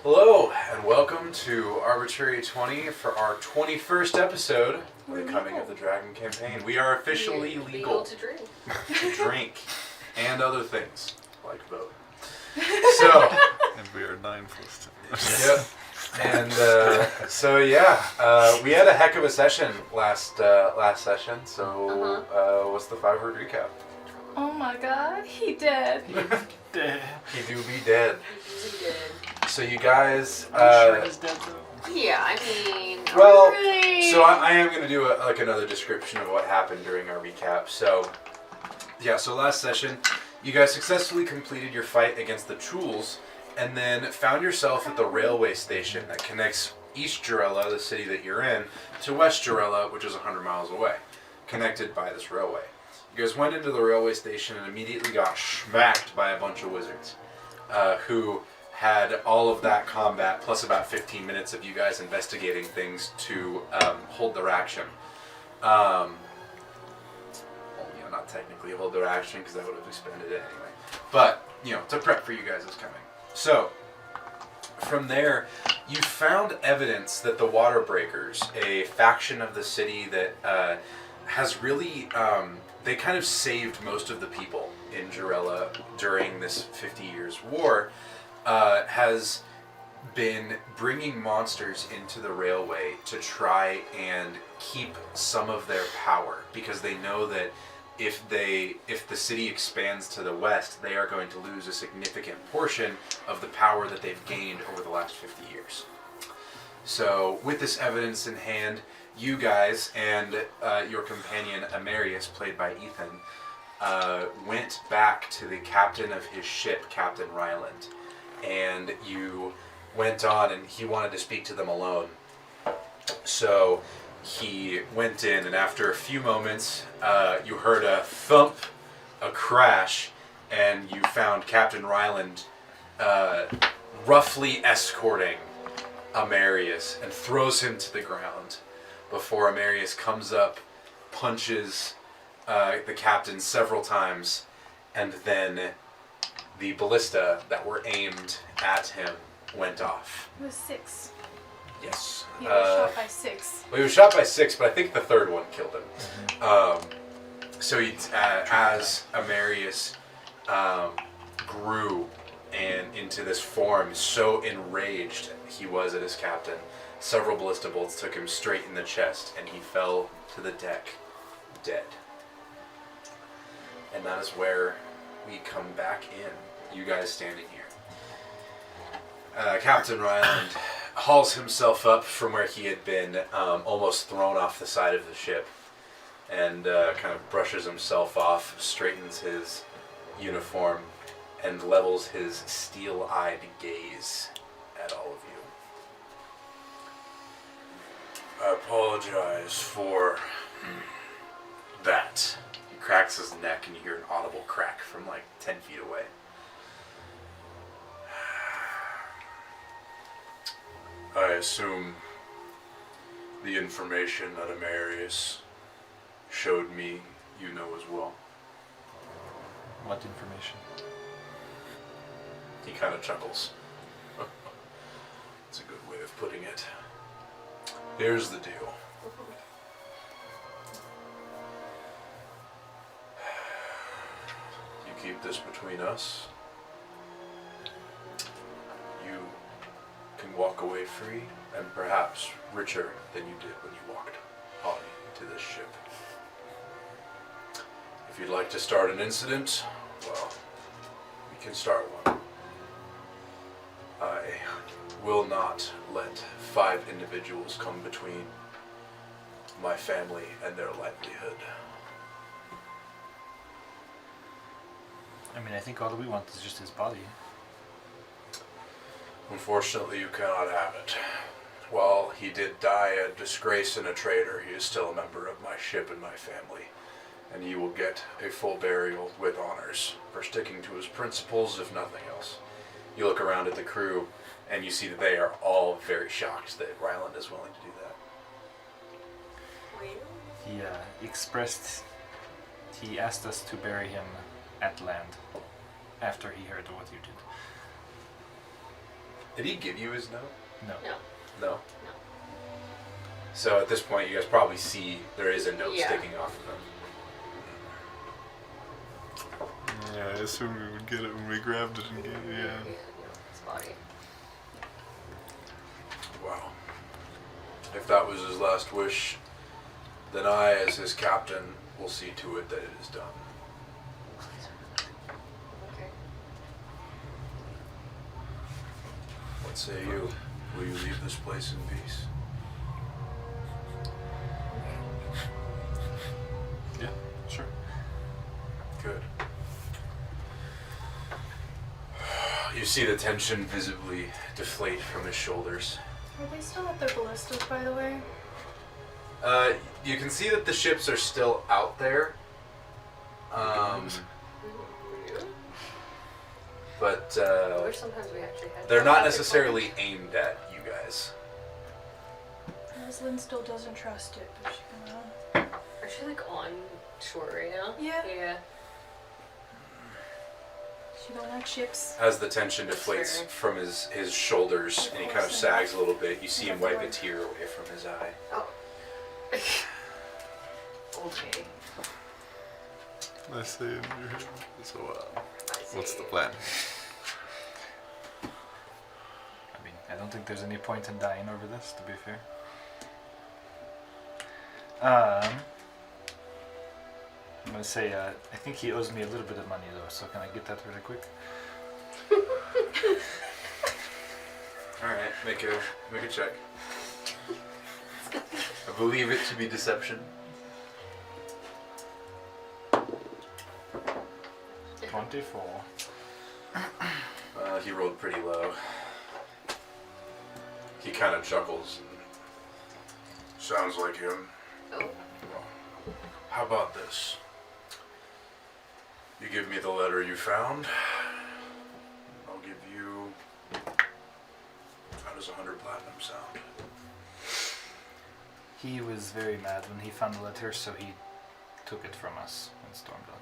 Hello, and welcome to Arbitrary 20 for our 21st episode of the Coming of the Dragon campaign. We are officially legal to drink. to drink and other things, like vote. So, And we are 9 plus 10. yep. And we had a heck of a session last session. So, what's the 5-word recap? Oh my god, he dead. Dead. He do be dead. He did. So you guys, Are you sure he's dead though? Yeah, I mean. well, Hooray! so I am going to do another description of what happened during our recap. So last session, you guys successfully completed your fight against the Chools, and then found yourself at the railway station that connects East Jarella, the city that you're in, to West Jarella, which is 100 miles away, connected by this railway. You guys went into the railway station and immediately got smacked by a bunch of wizards, who had all of that combat plus about 15 minutes of you guys investigating things to hold their action. Well, not technically hold their action because I would have expended it anyway. But, to prep for you guys is coming. So, from there, you found evidence that the Water Breakers, a faction of the city that has really, they kind of saved most of the people in Jarella during this 50 years war, has been bringing monsters into the railway to try and keep some of their power, because they know that if the city expands to the west, they are going to lose a significant portion of the power that they've gained over the last 50 years. So with this evidence in hand, you guys and your companion Amarius, played by Ethan, went back to the captain of his ship, Captain Ryland, and you went on, and he wanted to speak to them alone. So he went in, and after a few moments, you heard a thump, a crash, and you found Captain Ryland roughly escorting Amarius and throws him to the ground before Amarius comes up, punches the captain several times, and then the ballista that were aimed at him went off. It was 6. Yes. He was shot by 6. Well, he was shot by 6, but I think the third one killed him. So he, as Amarius grew and into this form, so enraged he was at his captain, several ballista bolts took him straight in the chest, and he fell to the deck, dead. And that is where we come back in, you guys standing here. Captain Ryland hauls himself up from where he had been almost thrown off the side of the ship, and kind of brushes himself off, straightens his uniform, and levels his steel-eyed gaze at all of you. I apologize for that. He cracks his neck, and you hear an audible crack from like 10 feet away. I assume the information that Amarius showed me you know as well. What information? He kind of chuckles. That's a good way of putting it. Here's the deal. You keep this between us. You can walk away free and perhaps richer than you did when you walked on into this ship. If you'd like to start an incident, well, we can start one. I will not let 5 individuals come between my family and their livelihood. I mean, I think all we want is just his body. Unfortunately, you cannot have it. While he did die a disgrace and a traitor, he is still a member of my ship and my family, and he will get a full burial with honors for sticking to his principles, if nothing else. You look around at the crew, and you see that they are all very shocked that Ryland is willing to do that. He asked us to bury him at land after he heard what you did. Did he give you his note? No. No. No? No. So at this point, you guys probably see there is a note Yeah. sticking off of him. Yeah, I assumed we would get it when we grabbed it and gave it. Yeah. His body. Wow. If that was his last wish, then I, as his captain, will see to it that it is done. Okay. What say you? Will you leave this place in peace? Yeah, sure. Good. You see the tension visibly deflate from his shoulders. Are they still at their ballistas, by the way? You can see that the ships are still out there. But I wish sometimes we actually had. they're not necessarily aimed at you guys. Roslyn still doesn't trust it, but she gonna... Are she like on shore right now? Yeah. Yeah. She don't like ships. As the tension That's deflates fair. from his shoulders and he kind of sags a little bit, you see him wipe a tear away from his eye. Oh. Okay. I say in your head. So, I see. what's the plan? I mean, I don't think there's any point in dying over this, to be fair. I'm gonna say, I think he owes me a little bit of money though, so can I get that really quick? Alright, make a check. I believe it to be deception. 24. He rolled pretty low. He kind of chuckles. Sounds like him. Oh. Well, how about this? You give me the letter you found. I'll give you... How does 100 platinum sound? He was very mad when he found the letter, so he took it from us and stormed off.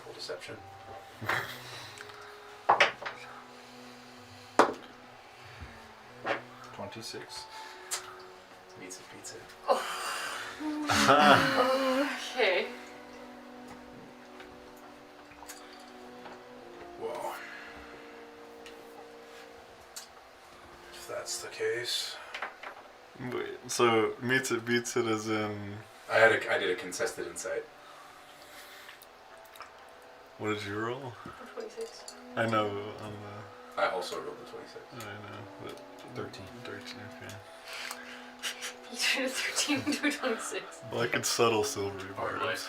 Full deception. 26. Pizza, pizza. Okay. Well, if that's the case, Wait, so meets it beats it as in I did a contested insight. what did you roll? 26. I know I also rolled a 26. I know, but 13. 13, okay. You turned a 13 into a 26. Well, I could subtle silvery barbs.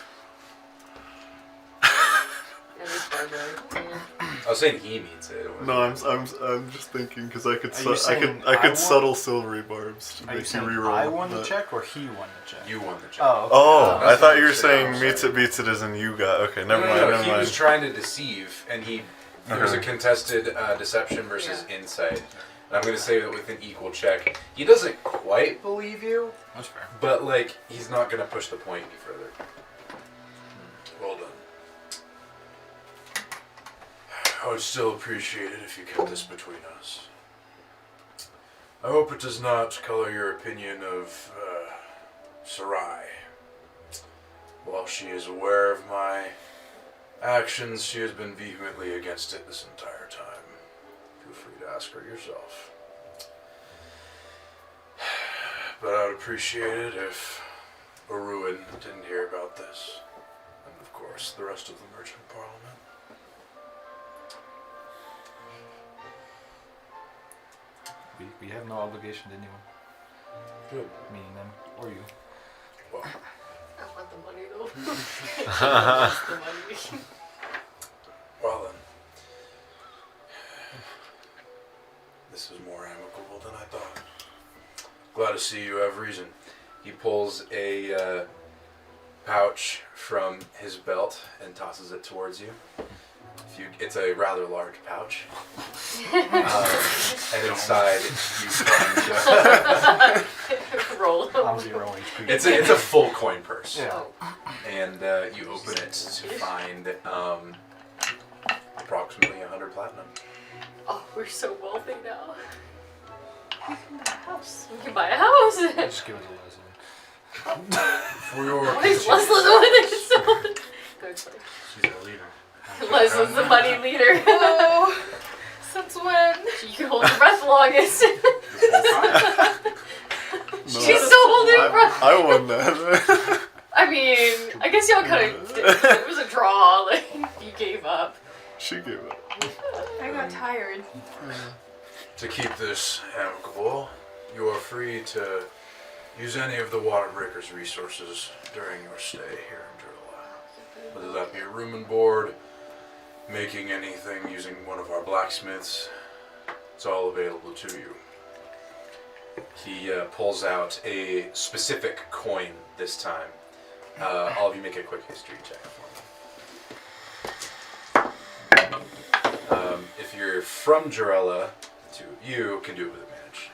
Yeah, this barbarian. Yeah. I was saying he means it. No, I'm just thinking because I could Are you saying I I could won? subtle silvery barbs to Are you make you saying reroll. I won the but- check or he won the check? You won the check. Oh, okay. Oh, That's I thought what you were you said, saying I'm meets sorry. it beats it as in you got. Okay, never No, mind. no, Never he mind. was trying to deceive, and there was a contested deception versus insight. And I'm going to say that with an equal check, he doesn't quite believe you, That's fair. but like he's not going to push the point any further. Well done. I would still appreciate it if you kept this between us. I hope it does not color your opinion of Sarai. While she is aware of my actions, she has been vehemently against it this entire time. Feel free to ask her yourself. But I would appreciate it if Oruin didn't hear about this. And of course, the rest of the Merchant Parliament. We have no obligation to anyone, Good. meaning them or you. Well, I want the money though. I want the money. well then. This is more amicable than I thought. Glad to see you have reason. He pulls a pouch from his belt and tosses it towards you. It's a rather large pouch. And inside you find... Roll. I'm 0 HP. It's a full coin purse. Yeah. Oh. And you open it to find approximately 100 platinum. Oh, we're so wealthy now. house. We can buy a house. Just give it to Leslie. For your Why is Leslie the one that's so... Go play. She's a leader. Leslie's the money leader. Oh, since when? You can hold your breath longest. No, She's still holding her breath. I won that. I mean, I guess y'all kind of... It was a draw. Like, you gave up. She gave up. I got tired. To keep this amicable, you are free to use any of the Water Breakers resources during your stay here in Drilla. Whether that be a room and board, making anything using one of our blacksmiths, it's all available to you. He pulls out a specific coin this time. All of you make a quick history check for me. If you're from Jarella, the two of you can do it with advantage.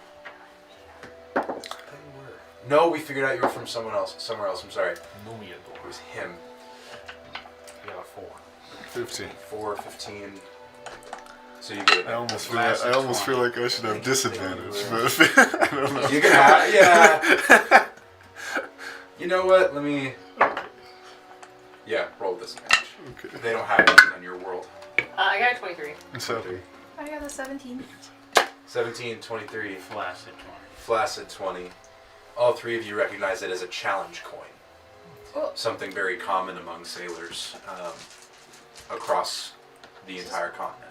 No, we figured out you were from somewhere else. I'm sorry. It Numiador. was him. You got a 4. 15. 4, 15. So you get it. I almost Classic feel like I should have disadvantage, but I don't know. You can have, yeah. You know what? Let me. Yeah, roll this advantage. Okay. They don't have anything on your world. I got a 23. 7. I got a 17. 17, 23, Flaccid 20. flaccid 20. All three of you recognize it as a challenge coin. Oh. Something very common among sailors across the entire continent.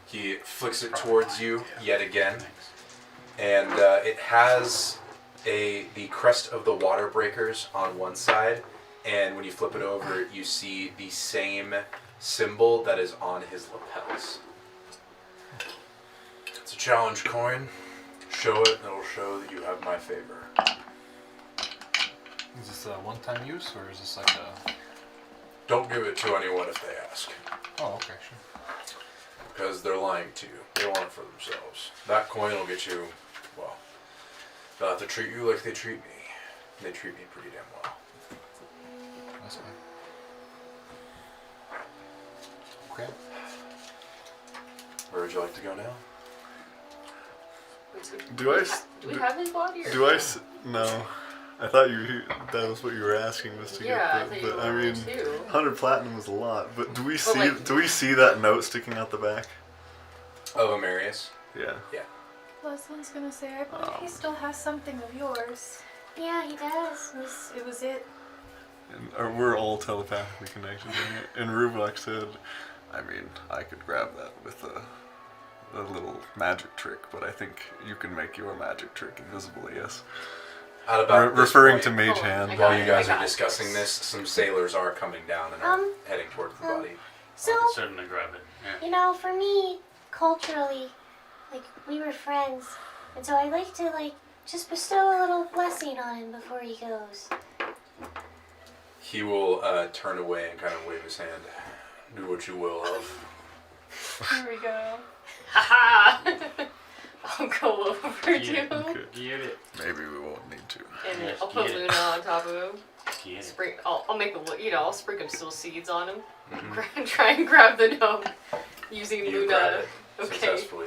He flicks it towards you yet again, and it has the crest of the Water Breakers on one side, and when you flip it over, you see the same symbol that is on his lapels. It's a challenge coin. Show it, and it'll show that you have my favor. Is this a one-time use, or is this like a... Don't give it to anyone if they ask, Oh, okay, sure. because they're lying to you. They want it for themselves. That coin will get you, well, they'll have to treat you like they treat me. They treat me pretty damn well. That's fine. Okay. Where would you like to go now? Do we have his body? Or No. I thought that was what you were asking was to Yeah, get, I thought you but I wanted mean, to. 100 platinum is a lot. But do we But, like- do we see that note sticking out the back? Of Amarius. Yeah. Leslie's gonna say, I believe he still has something of yours. Yeah, he does. It was it. And we're all telepathically connected. And Ruvok said, I mean, I could grab that with a little magic trick, but I think you can make your magic trick invisible, yes? At about this Referring point, to Mage Oh, Hand. I while got you it, guys I are got it. discussing this, some sailors are coming down and are heading towards the body. So, Oh, I could certainly grab it. Yeah. you know, for me, culturally, like, we were friends. And so I like to, like, just bestow a little blessing on him before he goes. He will turn away and kind of wave his hand. Do what you will of. Here we go. Haha! I'll go over Get to him. Okay. Get it. Maybe we won't need to. And then Yes, I'll put get it. Luna on top of him. Get it. I'll make I'll sprinkle still seeds on him. Mhm. Try and grab the gnome using You grab Luna. it Okay. successfully.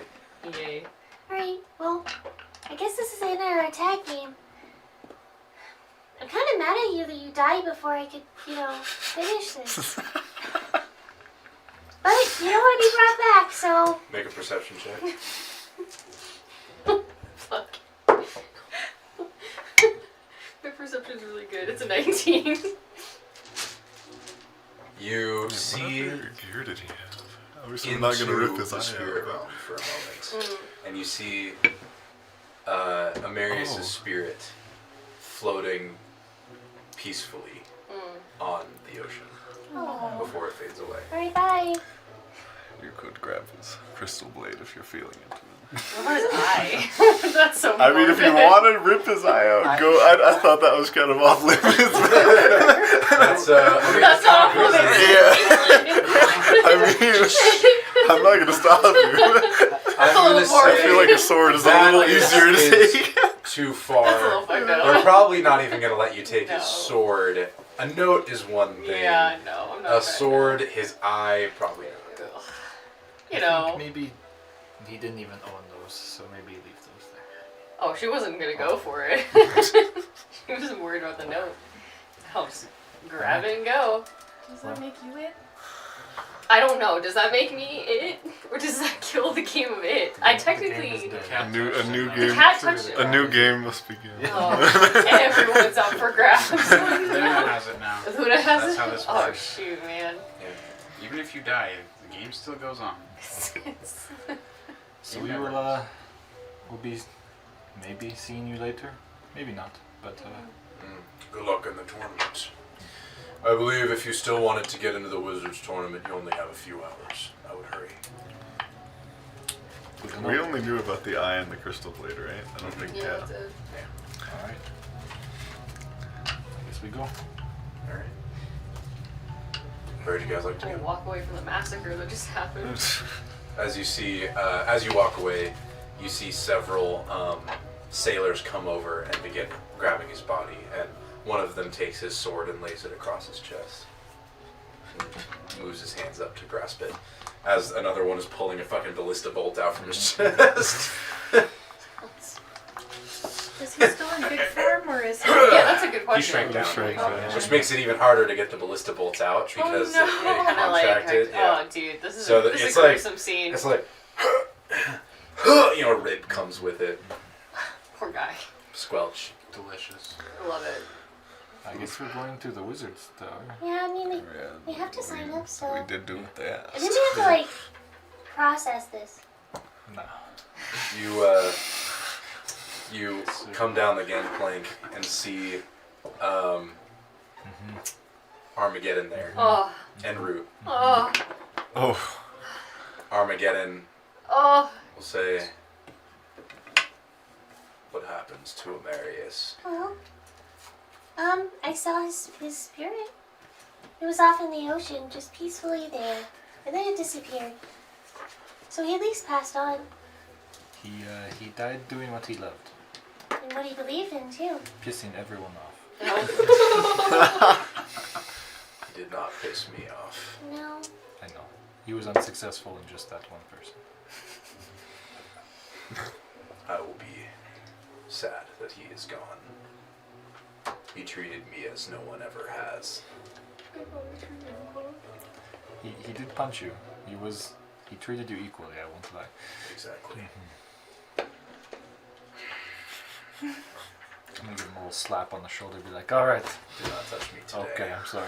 Yay. Alright, well, I guess this is the end of our attack game. I'm kind of mad at you that you died before I could, finish this. But, you know what? You brought back, so... Make a perception check. Fuck. My perception's really good. It's a 19. You see What gear did he have? Obviously, I'm into not going to rip his the eye spirit out. realm for a moment, Mm. and you see Amarius' Oh. spirit floating peacefully on the ocean Oh. before it fades away. Alright, bye. You could grab his crystal blade if you're feeling into it. What about his eye? That's so I mean, if you morbid. want to rip his eye out, go. I thought that was kind of off limits. That's That's not what I mean, I'm not going to stop you. I'm a gonna little more- I feel like a sword is a that little easier to is take. too That's a little far. fucked They're up. probably not even gonna let you take No. his sword. A note is one thing. Yeah, no, I'm not. A bad. sword, his eye, probably not. Ugh. I You know. think maybe he didn't even own those, so maybe leave those there. Oh, she wasn't gonna go for it. She wasn't worried about the note. I'll just grab it and go. Does that make you it? I don't know. Does that make me it, or does that kill the game of it? I technically. A new The game. cat touched it. A new game must begin. Oh, everyone's up for grabs. Luna has it now. Luna has That's it. how this Oh works. shoot, man. Yeah. Even if you die, the game still goes on. So Game we never will ends. we'll be maybe seeing you later. Maybe not, but Good luck in the tournament. I believe if you still wanted to get into the Wizards tournament, you only have a few hours. I would hurry. good to We know. only knew about the eye and the crystal blade, right? I don't think. Yeah, that's it. All right. I guess we go. Alright. Where would you guys like to We'll go? walk away from the massacre that just happened. As you see, as you walk away, you see several sailors come over and begin grabbing his body, and one of them takes his sword and lays it across his chest. And moves his hands up to grasp it, as another one is pulling a fucking ballista bolt out from his chest. Is he still in good form or is he? Yeah, that's a good question. shrank down. Shrank Oh, down. Which makes it even harder to get the ballista bolts out because no. it Kinda like, contracted. Yeah. oh dude, this is So this is it's a like- gruesome scene. It's like, a rib comes with it. Poor guy. Squelch. Delicious. I love it. I guess we're going to the wizard's tower. Yeah, I mean, Yeah, we have to sign up, so. We did do what they asked. And then we have to, like, process this. No. You come down the gangplank and see Armageddon there. Oh, En route. oh, Oh, Armageddon oh. will say, what happens to Amarius? Well, I saw his spirit. It was off in the ocean, just peacefully there. And then it disappeared. So he at least passed on. He died doing what he loved, And what he believed in, too. pissing everyone off. No. He did not piss me off. No. I know. He was unsuccessful in just that one person. I will be sad that he is gone. He treated me as no one ever has. He did punch you. He treated you equally, I won't lie. Exactly. I'm gonna give him a little slap on the shoulder, be like, alright. Do not touch me today. Okay, I'm sorry.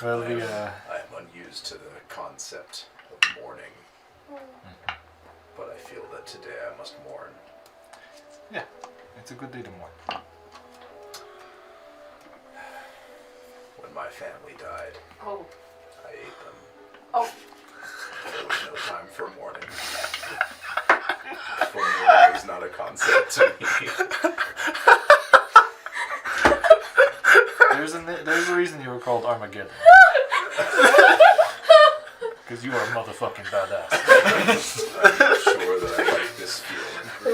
Well, I am unused to the concept of mourning, but I feel that today I must mourn. yeah, it's a good day to mourn. When my family died, Oh, I ate them. oh. There was no time for mourning. For mourning is not a concept to me. There's a reason you were called Armageddon. Because you are a motherfucking badass. I'm sure that I like this feeling. I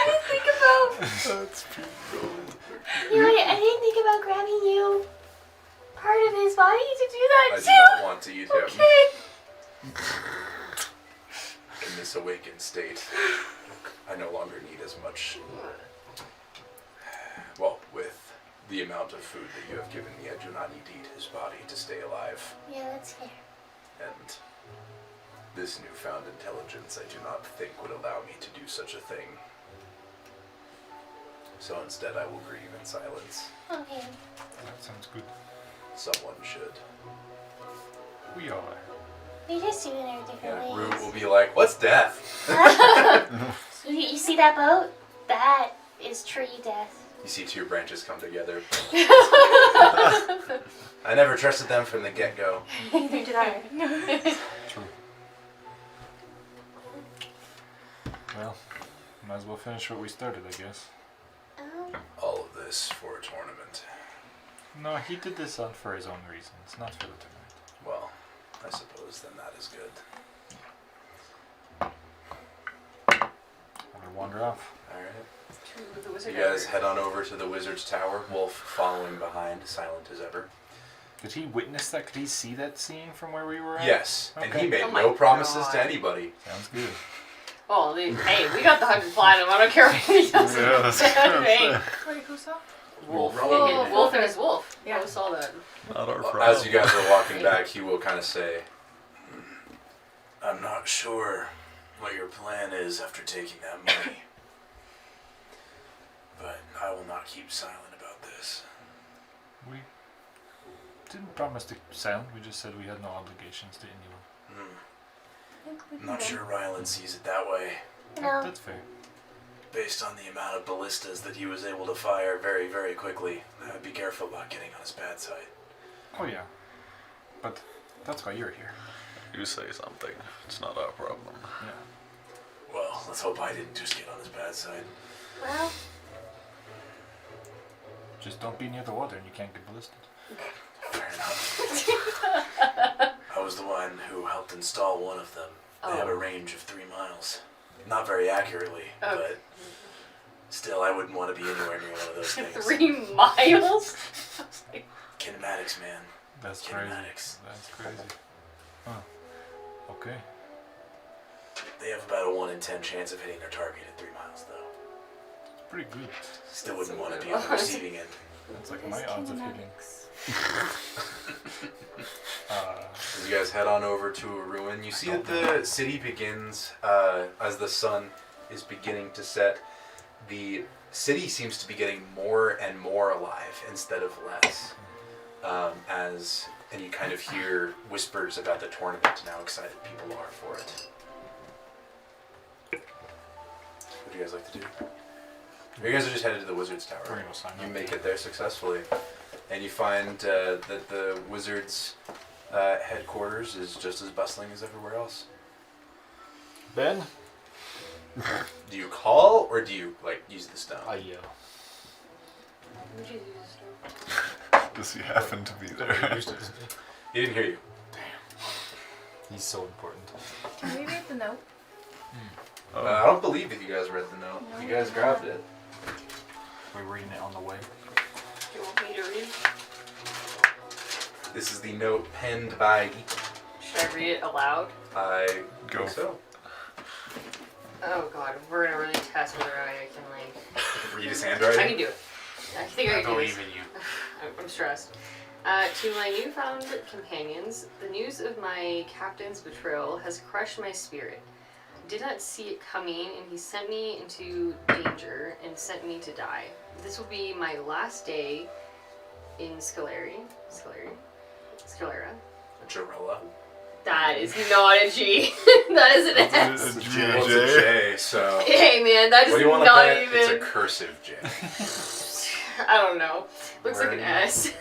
didn't think about. that's You know, I didn't think about grabbing you part of his body to do that, I do too. not want to eat him Okay. in this awakened state. I no longer need as much. Well, with the amount of food that you have given me, I do not need to eat his body to stay alive. Yeah, that's fair. And this newfound intelligence, I do not think would allow me to do such a thing. So instead, I will grieve in silence. Okay. That sounds good. Someone should. We are. We just do it in our different Yeah, ways. Rue will be like, "What's death?" You see that boat? That is tree death. You see two branches come together. I never trusted them from the get-go. Neither did I. True. Well, might as well finish what we started, I guess. All of this for a tournament. No, he did this for his own reasons, not for the tournament. Well, I suppose then that is good. I'm gonna wander off. Alright. To the You wizard guys hour. head on over to the Wizard's Tower, Wolf following behind, silent as ever. Could he witness that? Could he see that scene from where we were at? Yes, and Okay. he made Oh my no promises to God. anybody. Sounds good. Well, hey, we got the 100 platinum. I don't care what anybody else Yeah, that's says. good. Hey, Wait, who saw? Wolf. Oh, Wolf and his wolf. Yeah. I saw that. Not our problem. As you guys are walking back, he will kind of say, I'm not sure what your plan is after taking that money. But I will not keep silent about this. We didn't promise to silent. We just said we had no obligations to anyone. I'm not sure Ryland sees it that way. No. That's fair. Based on the amount of ballistas that he was able to fire very, very quickly, I'd be careful about getting on his bad side. Oh yeah. But that's why you're here. You say something. It's not our problem. Yeah. Well, let's hope I didn't just get on his bad side. Well, Just don't be near the water and you can't get ballisted. Fair enough. I was the one who helped install one of them. They have a range of 3 miles. Not very accurately, but still, I wouldn't want to be anywhere near one of those things. 3 miles? Kinematics, man. That's crazy. Kinematics. That's crazy. Huh. Okay. They have about a 1 in 10 chance of hitting their target at 3 miles, though. It's pretty good. Still wouldn't So want to good be on the odds. receiving end. That's like my odds of hitting. As you guys head on over to a ruin, you see that the city begins, as the sun is beginning to set, the city seems to be getting more and more alive instead of less. And you kind of hear whispers about the tournament and how excited people are for it. What do you guys like to do? You guys are just headed to the wizard's tower. We're gonna sign You up. make it there successfully, and you find that the wizard's headquarters is just as bustling as everywhere else. Ben? Do you call or do you use the stone? I yell. Would you use this? Does he happen to be there? He didn't hear you. He's so important. Can we read the note? I don't believe that you guys read the note. No, You guys we grabbed it. We're reading it on the way. Do you want me to read? This is the note penned by. Should I read it aloud? I Go. think so. Oh god, we're gonna really test whether I can Read his I handwriting. can do it. I think I I can do this. believe in you. I'm stressed. To my newfound companions, the news of my captain's betrayal has crushed my spirit. Did not see it coming, and he sent me into danger and sent me to die. This will be my last day in Scalera. Jarella. That is not a G. That is an S. It's a G. Well, it's a J, so. Hey man, that is What do you want to not bet? even. It's a cursive J. I don't know. Looks like an Word. S.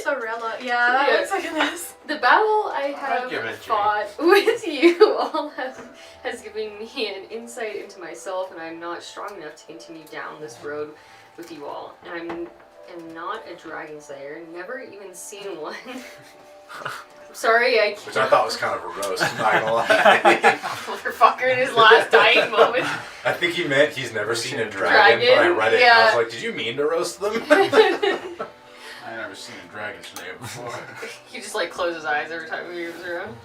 Sorella. Yeah, that Yeah. looks like an S. The battle I have give it a J. fought with you all has given me an insight into myself, and I'm not strong enough to continue down this road with you all. And am not a dragon slayer, never even seen one. I'm sorry, I Which I thought was kind of a roast, I'm not gonna lie. motherfucker in his last dying moment. I think he meant he's never seen a dragon, but I Dragon? read it and I was Yeah. like, did you mean to roast them? I never seen a dragon slayer before. He just closes his eyes every time he moves around.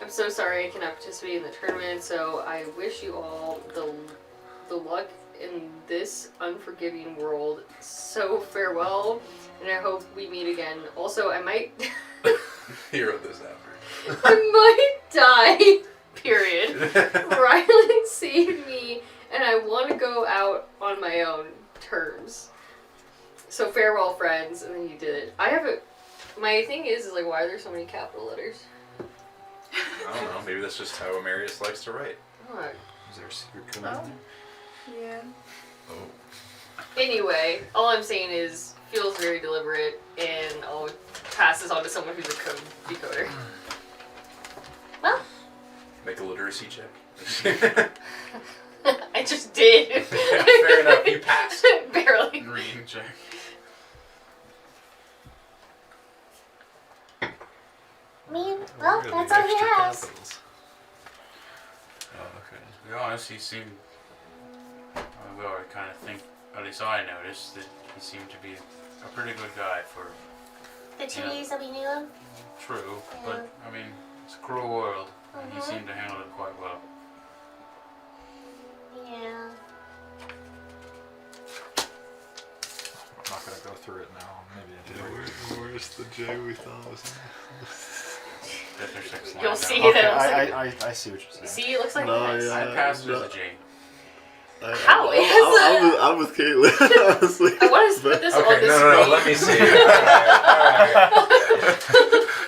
I'm so sorry I cannot participate in the tournament, so I wish you all the luck in this unforgiving world. So farewell, and I hope we meet again. Also, I might He wrote this after. I might die. Period. Ryland saved me, and I want to go out on my own terms. So farewell, friends. And then he did it. I have a. My thing is why are there so many capital letters? I don't know, maybe that's just how Amarius likes to write. Oh. Is there a secret code Oh. in there? Yeah. Anyway, all I'm saying is feels very deliberate, and I'll pass this on to someone who's a code decoder. well, Make a literacy check. I just did. Yeah, fair enough, you passed. Barely. Reading check. I mean, well, Really that's all he extra has. capitals. Oh, okay. To be honest, he seemed. Although I kind of think, at least I noticed, that he seemed to be a pretty good guy for The 2 Yeah. days that we knew him. True, Yeah. but I mean, it's a cruel world, and he Mhm. seemed to handle it quite well. Yeah. I'm not gonna go through it now. Maybe I did. Where's the J we thought was? Fifth or sixth line You'll down. see Okay, that. It looks like, I see what you're saying. see, it looks like No, an X. yeah. I passed it as a J. How is it? I'm with Caitlin, honestly. I want to put this on Okay, the no, screen. let me see.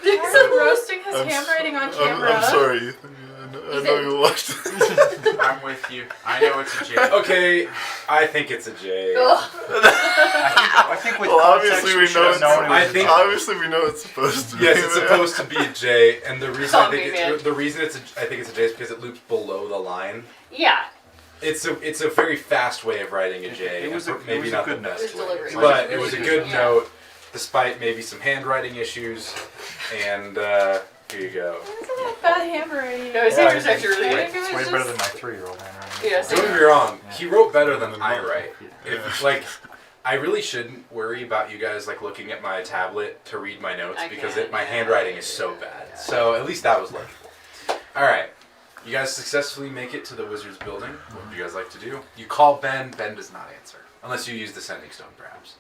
Alright. I'm roasting his handwriting on camera. I'm sorry, Ethan. Yeah, I know you watched it. I'm with you. I know it's a J. Okay, I think it's a J. Ugh. I think with Well, context, obviously we should know have known it I was think- a- Obviously we know it's supposed to be. Yes, it's supposed to be a J, and the reason Call me, man. the reason I think it's a J is because it loops below the line. Yeah, It's a very fast way of writing a J. It was a- and it maybe was a not good the note. best It was delivery. way. But It it was was a really good good. note, despite maybe some handwriting issues. And here you go. It's not bad handwriting. no, his Yeah, handwriting's actually really I good. think it It's was way better just- than my 3-year-old handwriting. Yes. Don't get me wrong, he wrote better than I Yeah. write. If, like, I really shouldn't worry about you guys like looking at my tablet to read my notes I because can't, my yeah. handwriting is so bad. So at least that was legible. All right, you guys successfully make it to the wizard's building. What would you guys like to do? You call Ben. Ben does not answer unless you use the sending stone, perhaps.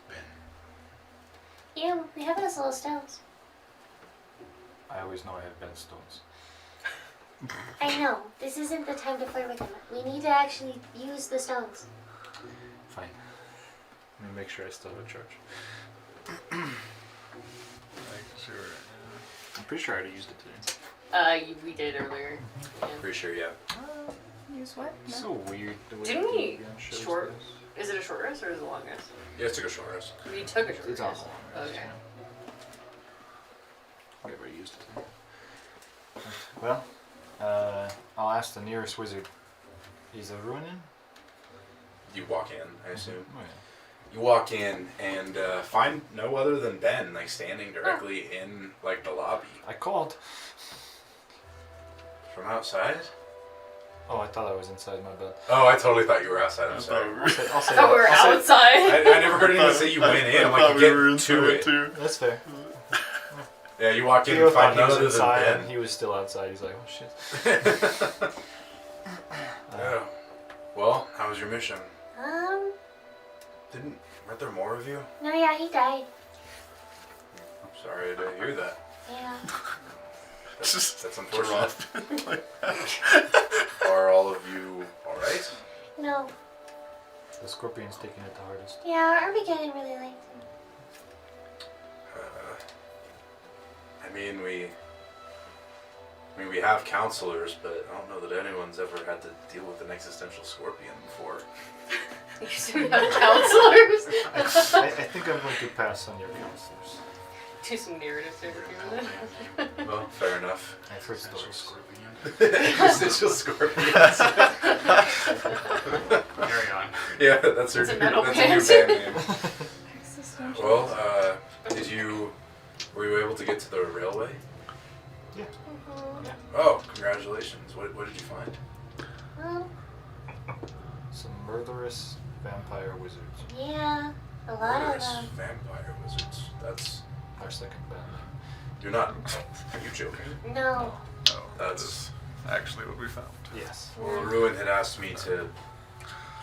Yeah, we have those little stones. I always know I have Ben stones. I know. This isn't the time to flirt with them. We need to actually use the stones. Fine. Let me make sure I still have a charge. Sure. I'm pretty sure I already used it today. We did earlier. Yeah. Pretty sure, yeah. Use what? It's No. so weird the way Didn't the we game shows short- this. Is it a short rest or is it a long rest? Yeah, let's take a short rest. We took a short It's on rest. the long rest, Okay. yeah. I already used it today. Well, I'll ask the nearest wizard. Is a ruin in? You walk in, I assume. Oh, yeah. You walk in and find no other than Ben, like standing directly in like the lobby. I called. From outside? Oh, I thought I was inside my bed. Oh, I totally thought you were outside. I'm sorry. I'll say, I thought we were I'll say- outside. I never heard anyone say you went in. I'm like, you get to it. Too. That's fair. Yeah, you walk in Theo and thought find he none was other inside than and he was still outside. He's like, oh shit. Ben. Oh. Well, how was your mission? Weren't there more of you? No, yeah, he died. I'm sorry to hear that. Yeah. That's unfortunate. Are all of you alright? No. The scorpion's taking it the hardest. Yeah, our beginning really liked him. I mean, we have counselors, but I don't know that anyone's ever had to deal with an existential scorpion before. You should have counselors. I think I'm going to pass on your counselors. Do some narrative therapy with it. Well, fair enough. I've heard stories. Existential scorpions. Carry on. Yeah, that's her. It's a metal That's a new band. band name. Existential. Well, were you able to get to the railway? Oh, congratulations. What did you find? Well, Some murderous vampire wizards. yeah, a lot of Murderous them. vampire wizards. That's. Our second band name. You're not. Are you joking? No. No, that's actually what we found. Yes. Well, Ruin had asked me to.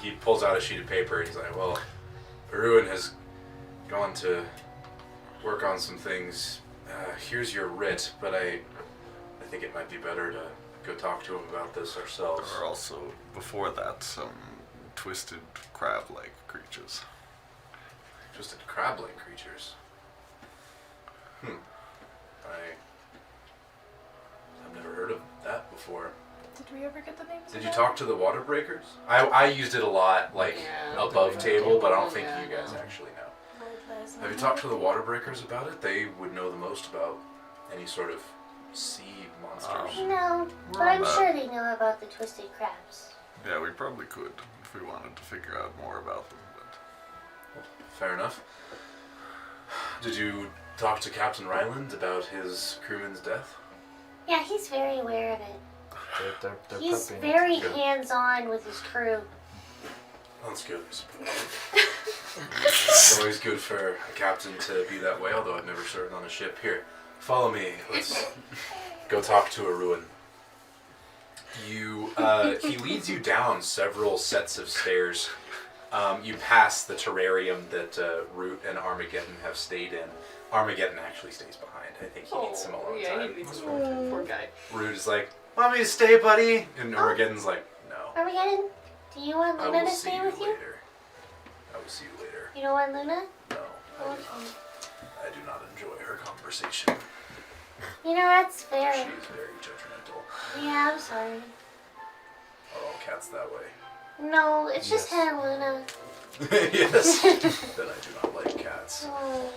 He pulls out a sheet of paper and he's like, well, Ruin has gone to work on some things. Here's your writ, but I think it might be better to go talk to him about this ourselves. There are also, before that, some twisted crab-like creatures. Twisted crab-like creatures. I've never heard of that before. Did we ever get the names? Did of you them? talk to the water breakers? I used it a lot, like Yeah. above table, but I don't think Yeah, you guys no. actually know. Liz, Have you talked to the water breakers about it? They would know the most about any sort of sea monsters. No, but We're I'm on sure they know about the twisted crabs. Yeah, we probably could if we wanted to figure out more about them. But Fair enough. Did you talk to Captain Ryland about his crewman's death? Yeah, he's very aware of it. They're He's prepping it. very Good. hands-on with his crew. That's good, I suppose. It's always good for a captain to be that way, although I've never served on a ship. Here, follow me. Let's go talk to a ruin. He leads you down several sets of stairs. You pass the terrarium that Root and Armageddon have stayed in. Armageddon actually stays behind. I think he needs some alone time. he needs some poor guy. Root is like, want me to stay, buddy? And Armageddon's like, no. Armageddon, do you want I Luna will to see stay you with you? later. I will see you later. You don't want Luna? No, I do not. I do not enjoy her conversation. You know, that's fair. She is very judgmental. Yeah, I'm sorry. Are all cats that way? No, it's just Yes. her, Luna. Yes. Then I do not like cats. Oh.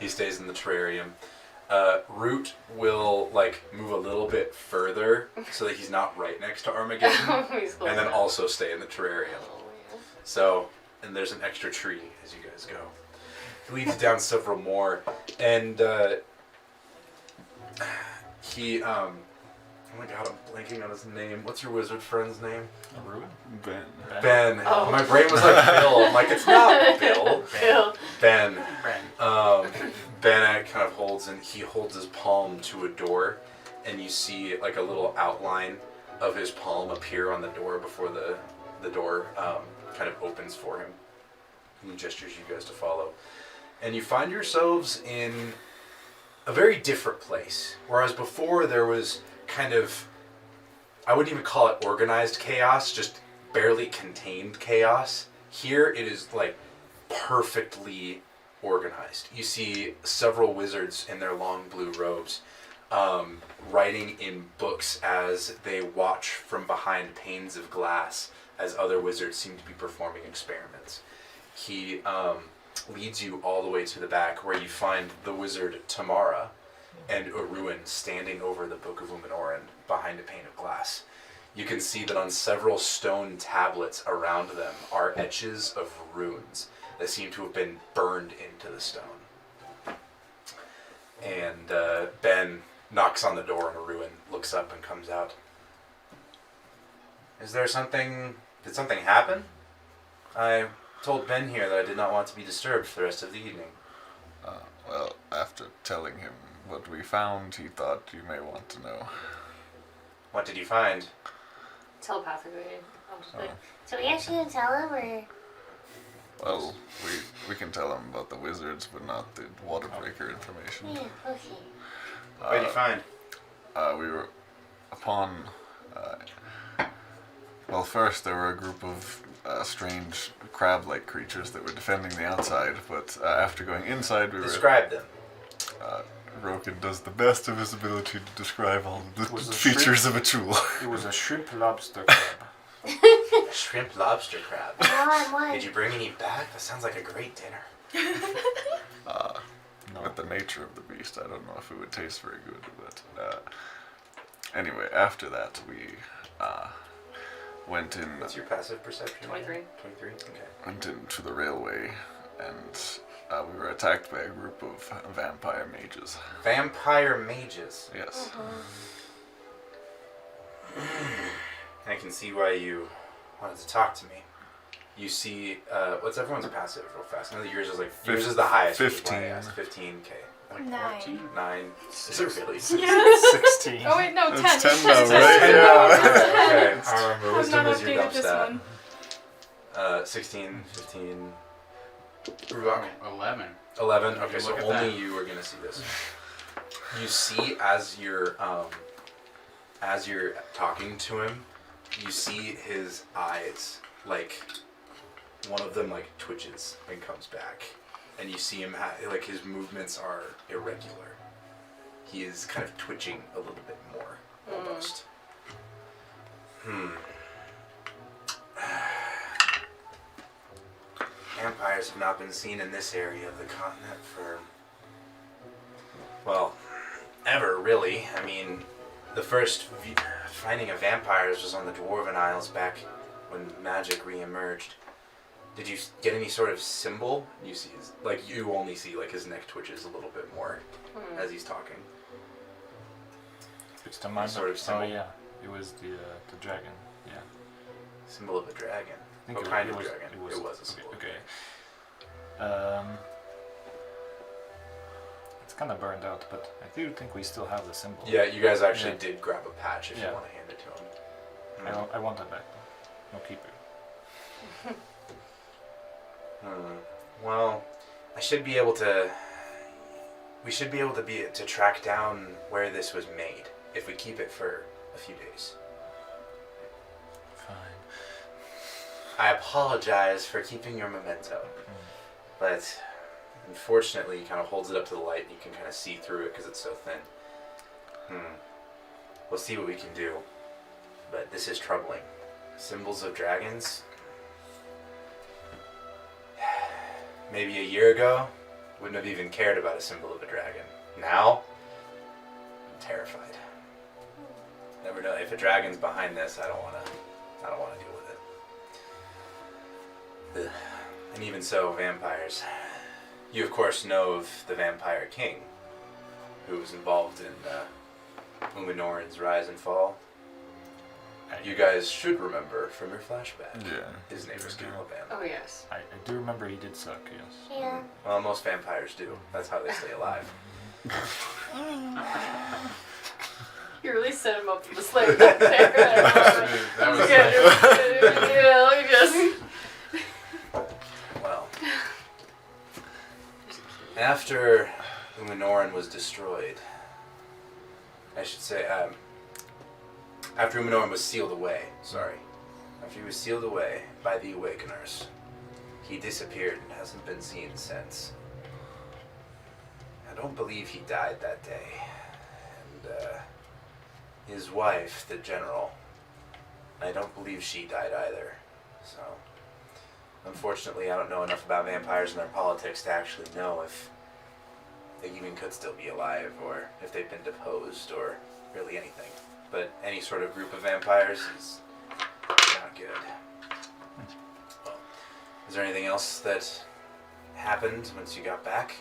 He stays in the terrarium. Root will move a little bit further so that he's not right next to Armageddon, He's close and then enough. also stay in the terrarium. Oh, yeah. So, and there's an extra tree as you guys go. He leads you down several more, and he oh my god, I'm blanking on his name. What's your wizard friend's name? A ruin? Ben. Ben. Oh. My brain was like Bill. I'm like, it's not Bill. Bill. Ben. Brand. Ben kind of holds his palm to a door, and you see a little outline of his palm appear on the door before the door kind of opens for him. He gestures you guys to follow, and you find yourselves in a very different place. Whereas before there was kind of, I wouldn't even call it organized chaos, just barely contained chaos. Here it is perfectly organized. You see several wizards in their long blue robes writing in books as they watch from behind panes of glass as other wizards seem to be performing experiments. He leads you all the way to the back where you find the wizard Tamara and Uruin standing over the Book of Luminoran behind a pane of glass. You can see that on several stone tablets around them are etches of runes that seem to have been burned into the stone. And Ben knocks on the door and Uruin looks up and comes out. Did something happen? I told Ben here that I did not want to be disturbed for the rest of the evening. Well, after telling him what we found, he thought you may want to know. What did you find? Telepathically. I'm just like, So we actually didn't tell him, or? Well, we can tell him about the wizards, but not the water breaker information. Yeah, okay. What did you find? We were upon. Well, first there were a group of strange crab-like creatures that were defending the outside, but after going inside, we Describe them. Roken does the best of his ability to describe all the Was it features of a tool. It was a shrimp lobster crab. Shrimp lobster crab. One. Did you bring any back? That sounds like a great dinner. No. With the nature of the beast, I don't know if it would taste very good, but anyway, after that we went in. What's your passive perception? 23. 23? Okay. Went into the railway, and we were attacked by a group of vampire mages. Vampire mages. Yes. I can see why you wanted to talk to me. You see, what's everyone's passive real fast? I know that yours is yours is the highest. 15. 15k. Like 9. 14? 9. Is it really? 16. Oh wait, no, 10. It's 10 now, It's right? 10 Yeah. now. Okay, I remember. I've Wisdom not is your updated dump this stat. one. 16, 15, Oh, 11. 11. Okay, Look so at only that. you are gonna see this. You see as you're talking to him, you see his eyes, one of them twitches and comes back, and you see him his movements are irregular. He is kind of twitching a little bit more, almost. Vampires have not been seen in this area of the continent for, well, ever really. I mean, the first finding of vampires was on the Dwarven Isles back when magic re-emerged. Did you get any sort of symbol? You see his, you only see his neck twitches a little bit more as he's talking. It's the man. Sort of Oh symbol. yeah, it was the dragon. Yeah. Symbol of a dragon. I think What it kind it of was, dragon? It was, It was a symbol. Okay. It's kind of burned out, but I do think we still have the symbol. Yeah, you guys actually Yeah. did grab a patch if you Yeah. want to hand it to him. I want that back though. I'll keep it. Well, I should be able to. We should be able to track down where this was made if we keep it for a few days. Fine. I apologize for keeping your memento, but unfortunately, he kind of holds it up to the light and you can kind of see through it because it's so thin. We'll see what we can do, but this is troubling. Symbols of dragons. Maybe a year ago, wouldn't have even cared about a symbol of a dragon. Now, I'm terrified. Never know if a dragon's behind this. I don't want to deal with it. Ugh. And even so, vampires. You of course know of the Vampire King, who was involved in Umanoran's rise and fall. You guys should remember from your flashback. Yeah. His name was Caliban. Oh yes. I do remember he did suck, yes. Yeah. Well, most vampires do. That's how they stay alive. You really set him up for the slave back there. That was Yeah, let me just. Well, after Umanoran was destroyed, I should say, after Umanoran was sealed away, after he was sealed away by the Awakeners, he disappeared and hasn't been seen since. I don't believe he died that day. And, his wife, the general, I don't believe she died either. So, unfortunately, I don't know enough about vampires and their politics to actually know if they even could still be alive or if they've been deposed or really anything. But any sort of group of vampires is not good. Well, is there anything else that happened once you got back?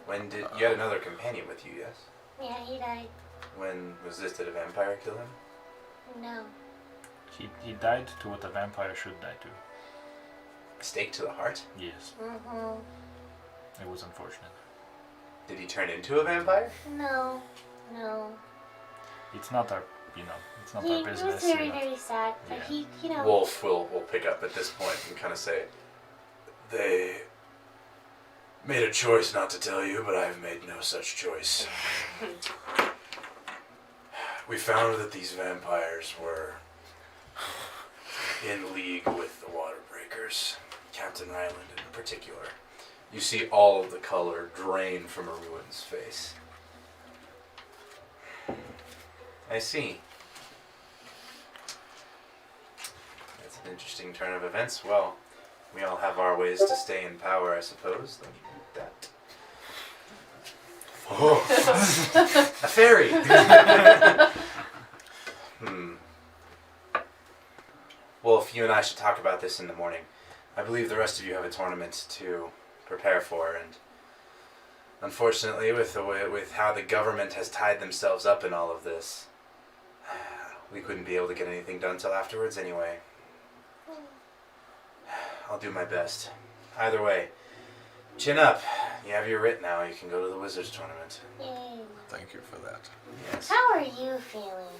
When did you had another companion with you? Yes. Yeah, he died. When was this? Did a vampire kill him? No. He died to what a vampire should die to. Stake to the heart? Yes. Mm-hmm. It was unfortunate. Did he turn into a vampire? No. No. It's not our, it's not He our was business. very, very sad, but Yeah. he, Wolf will pick up at this point and kind of say, "They made a choice not to tell you, but I have made no such choice. We found that these vampires were in league with the water breakers, Captain Ryland in particular." You see all of the color drain from Aruin's face. I see. That's an interesting turn of events. Well, we all have our ways to stay in power, I suppose. Let me mute that. Oh, a fairy! Wolf, you and I should talk about this in the morning. I believe the rest of you have a tournament to prepare for, and unfortunately, with how the government has tied themselves up in all of this, we couldn't be able to get anything done till afterwards anyway. I'll do my best. Either way, chin up. You have your writ now. You can go to the Wizards tournament. Yay. Thank you for that. Yes. How are you feeling?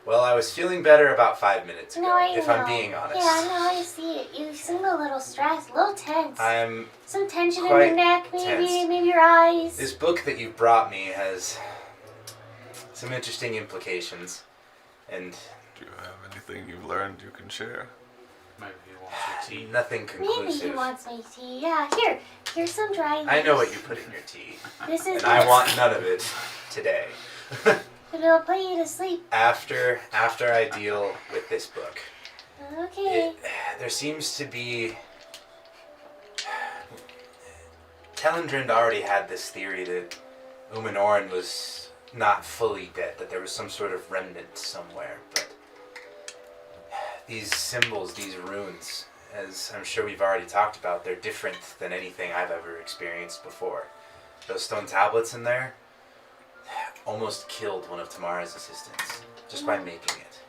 Well, I was feeling better about 5 minutes ago, No, I if know. I'm being honest. Yeah, no, I see it. You seem a little stressed, a little tense. I'm... Some tension in quite your neck, maybe, tense. maybe your eyes. This book that you've brought me has some interesting implications, and Do you have anything you've learned you can share? Maybe he wants your tea. nothing Maybe he conclusive. wants my tea. Yeah, here's some dry leaves. I know what you put in your tea, This is and I want none of it today. But it'll put you to sleep. After I deal with this book. Okay. There seems to be... Telendrind already had this theory that Umanoran was not fully dead, that there was some sort of remnant somewhere, but these symbols, these runes, as I'm sure we've already talked about, they're different than anything I've ever experienced before. Those stone tablets in there almost killed one of Tamara's assistants just by making it.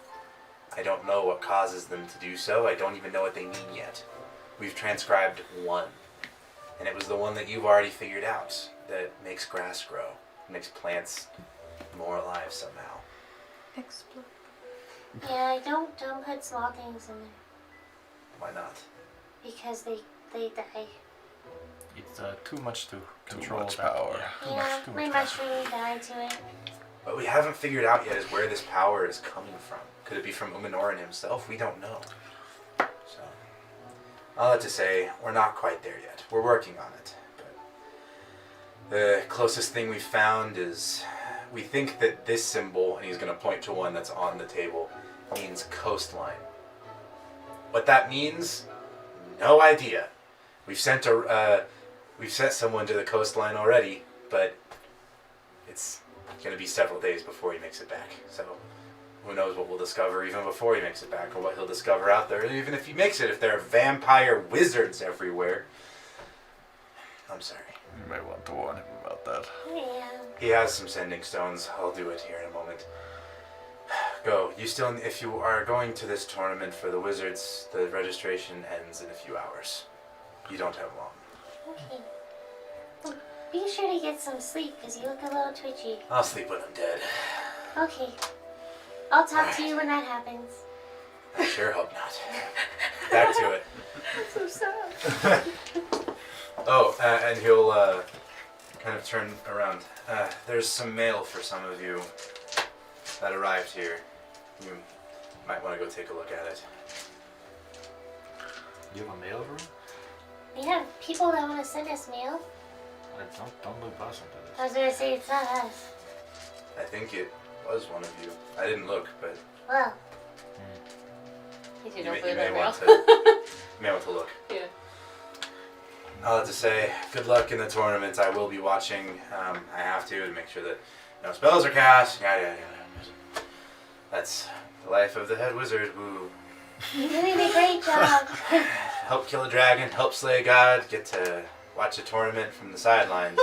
I don't know what causes them to do so. I don't even know what they mean yet. We've transcribed one. And it was the one that you've already figured out that makes grass grow, makes plants more alive somehow. Explode. Yeah, don't put small things in there Why not? because they die. It's too much to Too control. much that. power. Yeah, Yeah, too my much power. mushroom died to it. What we haven't figured out yet is where this power is coming from. Could it be from Umanoran himself? We don't know. So, all that to say, we're not quite there yet. We're working on it. But the closest thing we've found is we think that this symbol, and he's going to point to one that's on the table, means coastline. What that means, no idea. We've sent someone to the coastline already, but it's going to be several days before he makes it back. So who knows what we'll discover even before he makes it back, or what he'll discover out there, even if he makes it, if there are vampire wizards everywhere. I'm sorry. You may want to warn him about that. Yeah. He has some sending stones. I'll do it here in a moment. Go. If you are going to this tournament for the wizards, the registration ends in a few hours. You don't have long. Okay. Well, be sure to get some sleep because you look a little twitchy. I'll sleep when I'm dead. Okay. I'll talk to you when that happens. I sure hope not. Back to it. That's so sad. Oh, and he'll kind of turn around. There's some mail for some of you that arrived here. You might want to go take a look at it. You have a mail room? We have people that want to send us mail. Don't look us into I this. was gonna say it's not us. I think it was one of you. I didn't look, but Well, You you don't may, play you may that want well. to. You may want to look. Yeah. I'll have to say, good luck in the tournament. I will be watching. I have to make sure that no spells are cast. Yada yada yada. That's the life of the head wizard. Woo. you're doing a great job. Help kill a dragon, help slay a god, get to watch a tournament from the sidelines.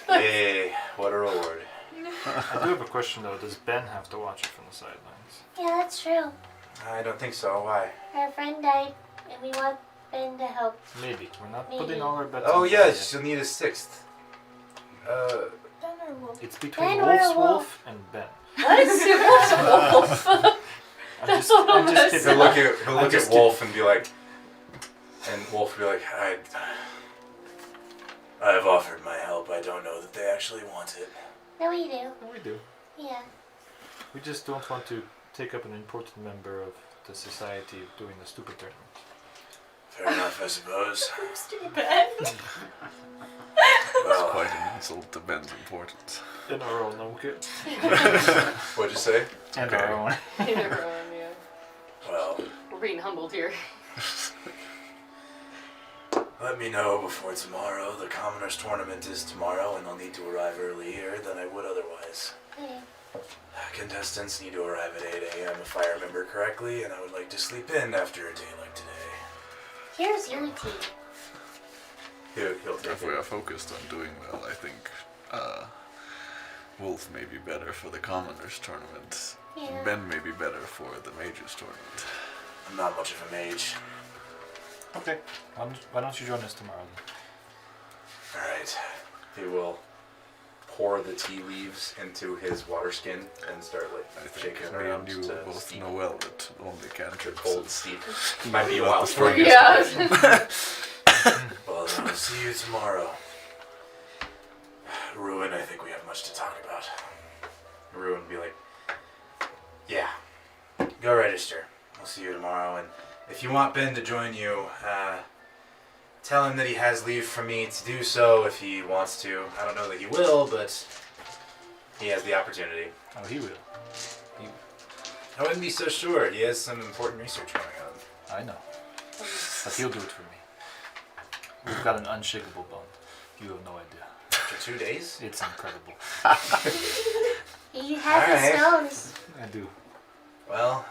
Yay, what a reward. I do have a question though. Does Ben have to watch it from the sidelines? Yeah, that's true. I don't think so. Why? Our friend died, and we want Ben to help. Maybe. We're not Maybe. putting all our bets Oh on yeah, Ben yet. she'll need a sixth. Ben or Wolf? It's between Ben or Wolf's a wolf? Wolf and Ben. What? Wolf. I'm That's just, what I'm I'm just gonna kidding. He'll look just at Wolf and be like, Wolf will be like, I've offered my help. I don't know that they actually want it. No, we do. Yeah, we do. Yeah. We just don't want to take up an important member of the society doing the stupid tournament. Fair enough, I suppose. Ben? It's Well, quite an insult to Ben's importance. In our own, okay? what'd you say? And okay. our own. Neither one, yeah. Well, We're being humbled here. let me know before tomorrow. The Commoners Tournament is tomorrow, and I'll need to arrive earlier than I would otherwise. Okay. Contestants need to arrive at 8 a.m. if I remember correctly, and I would like to sleep in after a day like today. Here's your tea. He'll take If we it. are focused on doing well, I think Wolf may be better for the Commoners tournament. Yeah. Ben may be better for the Majors tournament. I'm not much of a mage. Okay. Why don't you join us tomorrow then? Alright. He will pour the tea leaves into his water skin and start I like think shaking me around and you to both steep know well that only the cantrips cold and- steep. Might be a Not while the before you strongest. Yeah. Well, then I'll see you tomorrow. Ruin, I think we have much to talk about. Ruin would be like, yeah, go register. I'll see you tomorrow. And if you want Ben to join you, tell him that he has leave from me to do so if he wants to. I don't know that he will, but he has the opportunity. Oh, he will. I wouldn't be so sure. He has some important research going on. I know. But he'll do it for me. We've got an unshakable bond. You have no idea. For 2 days? It's incredible. He has Alright. the stones. I do. Well,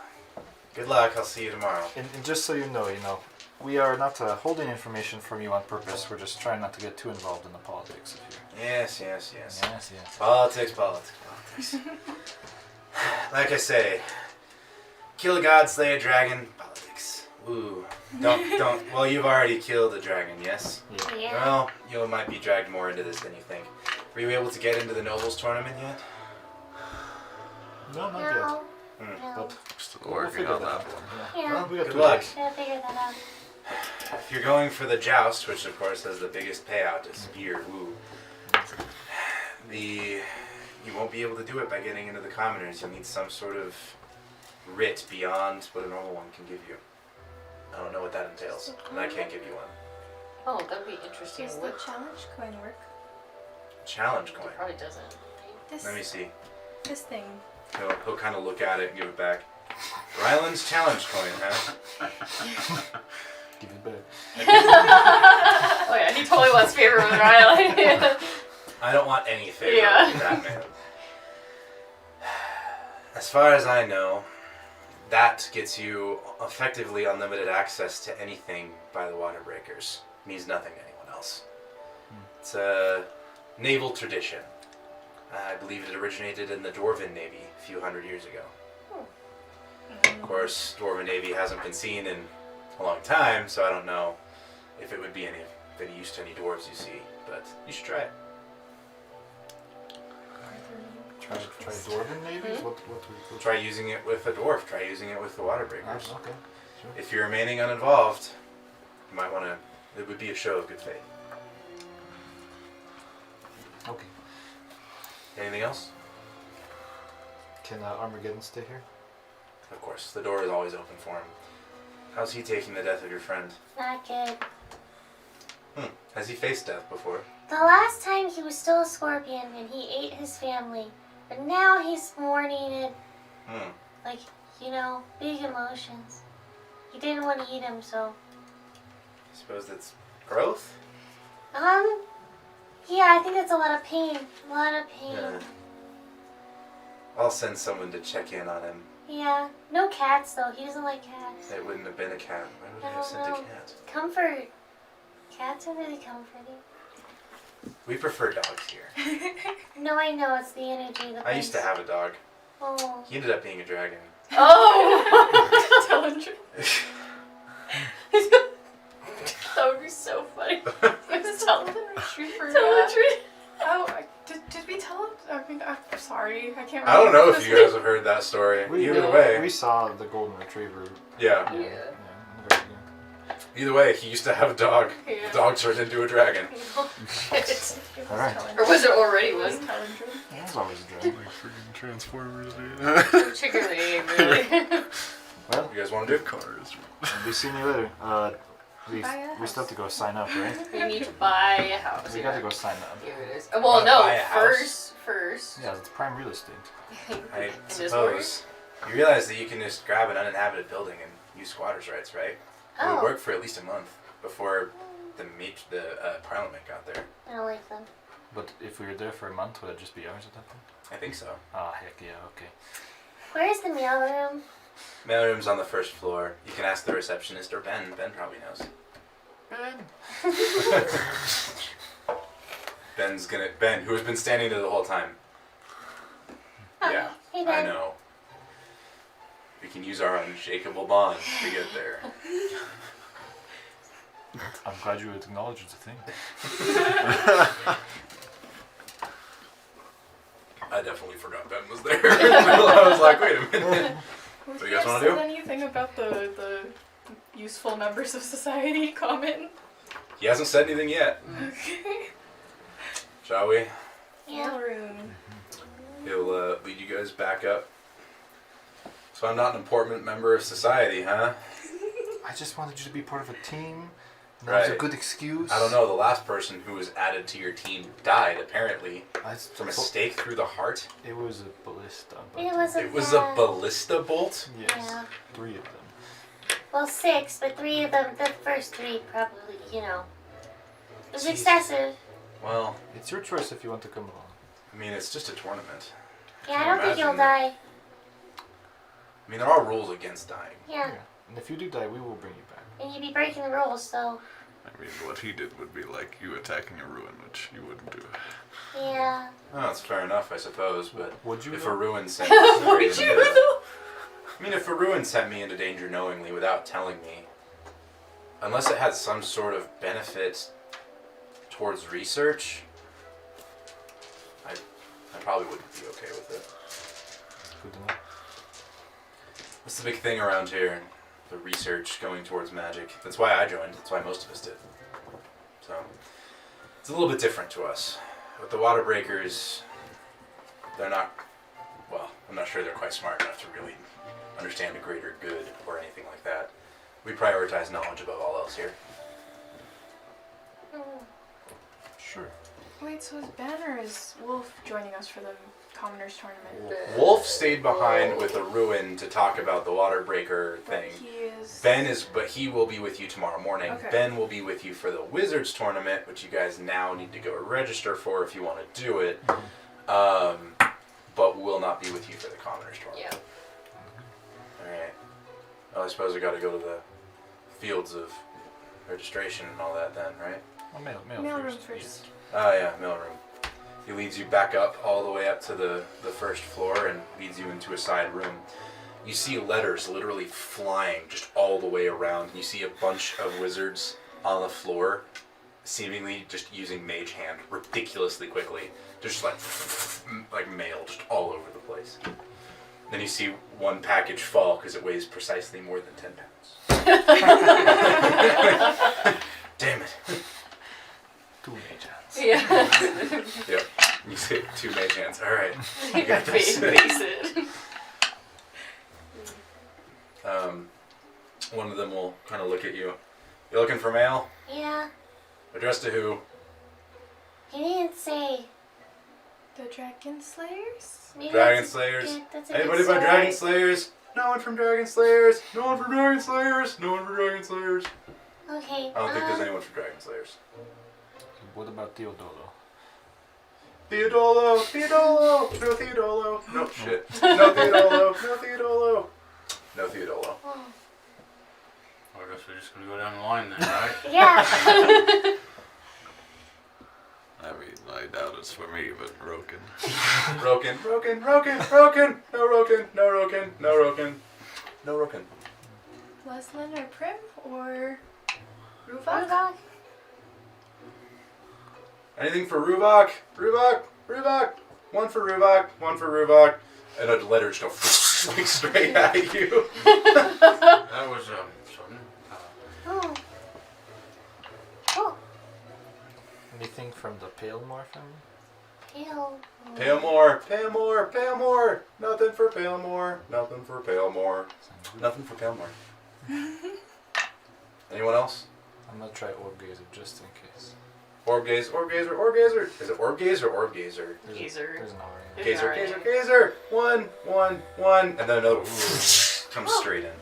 good luck. I'll see you tomorrow. And just so you know, we are not holding information from you on purpose. We're just trying not to get too involved in the politics of here. Yes. Yes, yes. Politics. Like I say, kill a god, slay a dragon, politics. Woo. Don't. Well, you've already killed a dragon, yes? Yeah. Yeah. Well, you might be dragged more into this than you think. Were you able to get into the Nobles tournament yet? No, not yet. No. Hmm. No. But Still we'll working figure on that out. one. Yeah. Well, we got Good 2 luck. days. Gotta figure that out. If you're going for the joust, which of course has the biggest payout, a spear, woo. You won't be able to do it by getting into the commoners. You'll need some sort of writ beyond what a normal one can give you. I don't know what that entails, and I can't give you one. Oh, that'd be interesting. Does the What challenge coin work? Challenge coin. It probably doesn't. This Let me see. this thing. He'll kind of look at it and give it back. Ryland's challenge coin, huh? Give it back. Oh yeah, he totally wants favor with Riley. I don't want any favor Yeah. with that man. As far as I know, that gets you effectively unlimited access to anything by the water breakers. Means nothing to anyone else. It's a naval tradition. I believe it originated in the Dwarven Navy a few hundred years ago. Of course, Dwarven Navy hasn't been seen in a long time, so I don't know if it would be any use to any dwarves you see, but you should try it. Try Dwarven navies? What Try using it with a dwarf, try using it with the water breakers. Okay. Sure. If you're remaining uninvolved, you might want to, it would be a show of good faith. Okay. Anything else? Can Armageddon stay here? Of course, the door is always open for him. How's he taking the death of your friend? Not good. Has he faced death before? The last time he was still a scorpion and he ate his family. But now he's mourning it. Like, big emotions. He didn't want to eat him, so. I suppose that's growth? Yeah, I think that's a lot of pain. A lot of pain. Yeah. I'll send someone to check in on him. Yeah. No cats, though. He doesn't like cats. It wouldn't have been a cat. Why would I I have don't sent a know. cat? Comfort. Cats are really comforting. We prefer dogs here. No, I know. It's the energy. The I used to have a dog. Oh. He ended up being a dragon. Oh! Telendry. That would be so funny. It's a golden retriever. Telendry. Oh, did we tell him? I mean, I'm sorry. I can't remember. I don't know if you guys have heard that story. Either way. We saw the golden retriever. Yeah. Yeah. Very good. Either way, he used to have a dog. Yeah. The dog turned into a dragon. Shit. All right. Or was it already one? Telendry. Yeah, it's always a dragon. Like freaking Transformers, dude. Particularly, really. Well, You guys want to do? Cars. we'll be seeing you later. We Buy a still have to go sign up, right? We need to buy a house. We got to go sign up. Here it is. Well, Wanna no, buy a house? first. Yeah, it's prime real estate. I In this suppose. You realize that you can just grab an uninhabited building and use squatters' rights, right? It would Oh. work for at least a month before the parliament got there. I don't like them. But if we were there for a month, would it just be ours at that point? I think so. Ah, heck yeah, okay. Where's the mail room? Mailroom's on the first floor. You can ask the receptionist or Ben. Ben probably knows. Ben, who has been standing there the whole time. Oh, Yeah, hey, I Ben. know. We can use our unshakable bond to get there. I'm glad you acknowledge it's a thing. I definitely forgot Ben was there. I was like, wait a minute. Would So you you guys have wanna said do? anything about the useful members of society comment? He hasn't said anything yet. Okay. Shall we? Yeah. Mail room. He'll lead you guys back up. So I'm not an important member of society, huh? I just wanted you to be part of a team. That was a Right. good excuse. I don't know, the last person who was added to your team died, apparently. From a It stake through the heart. was a ballista. But It was a It was a ballista bolt? Yes, Yeah. 3 of them. Well, 6, but 3 of them, the first 3 probably, It was Jeez. excessive. Well, It's your choice if you want to come along. I mean, it's just a tournament. Yeah, I don't think you'll Imagine. die. I mean, there are rules against dying. Yeah. And if you do die, we will bring you back. And you'd be breaking the rules, so. I mean, what he did would be like you attacking a ruin, which you wouldn't do. Yeah. Oh, that's fair enough, I suppose, but Would you? if though? a ruin sent me Would straight you into- though? I mean, if a ruin sent me into danger knowingly without telling me, unless it had some sort of benefit towards research, I probably wouldn't be okay with it. Good to know. That's the big thing around here, the research going towards magic. That's why I joined. That's why most of us did. So it's a little bit different to us. With the water breakers, they're not, well, I'm not sure they're quite smart enough to really understand the greater good or anything like that. We prioritize knowledge above all else here. Sure. Wait, so is Ben or is Wolf joining us for the Commoners Tournament? Wolf stayed behind with the ruin to talk about the water breaker thing. He is. But he will be with you tomorrow morning. Okay. Ben will be with you for the Wizards tournament, which you guys now need to go register for if you want to do it. But will not be with you for the Commoners tournament. Yeah. Alright. Well, I suppose I gotta go to the fields of registration and all that then, right? Well, mail Mailroom first. first. Ah, yeah, mailroom. He leads you back up all the way up to the first floor and leads you into a side room. You see letters literally flying just all the way around. You see a bunch of wizards on the floor, seemingly just using mage hand ridiculously quickly. Just like mail just all over the place. Then you see one package fall because it weighs precisely more than 10 pounds. Damn it. 2 mage hands. Yeah. Yep. You see 2 mage hands. Alright. You got this. face it. One of them will kind of look at you. You looking for mail? Yeah, Addressed to who? he didn't say. The Dragon Slayers? Maybe Dragon that's a Slayers. good- that's a Anybody good about story. Dragon Slayers? No one from Dragon Slayers. No one from Dragon Slayers. No one from Dragon Slayers. Okay. I don't think there's anyone from Dragon Slayers. What about Theodolo? Theodolo. Theodolo. No Theodolo. Nope. Shit. No Theodolo. No Theodolo. No Theodolo. Oh. Well, I guess we're just gonna go down the line then, right? Yeah. I mean, I doubt it's for me, but Roken. Roken. Roken. Roken. Roken. No Roken. No Roken. No Roken. No Roken. Leslin or Prim or Ruvok? Ruvok? Anything for Ruvok? Ruvok? Ruvok? One for Ruvok. One for Ruvok. And a letter just go like straight at you. That was sudden. Oh. Oh. Anything from the Palemore family? Pale. Palemore. Palemore. Palemore. Nothing for Palemore. Nothing for Palemore. Nothing for Palemore. Anyone else? I'm gonna try Orgazer just in case. Orb gaze, orb gazer, orb gazer. Is it orb gaze or orb gazer? Gazer. There's an R. Gazer, Alright. gazer, gazer. One. And then another comes straight in.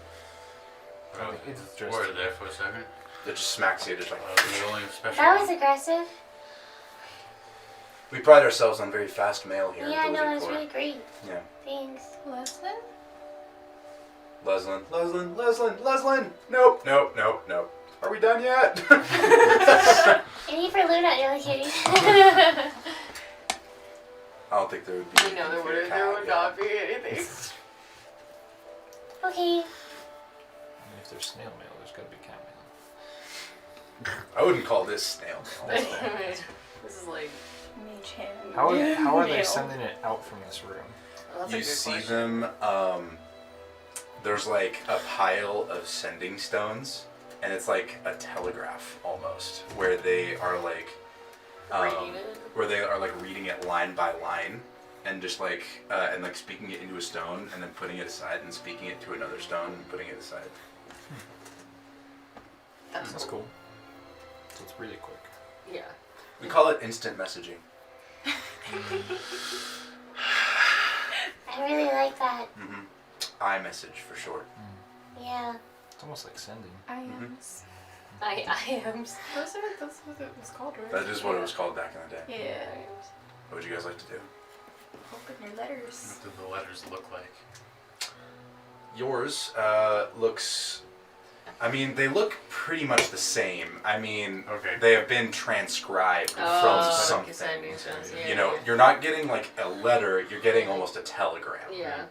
I think it's just- worried there for a second. It just smacks you, just like. The only special. That was aggressive. We pride ourselves on very fast mail here. Yeah, at no, it Wizard was Corps. really great. Yeah. Thanks. Leslin? Leslin. Nope. Are we done yet? Any for Luna? No, I'm kidding. I don't think there would be. You know, there anything for would a cat, not be anything. Okay. And if there's snail mail, there's gotta be cat mail. I wouldn't call this snail mail. This is like. Mage hand. How are they Mail. sending it out from this room? Well, that's a You good see question. them, there's like a pile of sending stones, and it's like a telegraph almost, where they are like, Writing it. where they are like reading it line by line, and just like, and like speaking it into a stone, and then putting it aside, and speaking it to another stone, and putting it aside. That's cool. So it's really quick. Yeah. We call it instant messaging. I really like that. iMessage for short. Yeah. It's almost like sending. I Mm-hmm. am. I am. That's what it was called, right? That is what it was called back in the day. Yeah. What would you guys like to do? Open your letters. What do the letters look like? Yours looks. I mean, they look pretty much the same. I mean, Okay. they have been transcribed from Oh, something. sending stones. Yeah, You know, yeah. you're not getting like a letter, you're getting almost a telegram. Yeah.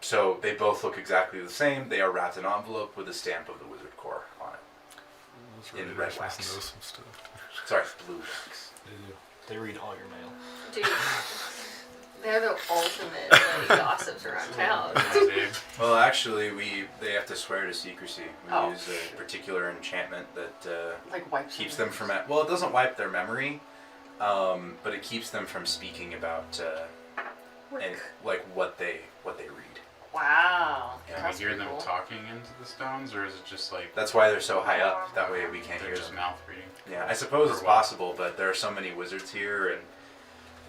So they both look exactly the same. They are wrapped in an envelope with a stamp of the Wizard Corps on it. Those In readers red must wax. know some stuff. Sorry, blue wax. They read all your mail. Dude, they're the ultimate like, gossips around town. Well, actually, they have to swear to secrecy. We Oh. use a particular enchantment that Like wipes keeps them from. Well, it doesn't wipe their memory, but it keeps them from speaking about and like what they read. Wow. Yeah, Can That's we hear pretty them cool. talking into the stones, or is it just like That's why they're so high up. That way we can't they're hear just them. mouth reading? Yeah, I suppose Or it's what? possible, but there are so many wizards here, and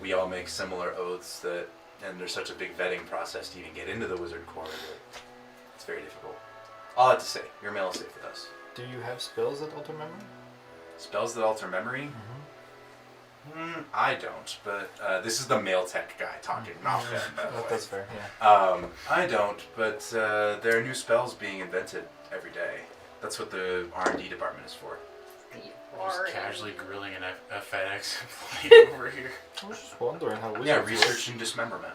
we all make similar oaths and there's such a big vetting process to even get into the Wizard Corps that it's very difficult. All I have to say, your mail is safe with us. Do you have spells that alter memory? Spells that alter memory? I don't, but this is the mail tech guy talking, not Ben, by the way. That's fair, yeah. I don't, but there are new spells being invented every day. That's what the R&D department is for. Just casually grilling a FedEx employee over here. I was just wondering how wizards Yeah, work. researching dismemberment.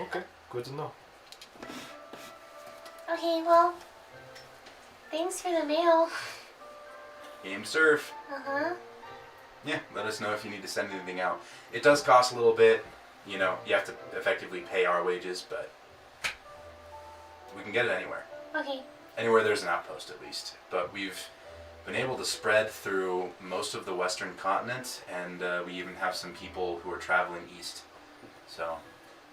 Okay, good to know. Okay, well, thanks for the mail. Game serve. Uh-huh. Yeah, let us know if you need to send anything out. It does cost a little bit. You know, you have to effectively pay our wages, but we can get it anywhere. Okay. Anywhere there's an outpost, at least. But we've been able to spread through most of the western continent, and we even have some people who are traveling east. So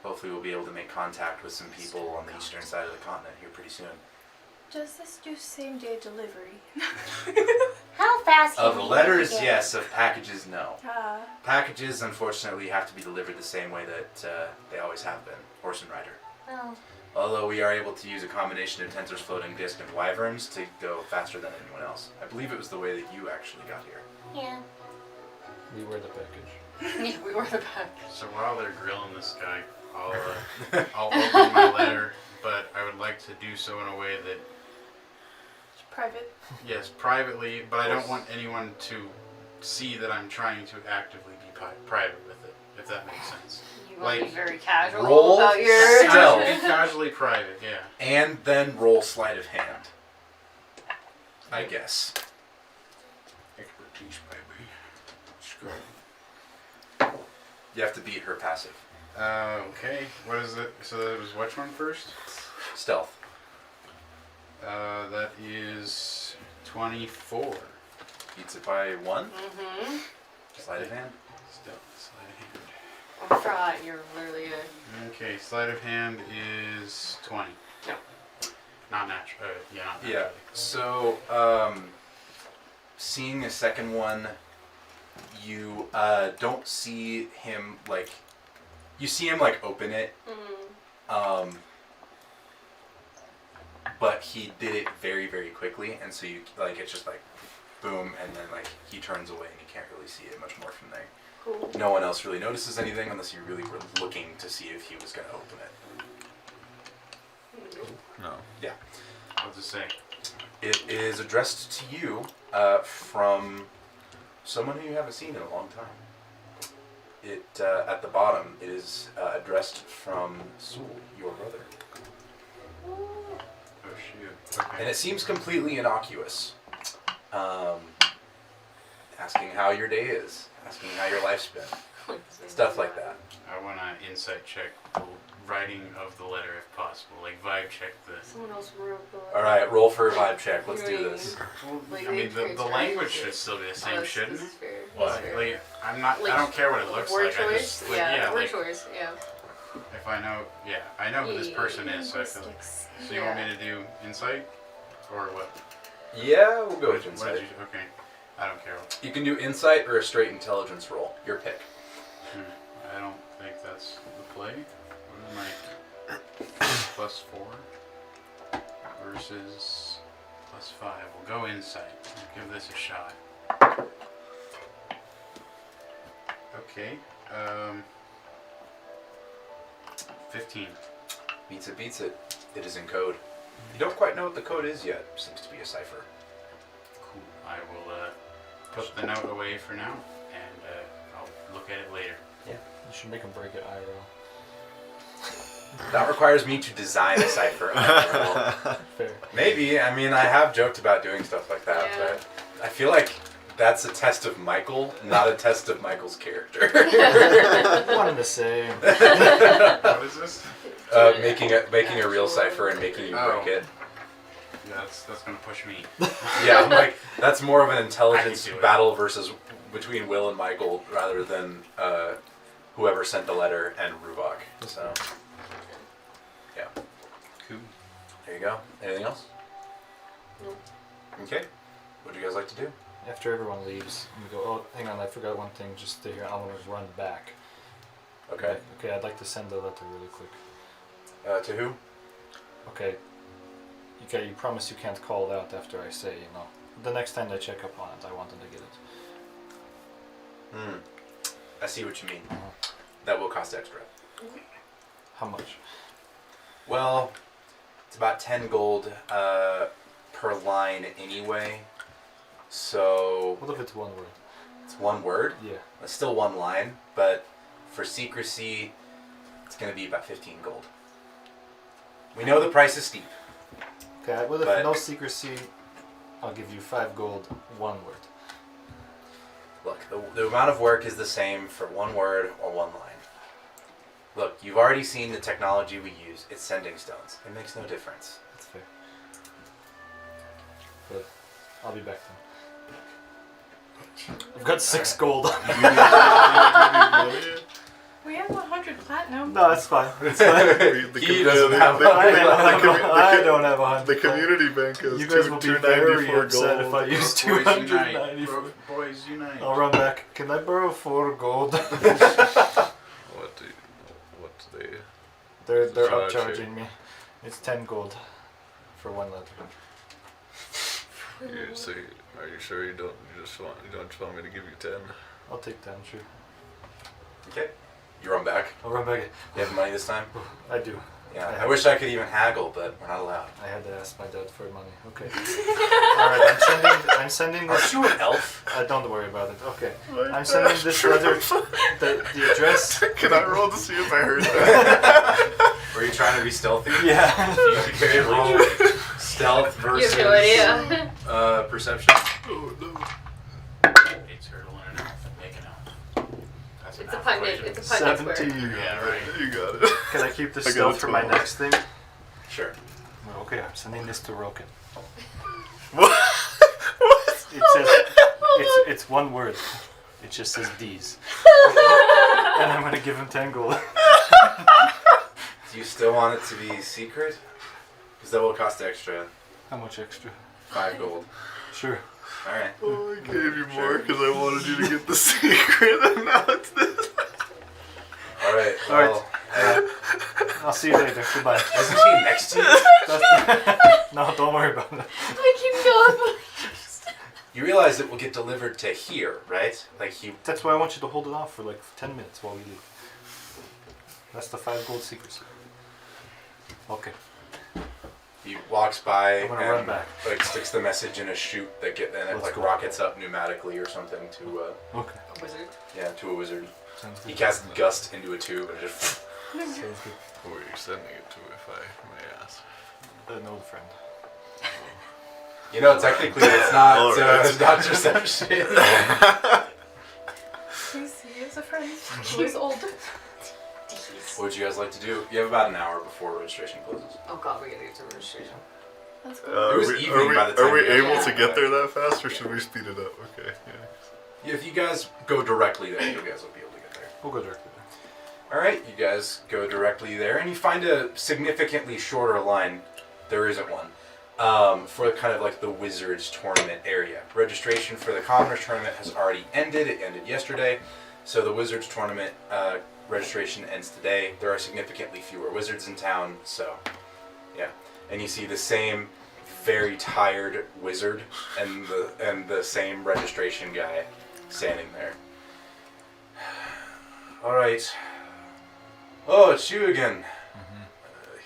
hopefully we'll be able to make contact with some people on the eastern side of the continent here pretty soon. Does this do same day delivery? How fast can Of we letters, get it? yes. Of packages, no. Ah, Packages, unfortunately, have to be delivered the same way that they always have been, horse and rider. Oh. Although we are able to use a combination of Tensor's floating disc and wyverns to go faster than anyone else. I believe it was the way that you actually got here. Yeah. We were the package. Yeah, we were the back. So while they're grilling this guy, I'll open my letter, but I would like to do so in a way that, it's private. yes, privately, but I don't want anyone to see that I'm trying to actively be private with it, if that makes sense. You want to Like, be very casual roll about your... stealth. Be casually private, yeah. And then roll sleight of hand. I guess. Expertise, baby. Screw. You have to beat her passive. Okay, what is it? So that was which one first? Stealth. That is 24. Beats it by 1. Mm-hmm. Sleight of hand. Still, sleight of hand. I'm fraud. You're literally a... Okay, sleight of hand is 20. No. Not natural. Yeah, not Yeah. naturally. So, seeing a second one, you don't see him like. You see him like open it, but he did it very, very quickly, and so you like it's just like, boom, and then like he turns away, and you can't really see it much more from there. Cool. No one else really notices anything unless you really were looking to see if he was going to open it. No. Yeah. What's it say? It is addressed to you from someone who you haven't seen in a long time. It at the bottom it is addressed from Saul, your brother, Oh shoot. and Okay. it seems completely innocuous. Asking how your day is, asking how your life's been, stuff like that. I want to insight check the writing of the letter if possible. Like vibe check the. Someone else wrote the... All right, roll for a vibe check. Let's do this. Like, I mean, the transcribe language it. should still be the Oh, same, this shouldn't is it? fair. What? That's fair. Like, I'm not. Like, I don't care what it looks word like. I choice? just, like, yeah, word like, choice, yeah. if I know, I know who this person is. So I feel like. Linguistics. So you want me to do insight, or what? Yeah, we'll go with What insight. did you? Okay. I don't care. You can do insight or a straight intelligence roll. Your pick. I don't think that's the play. What is my +4 versus +5? We'll go insight. We'll give this a shot. Okay. 15. Beats it, beats it. It is in code. You don't quite know what the code is yet. Seems to be a cipher. Cool. I will put the note away for now, and I'll look at it later. Yeah. You should make him break it IRL. That requires me to design a cipher. Fair. Maybe. I mean, I have joked about doing stuff like that, Yeah. but I feel like that's a test of Michael, not a test of Michael's character. One and the same. What is this? Making a real cipher and making you break it. Yeah, that's gonna push me. Yeah, I'm like, that's more of an intelligence I can do it. battle between Will and Michael rather than whoever sent the letter and Ruvok. So, yeah. Cool. There you go. Anything else? Nope. Okay. What do you guys like to do? After everyone leaves, we go, oh, hang on, I forgot one thing. Just stay here. I want to run back. Okay. Okay, I'd like to send a letter really quick. To who? Okay. Okay, you promise you can't call it out after I say, the next time they check up on it, I want them to get it. I see what you mean. Uh-huh. That will cost extra. How much? Well, it's about 10 gold per line anyway. So What if it's one word? it's one word. Yeah. It's still one line, but for secrecy, it's going to be about 15 gold. We know the price is steep. Okay, what if But- no secrecy? I'll give you 5 gold, one word. Look, the amount of work is the same for one word or one line. Look, you've already seen the technology we use. It's sending stones. It makes no difference. That's fair. But I'll be back then. I've got 6 gold. We have 100 platinum. No, it's fine. It's fine. He doesn't have I don't have 100. The community bank has You guys will be very 294 upset if I gold. use Boys unite. 294. Boys unite. I'll run back. Can I borrow 4 gold? What they? They're Charge upcharging me. It's 10 gold for one letter. So are you sure you don't just want me to give you 10? I'll take 10, sure. Okay. You run back. I'll run back. You have money this time? I do. Yeah. I wish I could even haggle, but we're not allowed. I had to ask my dad for money. Okay. Alright, I'm sending this. Aren't you an elf? Don't worry about it. Okay. I'm sending this letter. The address. Can I roll to see if I heard that? Were you trying to be stealthy? Yeah. Okay, roll stealth You versus have no idea. Perception. Oh no. It's hurdle and an elf. Make an elf. That's It's an a elf pundit. equation. It's a pundit 17. square. Yeah, right. You got it. Can I keep this I got stealth a for my 12. next thing? Sure. Well, okay, I'm sending this to Roken. What? It says it's one word. It just says D's. And I'm gonna give him 10 gold. Do you still want it to be secret? Because that will cost extra. How much extra? 5 gold. Sure. Alright. Oh, I gave you more because I wanted you to get the secret, and now it's this. Alright. Alright. Well, hey, I'll see you later. Goodbye. isn't he next to you? No, don't worry about it. I keep going. You realize it will get delivered to here, right? Like he. That's why I want you to hold it off for like 10 minutes while we leave. That's the 5 gold secrecy. Okay. He walks by I'm gonna run and back. like sticks the message in a chute that and it Let's like go. rockets up pneumatically or something to Okay. A wizard. to a wizard. Sounds good. He casts gust into a tube and it just. Sounds good. Who are you sending it to, if I may ask? An old friend. You know, technically it's not Alright. it's not deception. Please see as a friend. He was old. Jeez. What would you guys like to do? You have about an hour before registration closes. Oh god, we gotta get to registration. That's cool. It was evening by the time Are we you able got to there. get there that fast, or should we speed it up? Okay, yeah. If you guys go directly there, you guys will be able to get there. We'll go directly there. Alright, you guys go directly there, and you find a significantly shorter line. There isn't one. For kind of like the Wizards tournament area. Registration for the Commoners tournament has already ended. It ended yesterday. So the Wizards tournament registration ends today. There are significantly fewer Wizards in town, so yeah. And you see the same very tired Wizard and the same registration guy standing there. Alright. Oh, it's you again.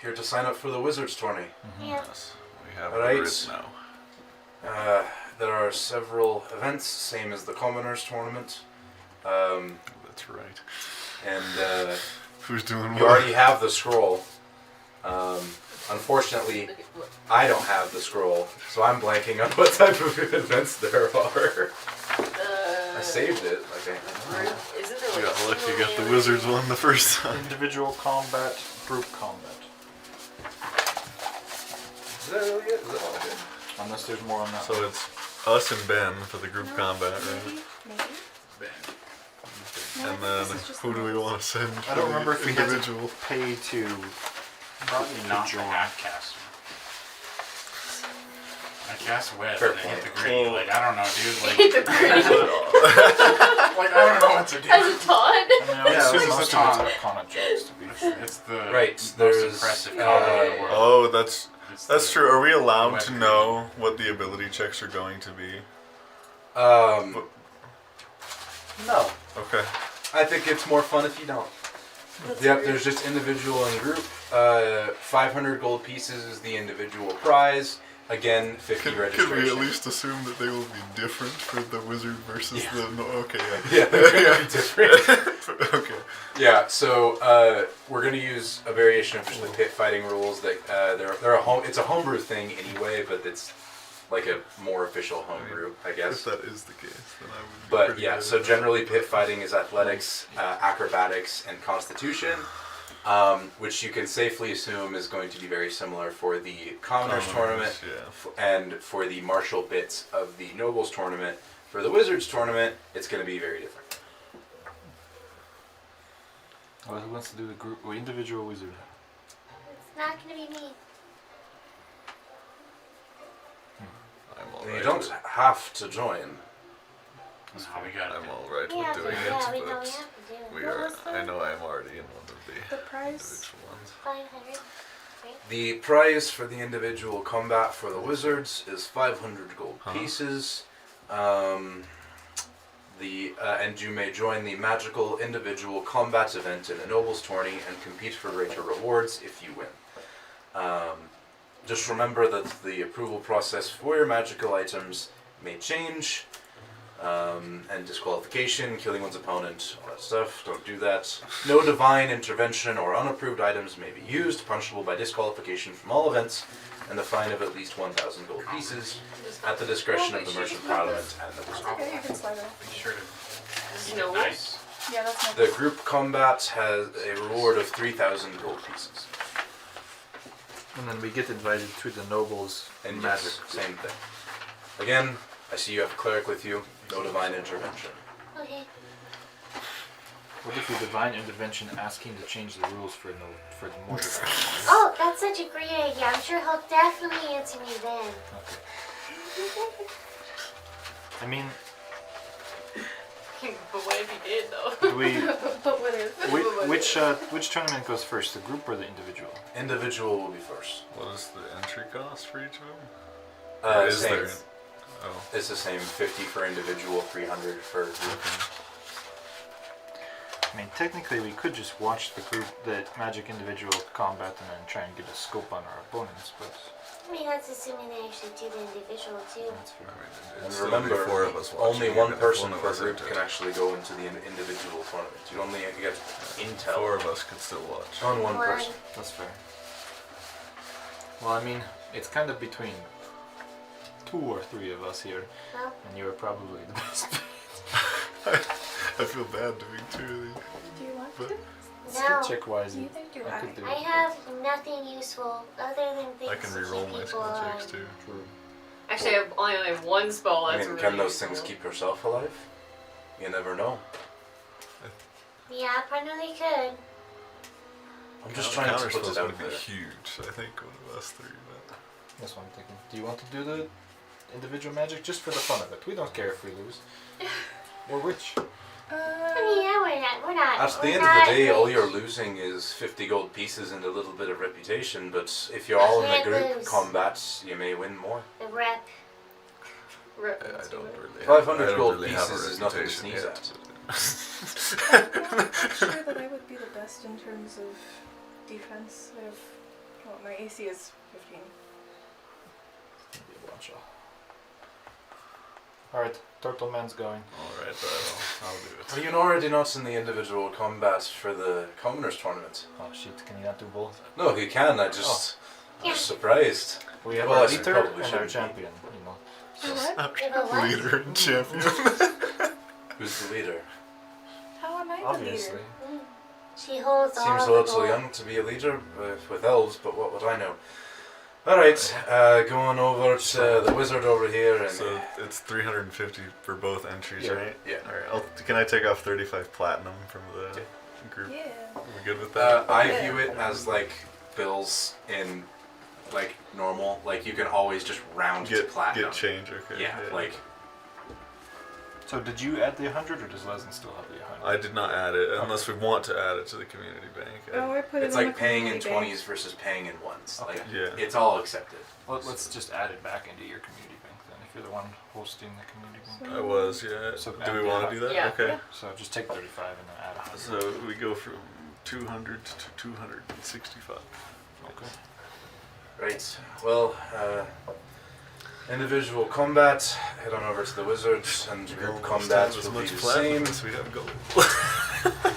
Here to sign up for the Wizards tourney. Yeah. Yes, we have Alright. the wrist now. There are several events, same as the Commoners tournament. Let's That's right. And Who's doing what? you already have the scroll. Unfortunately, I don't have the scroll, so I'm blanking on what type of events there are. I saved it. Okay. Isn't there You like got lucky you got the single wizards one the first time. Individual combat, group combat. Is that really it? Is that all I did? Unless there's more on that. So it's us and Ben for the group combat, right? Maybe. Ben. No, I And think then this is just who do we noise. want to send? I don't remember if we had to individual. pay to Probably not the join. half caster. I cast wet Fair and I hit the point. gritty. Like, I don't know, dude. Like, Hit the gritty. like I don't know what to do. As a taunt. I mean, I would Yeah, assume this is most the of it's taunt. Arcana checks, to be fair. It's the Right, most there's, impressive combo in the world. Oh, that's It's the- true. Are we allowed wet to gritty. know what the ability checks are going to be? No. Okay. I think it's more fun if you don't. That's Yep, weird. there's just individual and group. 500 gold pieces is the individual prize. Again, 50 Could registration. we at least assume that they will be different for the wizard versus Yeah. the... No, okay, Yeah, they're gonna be different. okay. Yeah, so we're gonna use a variation of just the pit fighting rules. That they're a home. It's a homebrew thing anyway, but it's like a more official homebrew, I If guess. that is the case, then I would be But pretty yeah, good so at that. generally pit fighting is athletics, acrobatics, and constitution, which you can safely assume is going to be very similar for the commoners tournament Yeah. and for the martial bits of the nobles tournament. For the wizards tournament, it's going to be very different. Well, who wants to do the group or individual wizard? It's not gonna be me. I'm all You right don't with, have to join. That's how we got it. I'm all right Yeah, with doing yeah, it, we know we but have to do it. we What are. was I that? know I'm already in one of the The prize. individual ones. 500. The prize for the individual combat for the wizards is 500 gold Huh. pieces. And you may join the magical individual combat event in a nobles tourney and compete for greater rewards if you win. Just remember that the approval process for your magical items may change. And disqualification, killing one's opponent, all that stuff. Don't do that. No divine intervention or unapproved items may be used, punishable by disqualification from all events, and the fine of at least 1,000 gold pieces at the discretion of the merchant parliament and the wizard. Okay, you can slide it. Be sure to This is keep it no nice. Yeah, that's not The group combat has a reward of 3,000 gold pieces. And then we get invited to the nobles And magic. yes, same thing. Again, I see you have a cleric with you. No divine intervention. Okay. What if the divine intervention asking to change the rules for the more divine? Oh, that's such a great idea. I'm sure he'll definitely answer me then. Okay. I mean, But what if he did though? do we? But what if? Which tournament goes first, the group or the individual? Individual will be first. What is the entry cost for each of them? Or is Same. there? Oh. It's the same. 50 for individual, 300 for group. I mean, technically, we could just watch the magic individual combat and then try and get a scope on our opponents, but I mean, that's assuming they actually do the individual too. that's fair. I mean, And it'd still be remember, four of us watching, only even one if person of per us group enter. can actually go into the individual tournament. You only get intel Four of us could still watch. on one One. person. That's fair. Well, I mean, it's kind of between 2 or 3 of us here, Well, and you're probably the best. I feel bad doing two of these. Do you want But- to? no. Check wise, Do you think you I could do I it. have nothing useful other than things I can to re-roll keep my people skill checks on. too. True. Actually, I only have one spell. I That's mean, really can those things useful. keep yourself alive? You never know. Yeah, probably could. I'm just trying to put Counterspell's it out gonna be there. huge. I think one of us three. But That's what I'm thinking. Do you want to do the individual magic just for the fun of it? We don't care if we lose. Or which. I mean, yeah, we're not. At the we're end not of the day, all rich. you're losing is 50 gold pieces and a little bit of reputation. But if you're all in the Can't group lose. combats, you may win more. The rep. Rip I into don't it. really. 500 I don't gold really have a pieces is nothing to reputation sneeze yet, I'm not sure that I would be the best in terms of defense. I have, well, my AC is 15. Maybe a bunch of- Alright, Turtle Man's going. Alright, I'll do it. Are you already not in the individual combat for the Commoners tournament? Oh shit, can you not do both? No, he can. I'm just surprised. We have Well, our I leader probably and our shouldn't be. champion, you know. For what? If it was, Leader and champion. Who's the leader? How am I the Obviously. leader? she holds all Seems of a the little gold. young to be a leader with elves, but what would I know? Alright, going over to the wizard over here and... So it's 350 for both entries, Yeah. right? Yeah. Alright, can I take off 35 platinum from the group? Yeah. Are we good with that? I view it as like bills in like normal. Like you can always just round to platinum. Get change, okay. Yeah, like So did you add the 100 or does Leslin still have the 100? I did not add it, unless we want to add it to the community bank. Oh, I put it's it on like the paying in community 20s versus paying in ones. Okay. Like Yeah. it's all accepted. Let's just add it back into your community bank then, if you're the one hosting the community bank. I was, yeah. So do we want to do that? Yeah. Okay. Yeah. So just take 35 and then add 100. So we go from 200 to 265. Okay. Right. Well, individual combat. Head on over to the wizards, and group combat will be the same. as we have gold.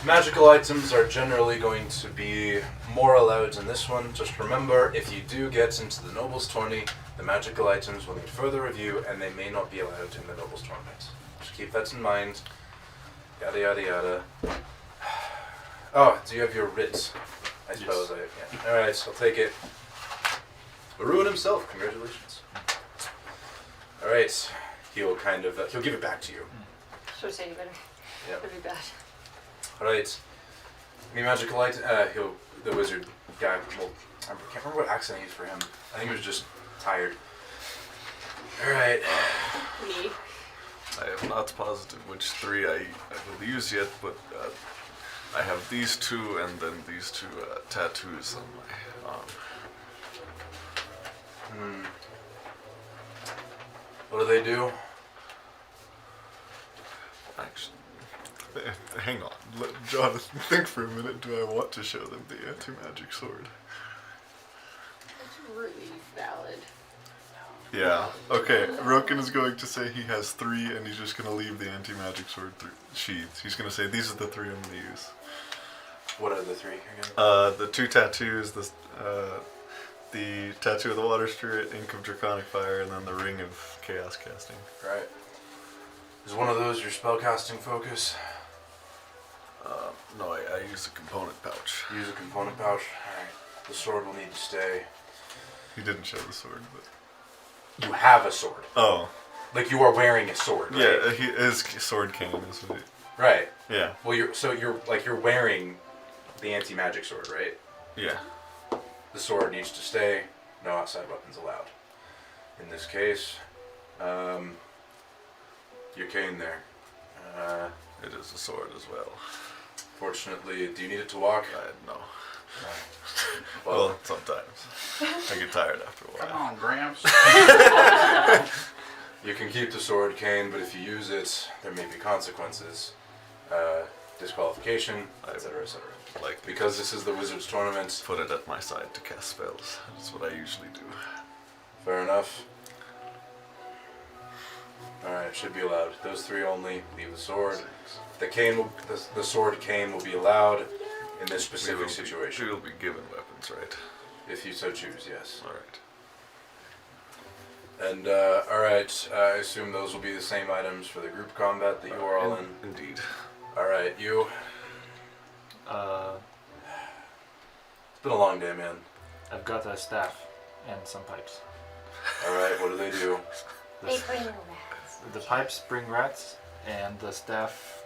Magical items are generally going to be more allowed in this one. Just remember, if you do get into the Nobles tourney, the magical items will need further review and they may not be allowed in the Nobles tournament. Just keep that in mind. Yada yada yada. Oh, do you have your writ? I suppose yeah. Alright, I'll take it. Ruin himself, congratulations. Alright, he'll kind of, he'll give it back to you. So say you better. Yep. That'd be bad. Alright. Any magical item? The wizard guy. Well, I can't remember what accent I used for him. I think he was just tired. Alright. Me. I am not positive which three I will use yet, but I have these two and then these two tattoos on my arm. What do they do? Actually, hang on. Let Jonathan think for a minute. Do I want to show them the anti-magic sword? That's really valid. Yeah. Okay. Roken is going to say he has three, and he's just going to leave the anti-magic sword sheaths. He's going to say these are the three I'm going to use. What are the three again? The two tattoos, the tattoo of the water spirit, ink of draconic fire, and then the ring of chaos casting. Right. Is one of those your spellcasting focus? No, I use a component pouch. Use a component pouch. Alright. The sword will need to stay. He didn't show the sword, but You have a sword. oh, Like you are wearing a sword, right? yeah, his sword cane is what he, Right. yeah, Well, you're wearing the anti-magic sword, right? yeah. The sword needs to stay. No outside weapons allowed. In this case, your cane there. It is a sword as well. Fortunately, do you need it to walk? No. Well, Well, sometimes. I get tired after a Come while. on, Gramps. you can keep the sword cane, but if you use it, there may be consequences. Disqualification, etc., etc. Like, Because this is the Wizards tournament, put it at my side to cast spells. That's what I usually do. fair enough. Alright, should be allowed. Those three only. Leave the sword. The cane will, the sword cane will be allowed in this specific situation. We will be given weapons, right? If you so choose, yes. Alright. And, alright, I assume those will be the same items for the group combat that you are all in. Indeed. Alright, you. It's been a long day, man. I've got a staff and some pipes. Alright, what do they do? They bring rats. The pipes bring rats, and the staff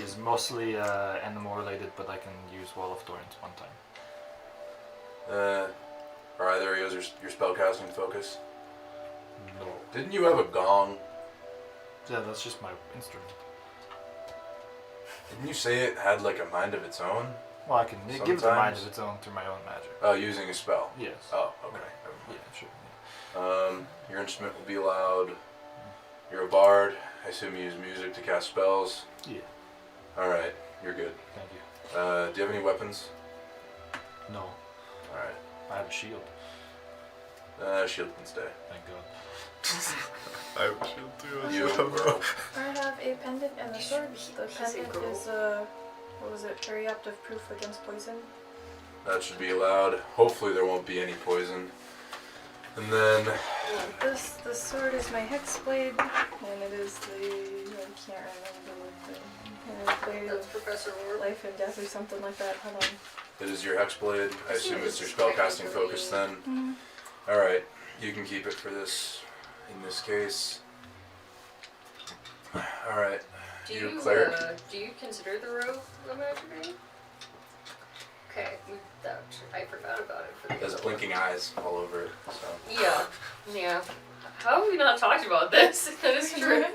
is mostly animal related, but I can use Wall of Thorns one time. Are either of yours your spellcasting focus? No. Didn't you have a gong? Yeah, that's just my instrument. Didn't you say it had like a mind of its own? Well, I can give it a mind Sometimes. of its own through my own magic. Oh, using a spell. Yes. Oh, okay. Yeah, sure. Your instrument will be allowed. You're a bard. I assume you use music to cast spells. Yeah. Alright, you're good. Thank you. Do you have any weapons? No, Alright. I have a shield. Shield can stay. Thank God. I should do it. You, bro. I have a pendant and a sword. The pendant girl. is what was it? Periaptive proof against poison. That should be allowed. Hopefully there won't be any poison. And then The sword is my hex blade, and it is the I can't remember what the blade That's of Professor Ward. life and death or something like that. Hold on. it is your hexblade. I assume it's your spellcasting focus then. Mm-hmm. Alright, you can keep it for this, in this case. Alright, Do you you cleric? do you consider the rogue a magic item? Okay, I forgot about it for the it has other blinking eyes all over it, so. one. Yeah. How have we not talked about this? That is true.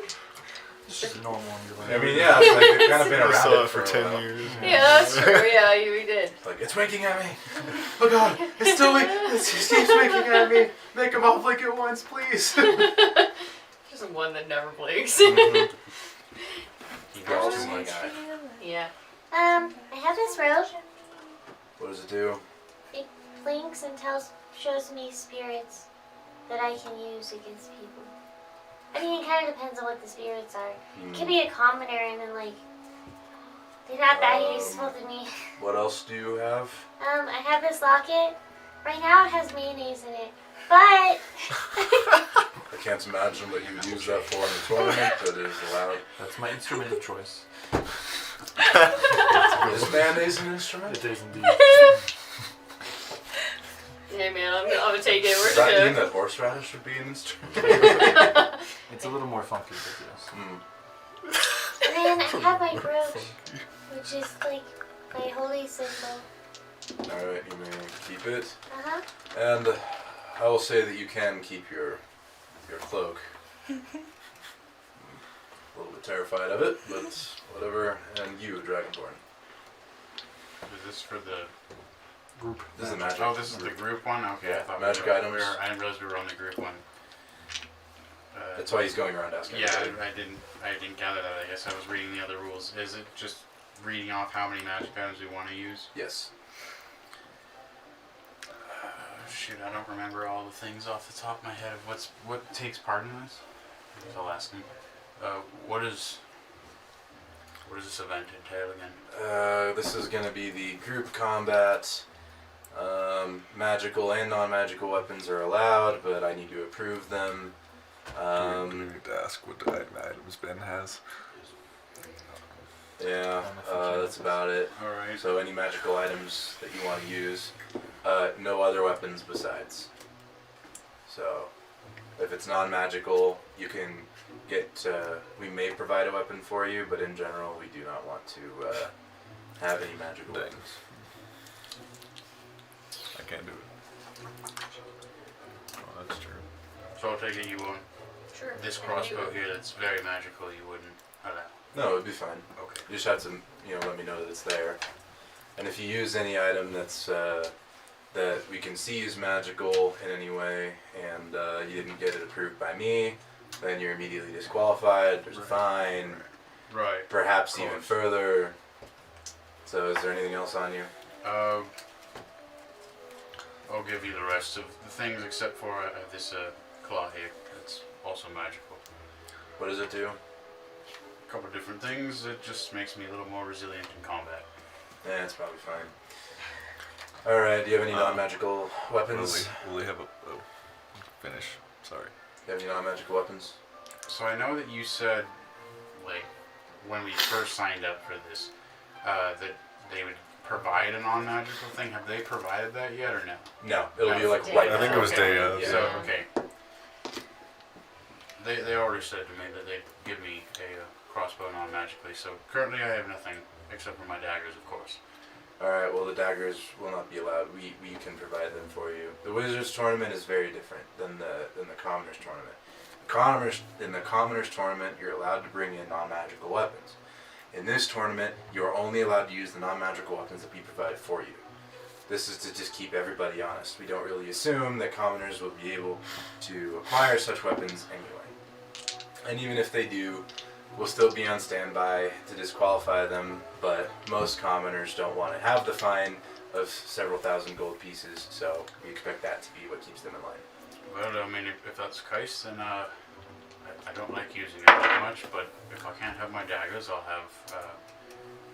It's just normal in your life. I mean, yeah, it's like they've kind of been I around saw it it for a 10 while. years. Yeah, that's true. Yeah, we did. It's like, it's winking at me! Oh god, it's still it keeps winking at me! Make them all blink at once, please! Just one that never blinks. Mhm. He Oh, goes to my guy. Yeah. I have this robe. What does it do? Blinks and shows me spirits that I can use against people. I mean, it kind of depends on what the spirits are. It could be a commoner and then like they're not that useful to me. What else do you have? I have this locket. Right now it has mayonnaise in it, but I can't imagine what you would use that for in the tournament, but it is allowed. That's my instrument of choice. Is mayonnaise an instrument? It is indeed. Hey man, I'm gonna take it. We're Does just that mean gonna. that horseradish would be an instrument? It's a little more funky, but yes. Hmm. and then I have my brooch, which is like my holy symbol. Alright, you may keep it. Uh-huh. And I will say that you can keep your cloak. A little bit terrified of it, but whatever. And you, Dragonborn. Is this for the Group. This is the magic. Oh, this is the group one? Okay, I thought Magic we were, items. I didn't realize we were on the group one. That's why he's going around asking. Yeah, everybody. I didn't gather that. I guess I was reading the other rules. Is it just reading off how many magic items we want to use? Yes. Shoot, I don't remember all the things off the top of my head of what takes part in this. I'll ask him. What does this event entail again? This is going to be the group combat. Magical and non-magical weapons are allowed, but I need to approve them. Do we need to ask what items Ben has? Yeah, that's about it. Alright. So any magical items that you want to use, no other weapons besides. So if it's non-magical, you can get, we may provide a weapon for you, but in general we do not want to have any magical Dang. weapons. I can't do it. Oh, that's true. So I'll take it you won't. Sure. This And crossbow you- here that's very magical you wouldn't allow. No, it'd be fine. Okay. You just have to, let me know that it's there. And if you use any item that's that we can see is magical in any way, and you didn't get it approved by me, then you're immediately disqualified. There's a fine, Right. perhaps Of even course. further. So, is there anything else on you? I'll give you the rest of the things except for this claw here. That's also magical. What does it do? A couple different things. It just makes me a little more resilient in combat. Yeah, it's probably fine. All right. Do you have any non-magical weapons? Will they have a finish? Sorry. Do you have any non-magical weapons? So I know that you said, like, when we first signed up for this, that they would provide a non-magical thing. Have they provided that yet, or no? No, it'll be like Yeah. right. I think it was before. day of. Yeah. So okay. They already said to me that they'd give me a crossbow non-magically. So currently I have nothing except for my daggers, of course. All right. Well, the daggers will not be allowed. We can provide them for you. The Wizards tournament is very different than the Commoners tournament. In the Commoners tournament, you're allowed to bring in non-magical weapons. In this tournament, you are only allowed to use the non-magical weapons that we provide for you. This is to just keep everybody honest. We don't really assume that commoners will be able to acquire such weapons anyway. And even if they do, we'll still be on standby to disqualify them, but most commoners don't want to have the fine of several thousand gold pieces, so we expect that to be what keeps them in line. Well, I mean, if that's the case, then I don't like using it that much. But if I can't have my daggers,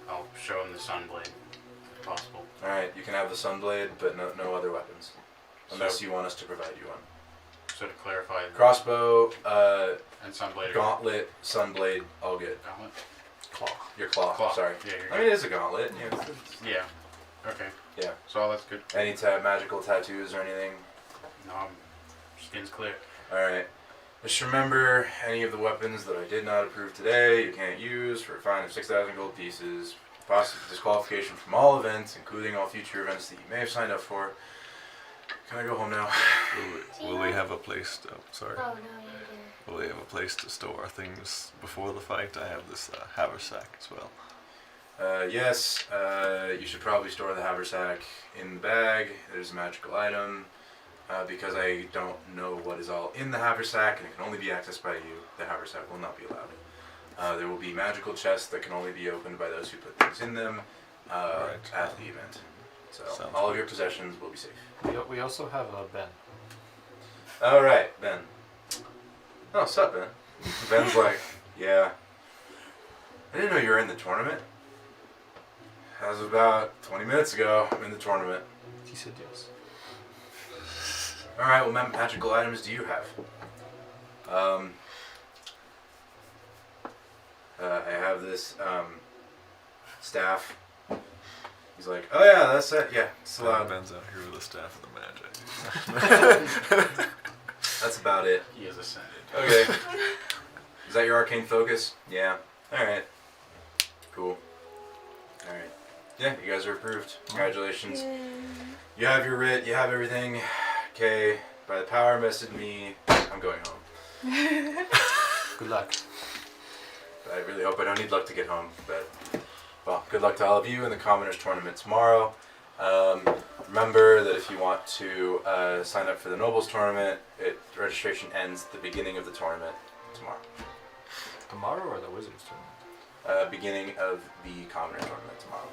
I'll show him the sunblade, if possible. All right, you can have the sunblade, but no other weapons, unless So- you want us to provide you one. So to clarify, Crossbow, and sunblade. gauntlet, sunblade, all good. Gauntlet. Claw. Your claw. Claw. Sorry. Yeah, you're I mean, it is a gauntlet. Yeah. Yeah. Okay. Yeah. So all that's good. Any magical tattoos or anything? No, skin's clear. All right. Just remember, any of the weapons that I did not approve today, you can't use for a fine of 6,000 gold pieces. Disqualification from all events, including all future events that you may have signed up for. Can I go home now? Will we have a place to, sorry. Oh no, you didn't. Will we have a place to store things before the fight? I have this haversack as well. Yes, you should probably store the haversack in the bag. There's a magical item. Because I don't know what is all in the haversack and it can only be accessed by you, the haversack will not be allowed. There will be magical chests that can only be opened by those who put things in them Right. at the event. So Sounds all of good. your possessions will be safe. We also have a Ben. All right, Ben. Oh, what's up, Ben? Ben's like, yeah. I didn't know you were in the tournament. That was about 20 minutes ago. I'm in the tournament. He said yes. All right. Well, what magical items do you have? I have this staff. He's like, oh yeah, that's it. Yeah, it's allowed. Ben's out here with the staff of the magic. That's about it. He has ascended. Okay. Is that your arcane focus? Yeah. All right. Cool. All right. Yeah, you guys are approved. Congratulations. Yay. You have your writ. You have everything. Okay. By the power vested in me, I'm going home. Good luck. I really hope I don't need luck to get home. But well, good luck to all of you in the Commoners Tournament tomorrow. Remember that if you want to sign up for the Nobles Tournament, registration ends at the beginning of the tournament tomorrow. Tomorrow or the Wizards tournament? Beginning of the Commoners Tournament tomorrow.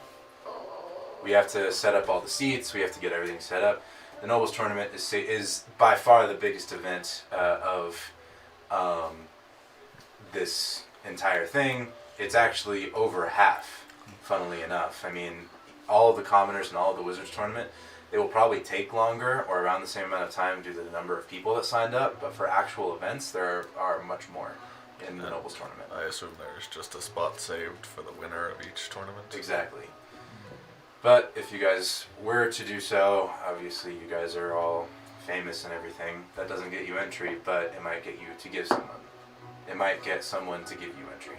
We have to set up all the seats. We have to get everything set up. The Nobles Tournament is by far the biggest event of this entire thing. It's actually over half, funnily enough. I mean, all of the Commoners and all of the Wizards Tournament, they will probably take longer or around the same amount of time due to the number of people that signed up, but for actual events, there are much more in the Nobles Tournament. I assume there's just a spot saved for the winner of each tournament. Exactly. But if you guys were to do so, obviously you guys are all famous and everything. That doesn't get you entry, but it might get you to give someone. It might get someone to give you entry.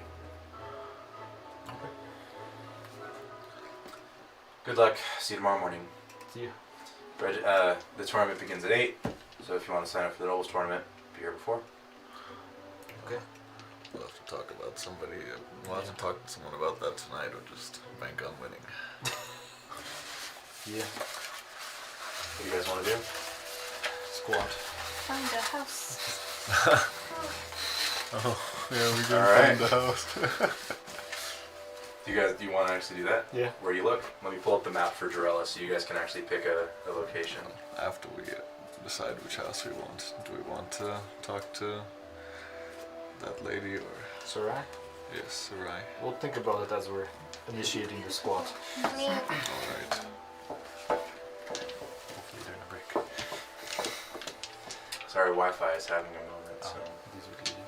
Good luck. See you tomorrow morning. See you. The tournament begins at 8, so if you want to sign up for the Nobles Tournament, be here before. Okay. We'll have to talk about somebody. We'll have to talk to someone about that tonight, or just bank on winning. Yeah. What do you guys want to do? Squat. Find a house. Oh, yeah, we All right. find the house. Do you want to actually do that? Yeah. Where do you look? Let me pull up the map for Jarella so you guys can actually pick a location. After we decide which house we want, do we want to talk to that lady or Sarai? yes, Sarai? We'll think about it as we're initiating the squat. I mean, All right. Hopefully during a break. Sorry, Wi-Fi is having a moment. So. These would lead you.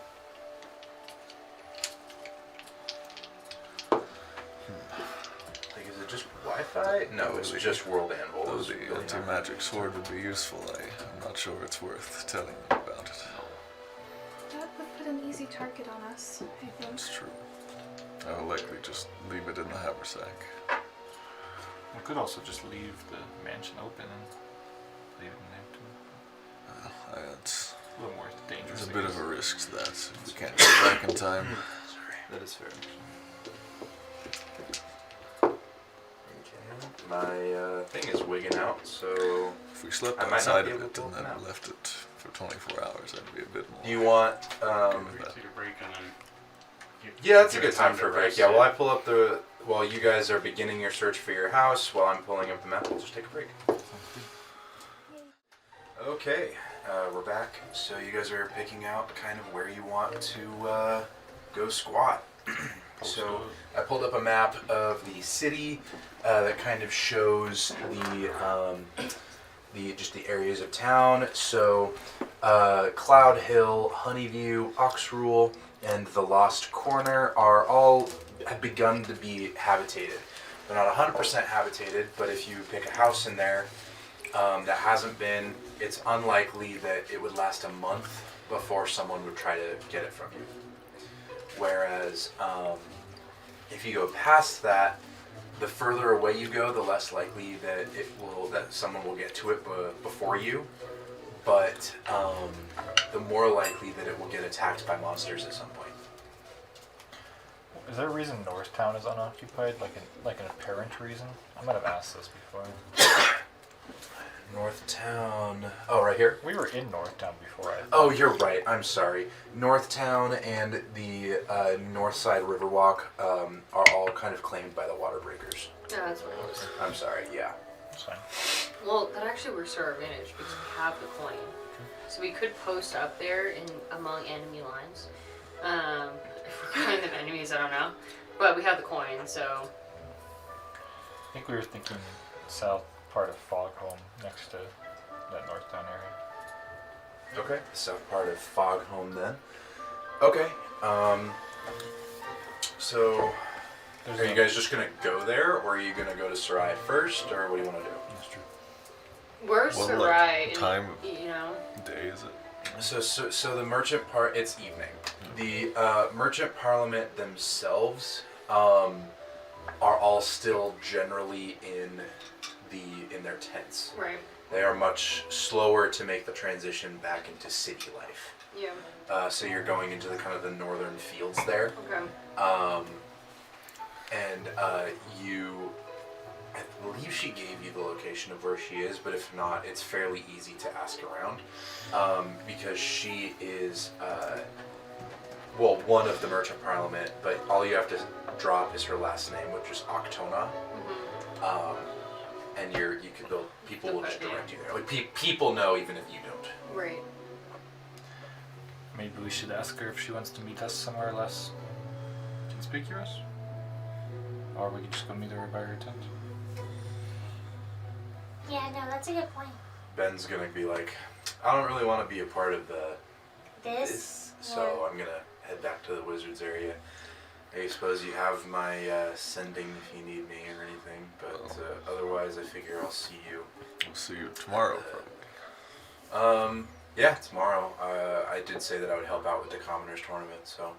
Like, is it just Wi-Fi? No, it's just World Anvil. Though It's the really not. anti-magic sword would be useful, I'm not sure it's worth telling you about it. That would put an easy target on us, I think. It's true. I will likely just leave it in the haversack. We could also just leave the mansion open and leave it in there too. It's A little more dangerous. there's a I bit guess. of a risk to that. If we can't get back in time. That is fair. Okay. My thing is wigging out, so If we slept I might not outside be of able it to and open then that. left it for 24 hours, that'd be a bit more. do you want? We take a break and then. Yeah, that's a give it good time to for a break. rest, Yeah, while I pull up while you guys are beginning your search for your house, while I'm pulling up the map, we'll just take a break. Sounds good. Okay, we're back. So you guys are picking out kind of where you want to go squat. So I pulled up a map of the city that kind of shows the areas of town. So Cloud Hill, Honeyview, Oxrule, and the Lost Corner have begun to be habitated. They're not 100% habitated, but if you pick a house in there that hasn't been, it's unlikely that it would last a month before someone would try to get it from you. Whereas if you go past that, the further away you go, the less likely that someone will get to it before you. But the more likely that it will get attacked by monsters at some point. Is there a reason Northtown is unoccupied? Like an apparent reason? I might have asked this before. Northtown. Oh, right here? We were in Northtown before, I thought. Oh, you're right. I'm sorry. Northtown and the Northside Riverwalk are all kind of claimed by the water breakers. Yeah, that's what it was. I'm sorry, yeah. That's fine. Well, that actually works to our advantage because we have the coin. So we could post up there among enemy lines. If we're calling them enemies, I don't know. But we have the coin, so... I think we were thinking south part of Foghome, next to that Northtown area. Okay, the south part of Foghome then. Okay, so are you guys just gonna go there, or are you gonna go to Sarai first, or what do you want to do? That's true. Where's What, Sarai? like, time You know? day is it? So the merchant part, it's evening. The merchant parliament themselves are all still generally in their tents. Right. They are much slower to make the transition back into city life. Yeah. So you're going into the kind of the northern fields there. Okay. I believe she gave you the location of where she is, but if not, it's fairly easy to ask around, because she is, one of the merchant parliament, but all you have to drop is her last name, which is Octona. Mm-hmm. And people will just direct you there. Like people know even if you don't. Right. Maybe we should ask her if she wants to meet us somewhere less conspicuous? Or we could just go meet her by her tent. Yeah, no, that's a good point. Ben's gonna be like, I don't really want to be a part of This? so I'm gonna head back to the wizards area. I suppose you have my sending if you need me or anything, but otherwise I figure I'll see you. We'll see you tomorrow, probably. Yeah, tomorrow. I did say that I would help out with the Commoners Tournament, so.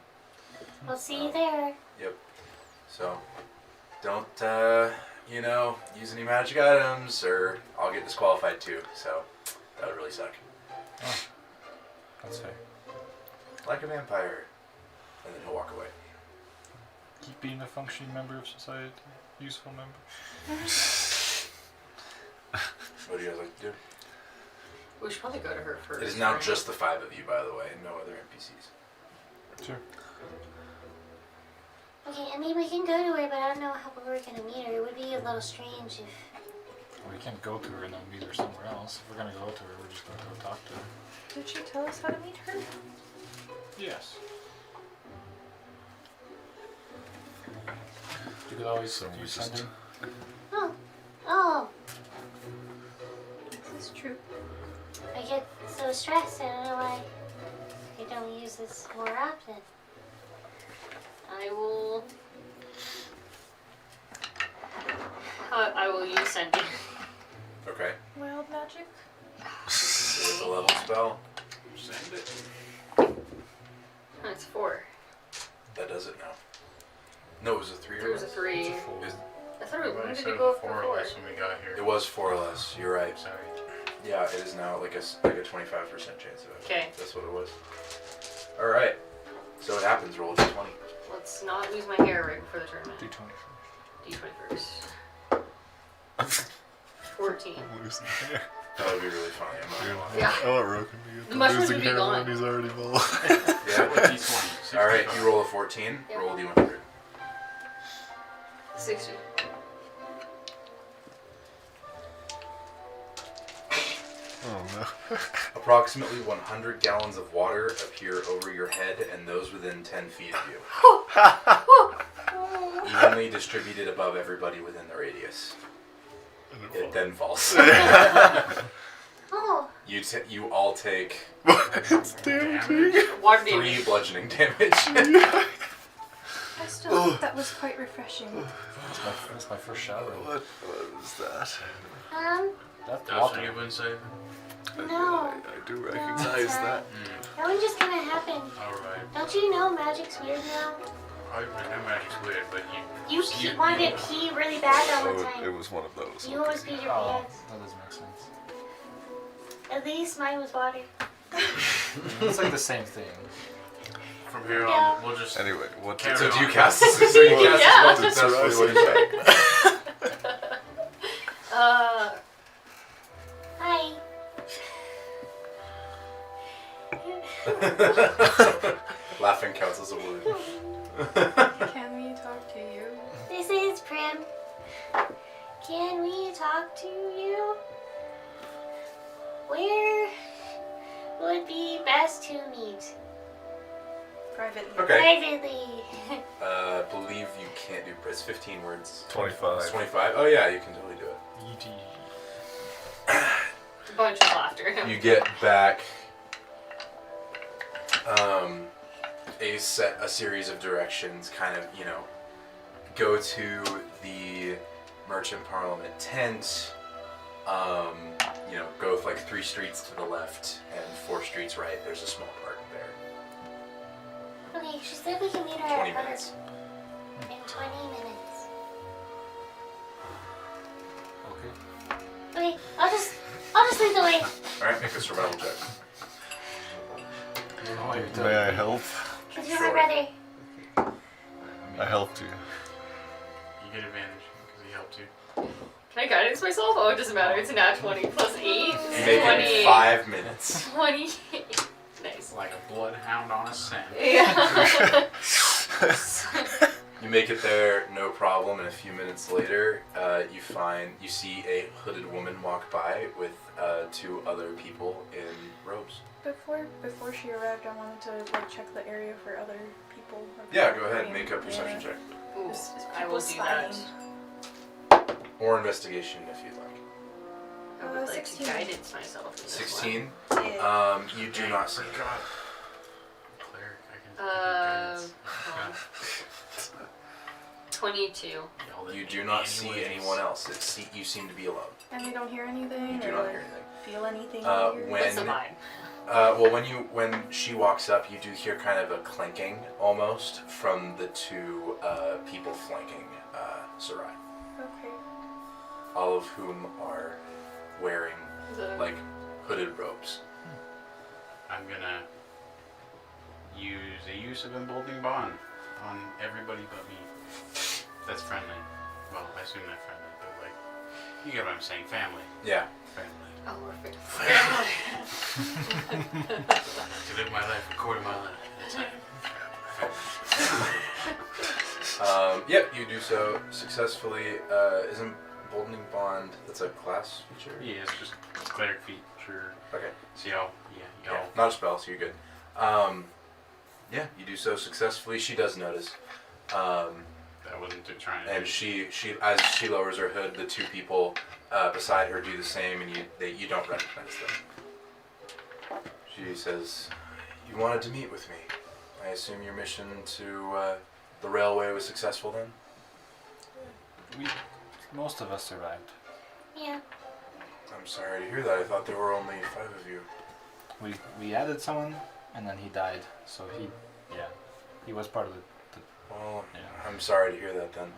We'll see you there. Yep. So, don't, use any magic items or I'll get disqualified too, so that would really suck. Oh, that's fair. Like a vampire. And then he'll walk away. Keep being a functioning member of society. Useful member. What do you guys like to do? We should probably go to her first. It is now right? just the 5 of you, by the way, and no other NPCs. Sure. Okay, I mean, we can go to her, but I don't know how we're gonna meet her. It would be a little strange if... We can't go to her and then meet her somewhere else. If we're gonna go to her, we're just gonna go talk to her. Did she tell us how to meet her? Yes. You could always So we use just- sending. Oh, This is true. I get so stressed. I don't know why I don't use this more often. I will use sending. Okay. Wild magic? This is a level spell. Send it. That's 4. That does it now. No, it was a 3 There or was a less. 3. Is- I thought it When was. I When did said it go up 4 before? or less when we got here. It was 4 or less. You're right. Sorry. Yeah, it is now like a 25% chance of it. Okay. That's what it was. All right. So it happens. Roll a d20. Let's not lose my hair right before the tournament. D20 D20 first. 14. I'm losing hair. That would be really funny. I'm not Dude, gonna lie. Yeah. I want Roken to get The mushrooms losing would be hair gone. when he's already bald. Yeah. What D20? All right. You roll a 14. Yep. Roll a d100. 60. Oh no. Approximately 100 gallons of water appear over your head and those within 10 feet of you. Evenly distributed above everybody within the radius. It then falls. Oh, You all take It's damaging. Water 3 damage. bludgeoning damage. I still think that was quite refreshing. That's my first shower. What was that? That's That's water. what you've been saving? no. I do recognize that. That one just kind of happened. Alright. Don't you know magic's weird now? I know magic's weird, but You wanted to pee really bad all the Oh, it time. was one of those. You always peed your Oh, pants. that doesn't make sense. At least mine was water. It's like the same thing. from here Yeah. on, we'll just. Anyway, what Carry So on. do you cast this? So you cast Yeah. this spell successfully? What do you Hi. say? Laughing counts as a wound. Can we talk to you? This is Prim. Can we talk to you? Where would be best to meet? Privately. Okay. Privately. Believe you can't do. It's 15 words. 25. It's 25. Oh yeah, you can totally do it. Bunch of laughter. You get back a series of directions, kind of, go to the Merchant Parliament tent, go with like 3 streets to the left and 4 streets right. There's a small park there. Okay, she said we can meet her 20 at park minutes. in 20 minutes. Okay. Okay, I'll just lead the way. Alright, make a survival check. Oh, you're May I help? Cause you're Sure. my brother. I helped you. You get advantage because he helped you. Can I guidance myself? Oh, it doesn't matter. It's a nat 20 plus 8. You make it 28. 5 minutes. 28. Nice. Like a bloodhound on a scent. Yeah. You make it there, no problem, and a few minutes later, you see a hooded woman walk by with 2 other people in robes. Before she arrived, I wanted to check the area for other people. Yeah, go ahead, make a perception check. Ooh, Is I will people do that. spying? Or investigation if you'd like. I would like 16. to guidance myself. in this 16. Yeah. You do not see. God. Cleric, I can. 22. Yell at You me do not see anyways. anyone else. You seem to be alone. And we don't hear anything? You do or not hear anything. feel anything weird? What's the vibe? When she walks up, you do hear kind of a clanking almost from the 2 people flanking Sarai, Okay. all of whom are wearing like hooded robes. I'm gonna use a use of emboldening bond on everybody but me. That's friendly. Well, I assume not friendly, but like, you get what I'm saying. Family. Yeah. Family. Oh, we're To live my life, record my life. That's it. Yep, you do so successfully. Isn't emboldening bond? That's a class feature. Yeah, it's just cleric feature. Okay. So y'all, Yeah, not a spell, so you're good. Yeah, you do so successfully. She does notice. That wasn't to try and. And she as she lowers her hood, the 2 people beside her do the same, and you don't recognize them. She says, "You wanted to meet with me. I assume your mission to the railway was successful then?" Most of us survived. Yeah. I'm sorry to hear that. I thought there were only 5 of you. We added someone, and then he died. So he was part of the. Well, Yeah. I'm sorry to hear that then.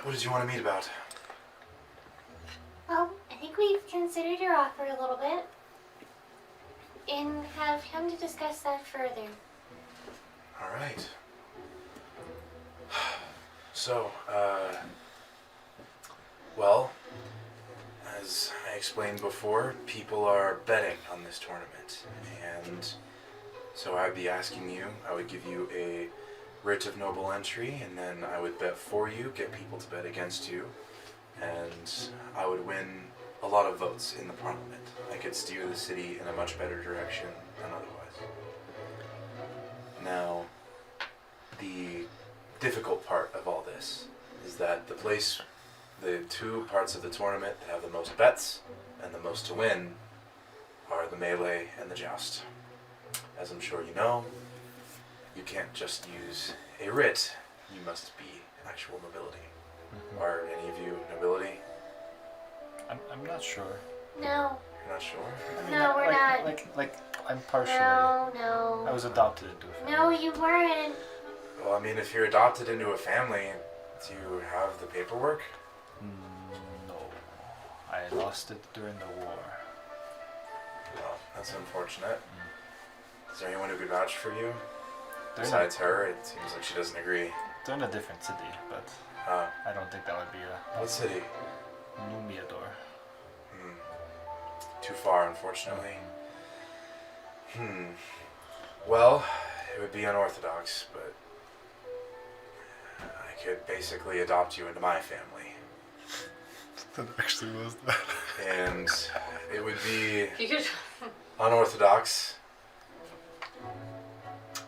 What did you want to meet about? Well, I think we've considered your offer a little bit. And have come to discuss that further. All right. So, well, as I explained before, people are betting on this tournament, and so I'd be asking you, I would give you a writ of noble entry, and then I would bet for you, get people to bet against you, and I would win a lot of votes in the parliament. I could steer the city in a much better direction than otherwise. Now, the difficult part of all this is that the two parts of the tournament that have the most bets and the most to win are the melee and the joust. As I'm sure you know, you can't just use a writ, you must be actual nobility. Are any of you nobility? I'm not sure. No. You're not sure? I mean, No, we're not. Like, I'm partially. No. I was adopted into a family. No, you weren't. Well, I mean, if you're adopted into a family, do you have the paperwork? No. I lost it during the war. Well, that's unfortunate. Is there anyone who could vouch for you? They're in, Besides her, it seems like she doesn't agree. they're in a different city, but I don't think that would be a What city? Numiador. Too far, unfortunately. Well, it would be unorthodox, but I could basically adopt you into my family. That actually was that. And it would be You could. unorthodox.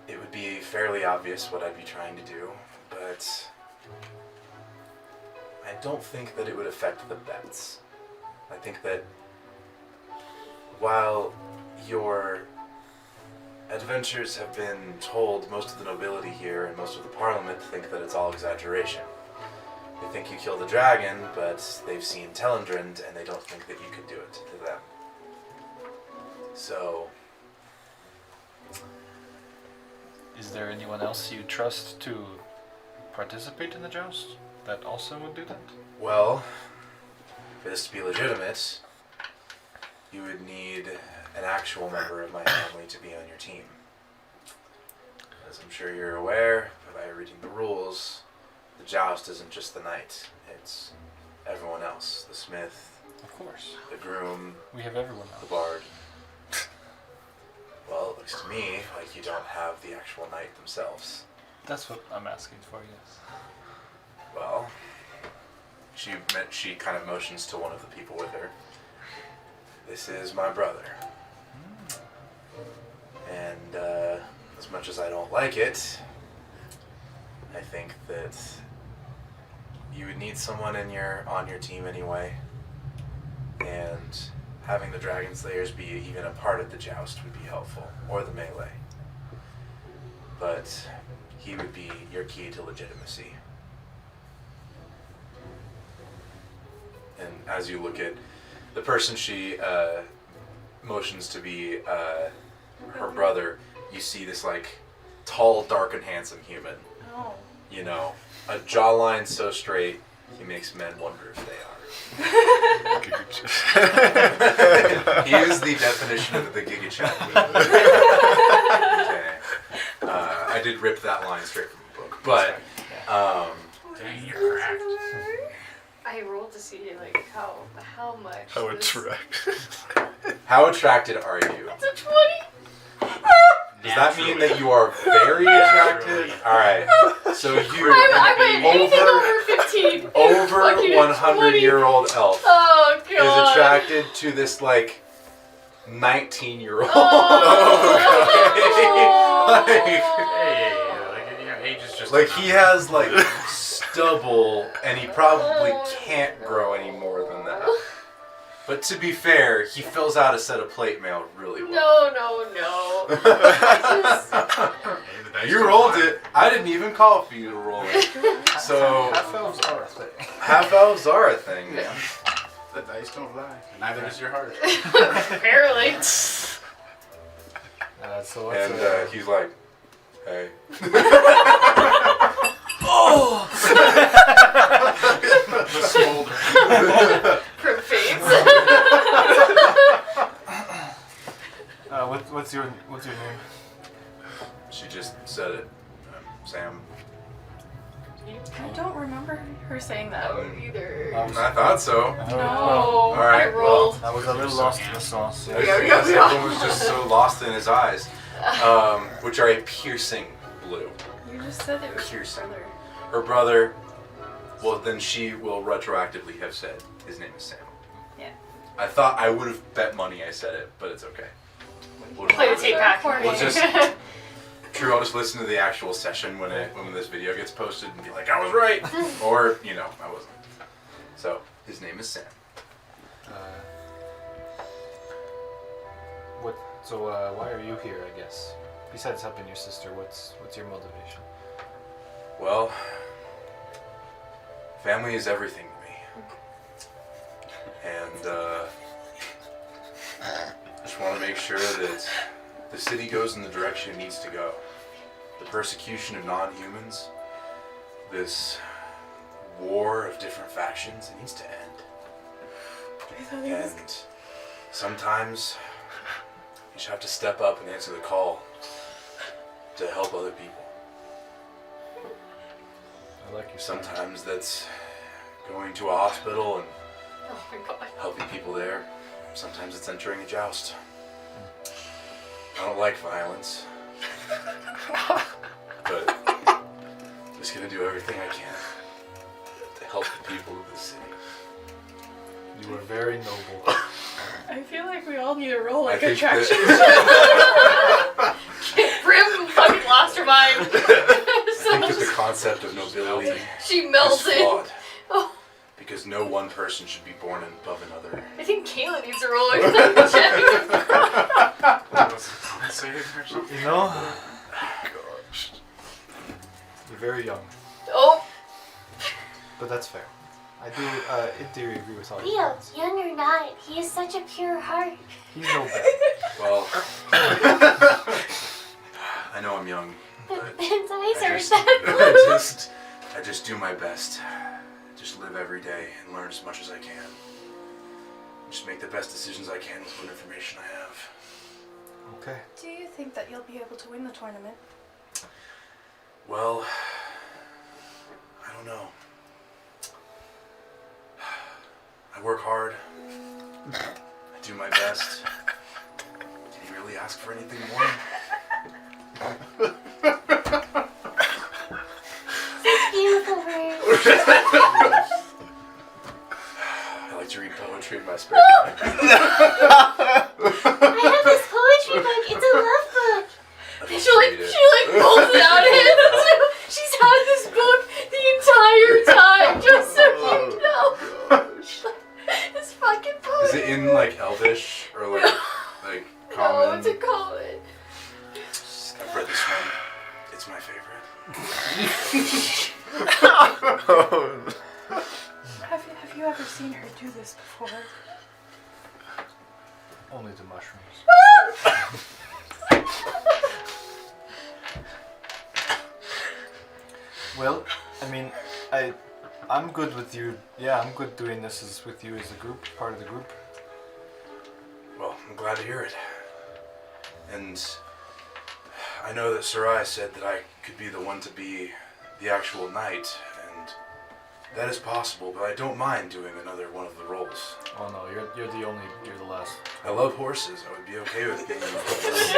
It would be fairly obvious what I'd be trying to do, but I don't think that it would affect the bets. I think that while your adventures have been told, most of the nobility here and most of the parliament think that it's all exaggeration. They think you killed a dragon, but they've seen Telendrind and they don't think that you could do it to them. So, Is there anyone else you trust to participate in the joust that also would do that? well, for this to be legitimate, you would need an actual member of my family to be on your team. As I'm sure you're aware, by reading the rules, the joust isn't just the knight, it's everyone else. The smith, Of course. the groom, We have everyone the else. bard. Well, it looks to me like you don't have the actual knight themselves. That's what I'm asking for, yes. Well, she kind of motions to one of the people with her. This is my brother. And as much as I don't like it, I think that you would need someone on your team anyway. And having the Dragon Slayers be even a part of the joust would be helpful, or the melee. But he would be your key to legitimacy. And as you look at the person she motions to be her brother, you see this like tall, dark, and handsome human. Oh. You know, a jawline so straight he makes men wonder if they are. He is the definition of the Giga Chat. Okay. I did rip that line straight from the book, but Dang, you're cracked. I rolled to see like how much. How this- attractive. how attracted are you? It's a 20. Does that mean that you are very attracted? All right. So you I went anything over 15. over Fucking 100-year-old elf Oh is god. attracted to this like 19-year-old. Oh. Like, age is just Like a he number. has like stubble, and he probably can't grow any more than that. But to be fair, he fills out a set of plate mail really well. No. Hey, the dice You don't rolled lie. it. I didn't even call for you to roll it. So Half elves are a thing. half elves are a thing, man. The dice don't lie. Neither does your heart. Apparently. So what's And he's like, hey. The smolder. From Fates. what's your name? She just said it. Sam. I don't remember her saying that. Either. I thought so. No. All right, I rolled. I was a little lost in the sauce. Yeah, yeah. Everyone was just so lost in his eyes, which are a piercing blue. You just said it was your Piercing. brother. Her brother, well, then she will retroactively have said his name is Sam. Yeah. I thought I would have bet money I said it, but it's okay. We'll Play the just- tape back. We'll just. True, I'll just listen to the actual session when this video gets posted and be like, I was right, or I wasn't. So his name is Sam. Why are you here? I guess besides helping your sister, what's your motivation? Well, family is everything to me, and just want to make sure that the city goes in the direction it needs to go. The persecution of non-humans, this war of different factions, it needs to end. And sometimes you just have to step up and answer the call to help other people. I like your Sometimes that's going to a hospital and Oh my god. helping people there. Sometimes it's entering a joust. I don't like violence, but I'm just gonna do everything I can to help the people of the city. You are very noble. I feel like we all need to roll I like think attraction. Brim fucking lost her mind. I think that the concept of nobility She is melted. flawed Oh, because no one person should be born above another. I think Kayla needs a roller. Check. Save or something. You know? Gosh. You're very young, Oh, but that's fair. I do, in theory, agree with all your Leo, points. young or not, he has such a pure heart. He's no bad. Well, I know I'm young, but His eyes I are just, that blue. I just do my best. Just live every day and learn as much as I can. Just make the best decisions I can with what information I have. Okay. Do you think that you'll be able to win the tournament? Well, I don't know. I work hard. I do my best. Can you really ask for anything more? Beautiful words. I like to read poetry in my spare time. I have this poetry book. It's a love book. I she love to read it. pulls it out of him. She's had this book the entire time, just so you know. It's fucking Is poetry. it in like Elvish or like No, common? it's a common. I've read this one. It's my favorite. Have you ever seen her do this before? Only the mushrooms. Well, I mean, I'm good with you. Yeah, I'm good doing this with you as a group, part of the group. Well, I'm glad to hear it. And I know that Sarai said that I could be the one to be the actual knight, and that is possible, but I don't mind doing another one of the roles. Oh no, you're the last. I love horses. I would be okay with being a horse.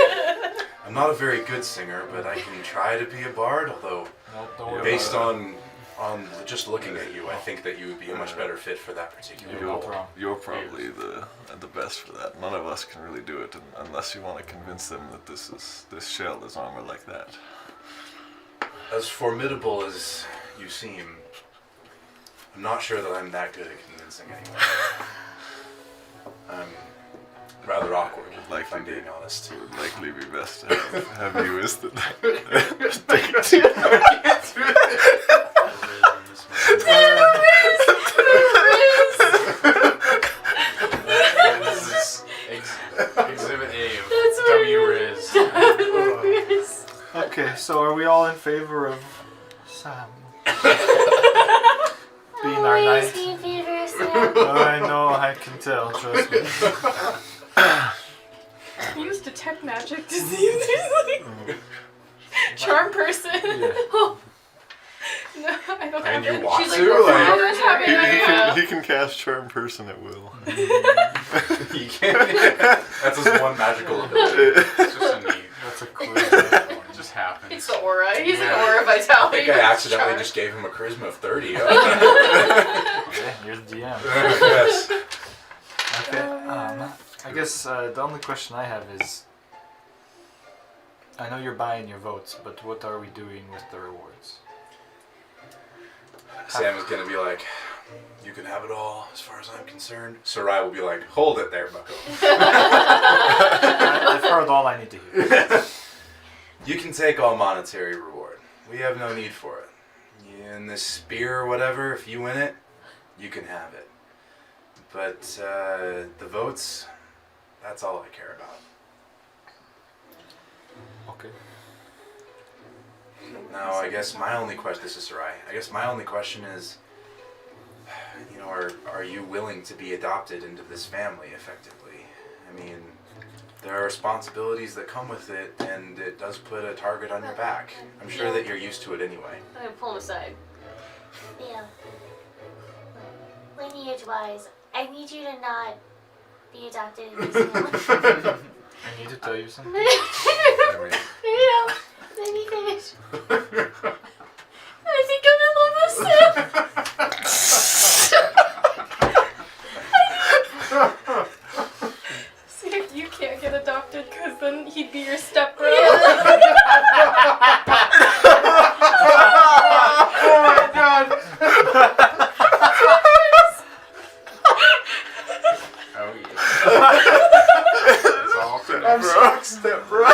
I'm not a very good singer, but I can try to be a bard, although Nope, don't worry based about it. on just looking at you, I think that you would be a much better fit for that particular You're role. not wrong. You're probably the best for that. None of us can really do it unless you want to convince them that this shell is armor like that. As formidable as you seem, I'm not sure that I'm that good at convincing anyone. I'm rather awkward, Like if I'm you do. being honest. It would likely be best to have you as the date. This is Exhibit A of That's what W it Riz. Okay, so are we all in favor of Sam being our Always knight? be in favor of Sam. I know, I can tell. Trust me. Use detect magic to see if there's like charm person. Oh. No, I don't And have you it. want She's like, to? we're Like, followers having a... He can cast charm person at will. you can't. That's his one magical ability. It's just a need. That's a cool. It just happens. It's the aura. He's an Yeah. aura I vitality. think I accidentally Charm. just gave him a charisma of 30. Yeah, you're the DM. Yes. Okay. I guess the only question I have is, I know you're buying your votes, but what are we doing with the rewards? Sam is gonna be like, you can have it all as far as I'm concerned. Sarai will be like, hold it there, bucko. I've heard all I need to hear. You can take all monetary reward. We have no need for it. In this spear or whatever, if you win it, you can have it. But the votes, that's all I care about. Okay. Now, I guess my only question, this is Sarai, I guess my only question is, you know, are you willing to be adopted into this family effectively? I mean, there are responsibilities that come with it, and it does put a target on your back. I'm sure that you're used to it anyway. I'm gonna pull him aside. Yeah. Lineage-wise, I need you to not be adopted in this family. I need to tell you something. Let me finish. I think I'm in love with Sam. See if you can't get adopted, because then he'd be your stepbro. Oh yeah. It's all good. I'm shocked, step bro. The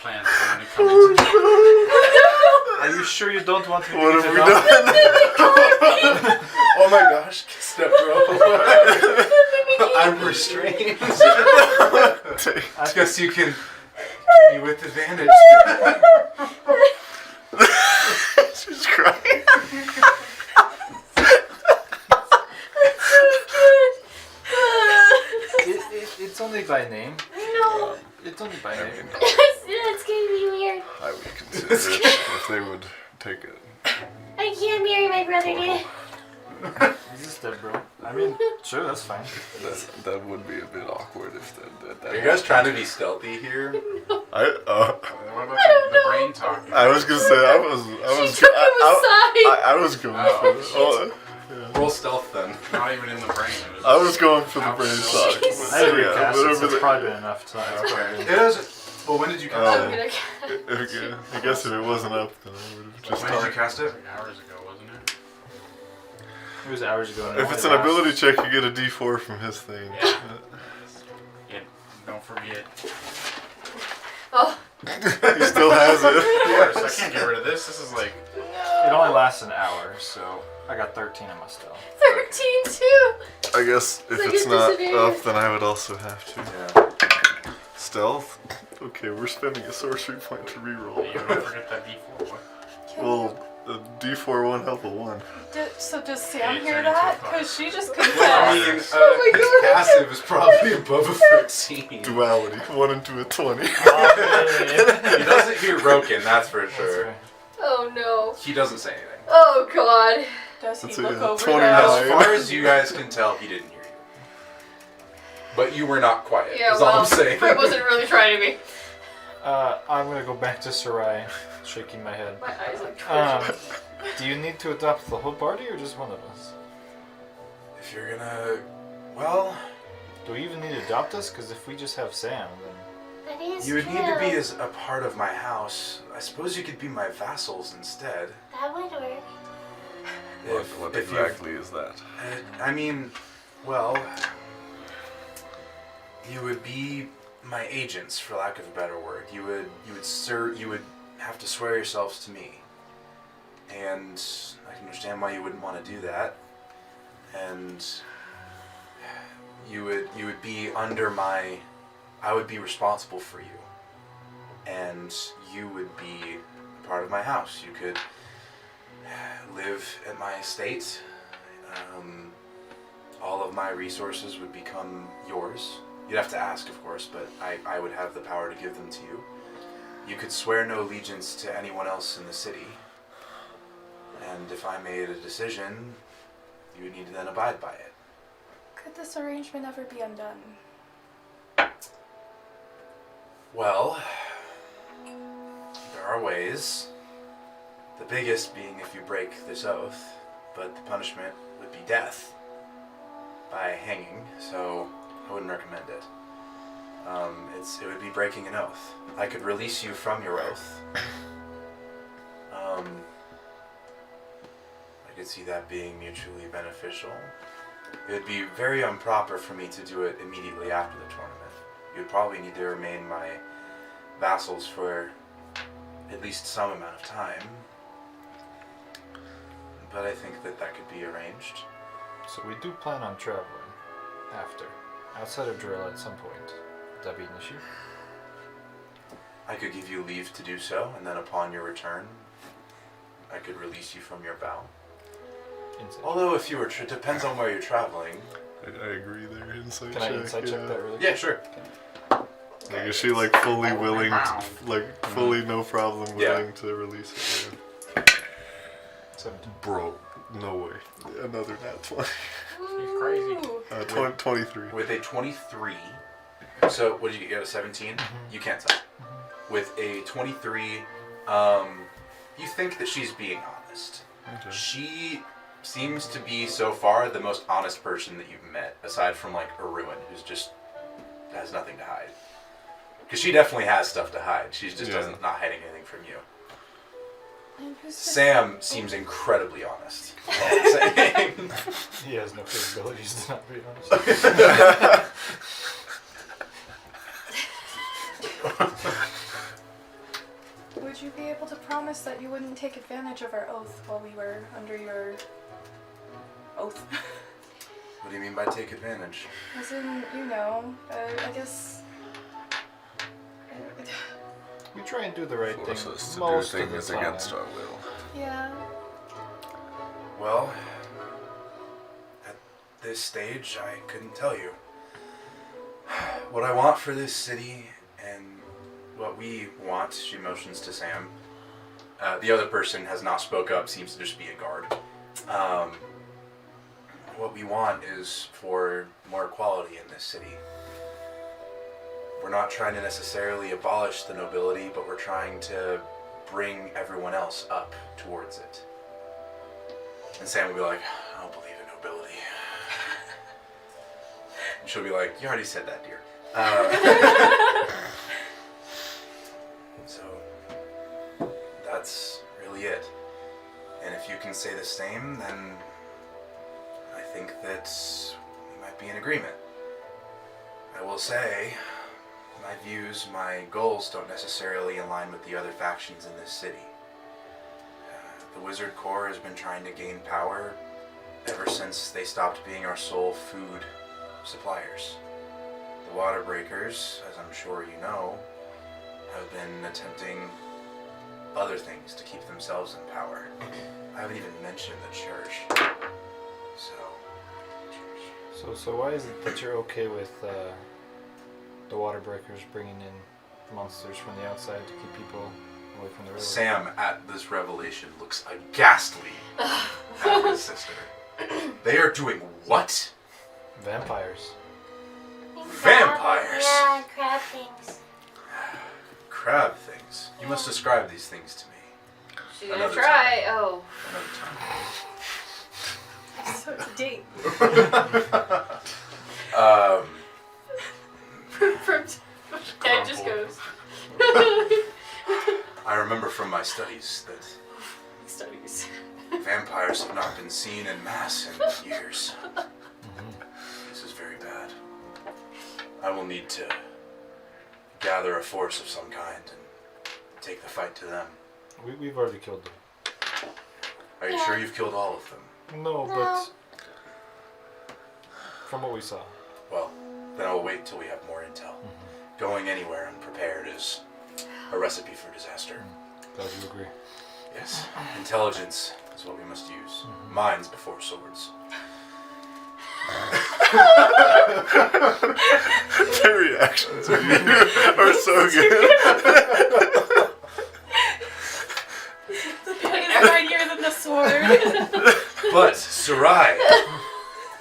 plan's finally coming together. Are you sure you don't want me What to have get we adopted? done? Oh my gosh, step bro. I'm restrained. I guess you can be with advantage. She's crying. It's only by name. No, It's only by name. that's gonna be weird. I would consider it if they would take it. I can't marry my brother yet. Is this dead, bro? I mean, sure, that's fine. That would be a bit awkward if that Are you guys trying to be stealthy here? What about the brain talking? I was gonna say I was I was going for it. Oh, yeah. Roll stealth then. Not even in the brain. It I was going for the brain Outside. talk. Jesus. I agree, Yeah, Cass. whatever It's probably been enough time. Okay. It is. Well, when did you cast Oh. I'm it? gonna Okay, I guess if it wasn't up, then I would have just When did you talked. cast it? like hours ago, wasn't it? It was hours ago. and If it it's an only ability lasts- check, you get a D4 from his thing. Yeah. Yeah, don't forget. Oh, He still has it. Of course, I can't get rid of this. This is like. It only lasts an hour, so I got 13 in my stealth. 13 too. I guess if It's like it's a not disadvantage. up, then I would also have to. Yeah. Stealth? Okay, we're spending a sorcery point to reroll. You don't forget that D4. What? Well, the D4 won't help a 1. So does Sam It hear turned into that? a five. Because she just Well, I confessed. mean, his passive is probably above a 13. Duality. 1 into a 20. He doesn't hear broken, that's for sure. Oh no. He doesn't say anything. Oh god. Does he That's look a over 29. As far as you guys can tell, he didn't hear you. But you were not quiet, Yeah, is all well, I'm saying. Fred wasn't really trying to be. I'm gonna go back to Sarai, shaking my head. My eyes like Um, twitching. do you need to adopt the whole party or just one of us? If you're gonna... Well, Do we even need to adopt us? Because if we just have Sam, then That is you would true. need to be as a part of my house. I suppose you could be my vassals instead. That would work. What if you- exactly is that? I mean, well, you would be my agents, for lack of a better word. You would have to swear yourselves to me, and I can understand why you wouldn't want to do that. And you would be under my. I would be responsible for you, and you would be a part of my house. You could live at my estate. All of my resources would become yours. You'd have to ask, of course, but I would have the power to give them to you. You could swear no allegiance to anyone else in the city. And if I made a decision, you would need to then abide by it. Could this arrangement ever be undone? Well, there are ways. The biggest being if you break this oath, but the punishment would be death by hanging, so I wouldn't recommend it. It would be breaking an oath. I could release you from your oath. I could see that being mutually beneficial. It would be very improper for me to do it immediately after the tournament. You'd probably need to remain my vassals for at least some amount of time. But I think that could be arranged. So we do plan on traveling after, outside of drill at some point. Would that be an issue? I could give you leave to do so, and then upon your return, I could release you from your vow. Insight. Although if you were, depends on where you're traveling. I agree there. Insight Can check. I insight check that really? Yeah, sure. Like, is she like fully willing, fully no problem willing to release it? Yeah. 17. Bro, no way. Another nat 20. He's crazy. 23. With a 23, so what did you get? A 17? You can't tell. With a 23, you think that she's being honest. Okay. She seems to be so far the most honest person that you've met, aside from like a ruin who's just has nothing to hide. Because she definitely has stuff to hide. She's just not hiding anything from you. And who's this? Sam seems incredibly honest. All I'm saying. He has no capabilities to not be honest. Would you be able to promise that you wouldn't take advantage of our oath while we were under your oath? What do you mean by take advantage? As in, I guess... We try and do the right Force thing us to most do of the things time. against our will. Yeah. Well, at this stage, I couldn't tell you. What I want for this city and what we want, she motions to Sam. The other person has not spoke up, seems to just be a guard. What we want is for more equality in this city. We're not trying to necessarily abolish the nobility, but we're trying to bring everyone else up towards it. And Sam will be like, I don't believe in nobility. And she'll be like, you already said that, dear. So, that's really it. And if you can say the same, then I think that we might be in agreement. I will say, my views, my goals don't necessarily align with the other factions in this city. The Wizard Corps has been trying to gain power ever since they stopped being our sole food suppliers. The Water Breakers, as I'm sure you know, have been attempting other things to keep themselves in power. I haven't even mentioned the church. So why is it that you're okay with the Water Breakers bringing in monsters from the outside to keep people away from the river? Sam, at this revelation, looks aghastly at his sister. They are doing what? Vampires. Vampires? Yeah, crab things. Crab things. You must describe these things to me. She's gonna Another try. Oh. Another So it's a date. time. From Dad just goes. I remember from my studies that Studies. vampires have not been seen en masse in years. This is very bad. I will need to gather a force of some kind and take the fight to them. We've already killed them. Are you sure you've killed all of them? No, but from what we saw. Well, then I'll wait till we have more intel. Going anywhere unprepared is a recipe for disaster. Glad you agree. Yes, intelligence is what we must use. Minds before swords. Their reactions are so good. The pen is mightier than the sword. But, Sarai,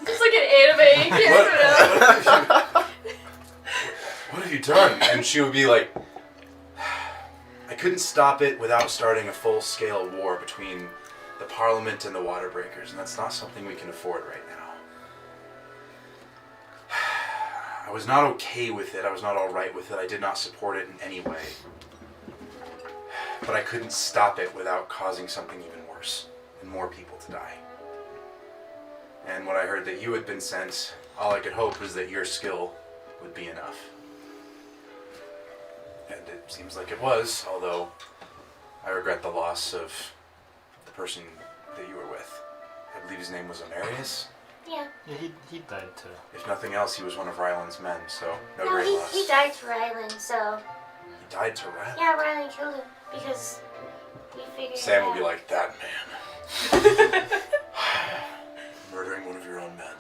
It's like an anime. You can't put it up. what have you done? And she would be like, I couldn't stop it without starting a full-scale war between the Parliament and the Water Breakers, and that's not something we can afford right now. I was not okay with it. I was not all right with it. I did not support it in any way. But I couldn't stop it without causing something even worse and more people to die. And when I heard that you had been sent, all I could hope was that your skill would be enough. And it seems like it was, although I regret the loss of the person that you were with. I believe his name was Amarius. Yeah. Yeah, he died too. If nothing else, he was one of Ryland's men, so no No, great loss. he died to Ryland, so. He died to Ryland? Yeah, Ryland killed him because we figured Sam it will out. be like, that man. Murdering one of your own men.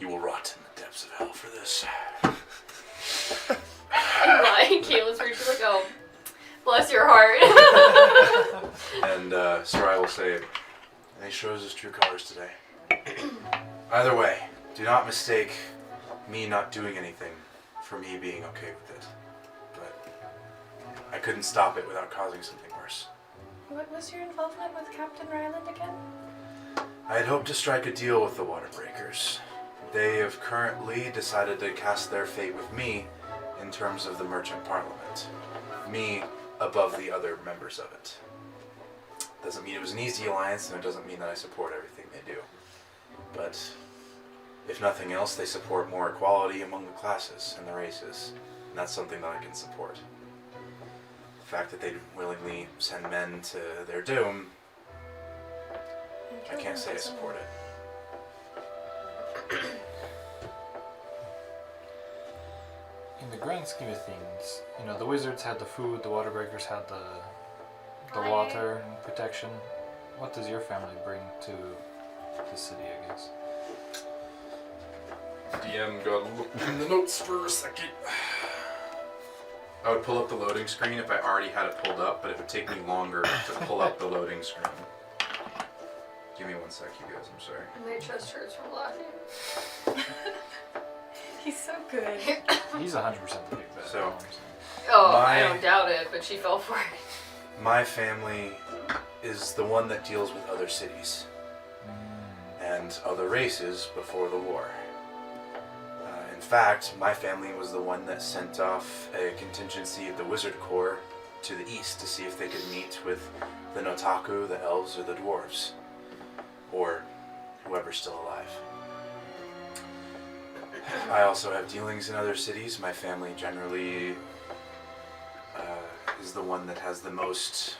You will rot in the depths of hell for this. And Ryan, Caitlin's reaching like, oh, bless your heart. And Sarai will say, and he shows his true colors today. Either way, do not mistake me not doing anything for me being okay with it. But I couldn't stop it without causing something worse. What was your involvement with Captain Ryland again? I had hoped to strike a deal with the Water Breakers. They have currently decided to cast their fate with me in terms of the Merchant Parliament. Me above the other members of it. Doesn't mean it was an easy alliance, and it doesn't mean that I support everything they do. But if nothing else, they support more equality among the classes and the races, and that's something that I can support. The fact that they willingly send men to their doom, I can't say I support it. In the grand scheme of things, you know, the wizards had the food, the water breakers had the water and protection. What does your family bring to the city, I guess? DM got to look in the notes for a second. I would pull up the loading screen if I already had it pulled up, but it would take me longer to pull up the loading screen. Give me 1 sec, you guys, I'm sorry. My chest hurts from laughing. He's so good. He's 100% the big bad. So, Oh, I My- don't doubt it, but she fell for it. my family is the one that deals with other cities and other races before the war. In fact, my family was the one that sent off a contingency of the Wizard Corps to the east to see if they could meet with the Notaku, the elves, or the dwarves. Or whoever's still alive. I also have dealings in other cities. My family generally is the one that has the most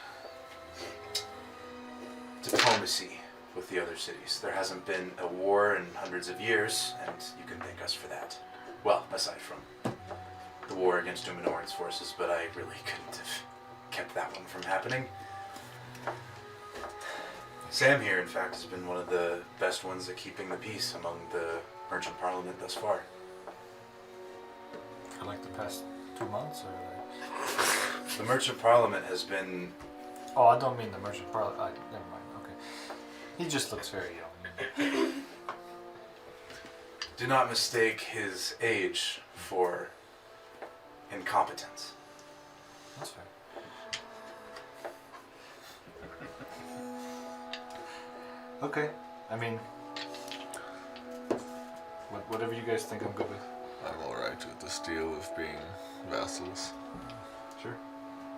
diplomacy with the other cities. There hasn't been a war in hundreds of years, and you can thank us for that. Well, aside from the war against Numenoran's forces, but I really couldn't have kept that one from happening. Sam here, in fact, has been one of the best ones at keeping the peace among the Merchant Parliament thus far. For like the past 2 months, or like... The Merchant Parliament has been... Oh, I don't mean the merchant parliament. Never mind. Okay. He just looks very young. Do not mistake his age for incompetence. That's fair. Okay. I mean, whatever you guys think I'm good with. I'm alright with this deal of being vassals. Sure.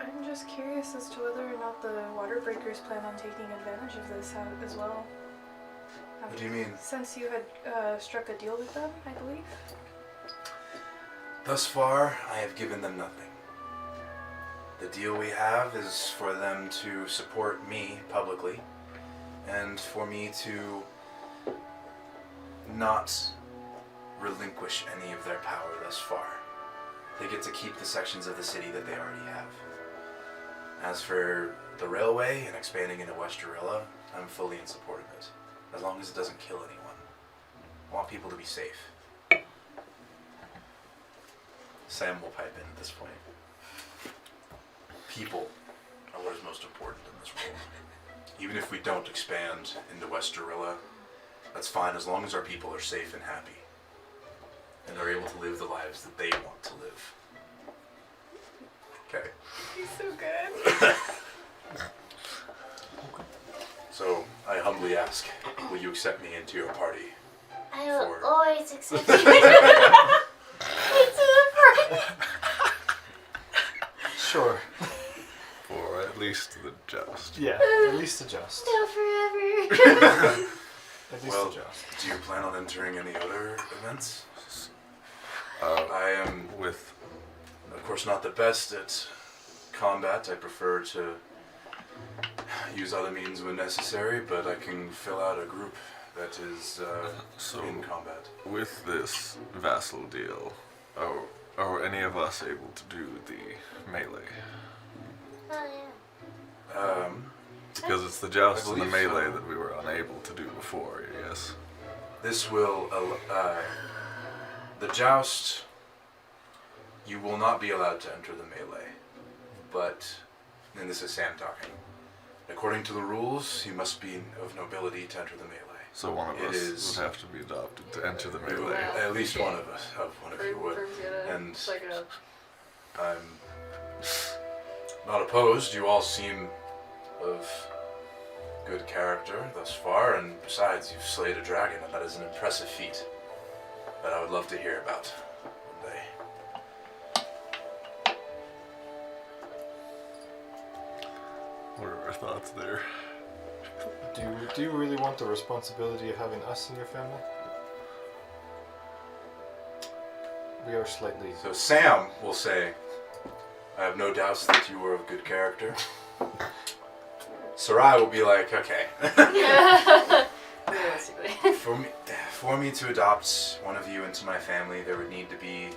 I'm just curious as to whether or not the Water Breakers plan on taking advantage of this as well. What do you mean? Since you had struck a deal with them, I believe. Thus far, I have given them nothing. The deal we have is for them to support me publicly, and for me to not relinquish any of their power thus far. They get to keep the sections of the city that they already have. As for the railway and expanding into Westerilla, I'm fully in support of it, as long as it doesn't kill anyone. I want people to be safe. Sam will pipe in at this point. People are what is most important in this world. Even if we don't expand into Westerilla, that's fine as long as our people are safe and happy. And they're able to live the lives that they want to live. Okay. He's so good. So, I humbly ask, will you accept me into your party? I will For- always accept you. It's a friend. Sure. For at least the joust. Yeah, at least adjust. No, forever. At least Well, adjust. do you plan on entering any other events? Uh, I am, with of course, not the best at combat. I prefer to use other means when necessary, but I can fill out a group that is so in combat. with this vassal deal, are any of us able to do the melee? Oh, yeah. Because it's the joust I and the believe melee so. that we were unable to do before. Yes. This will, the joust, you will not be allowed to enter the melee, but, and this is Sam talking, according to the rules, you must be of nobility to enter the melee. So one of It us is- would have to be adopted to enter the We would- melee. At least one of us, one of you would. And- check it out. I'm not opposed. You all seem of good character thus far, and besides, you've slayed a dragon, and that is an impressive feat that I would love to hear about one day. What are our thoughts there? Do you really want the responsibility of having us in your family? We are slightly. So Sam will say, I have no doubts that you are of good character. Sarai will be like, okay. Realistically. For me to adopt one of you into my family, there would need to be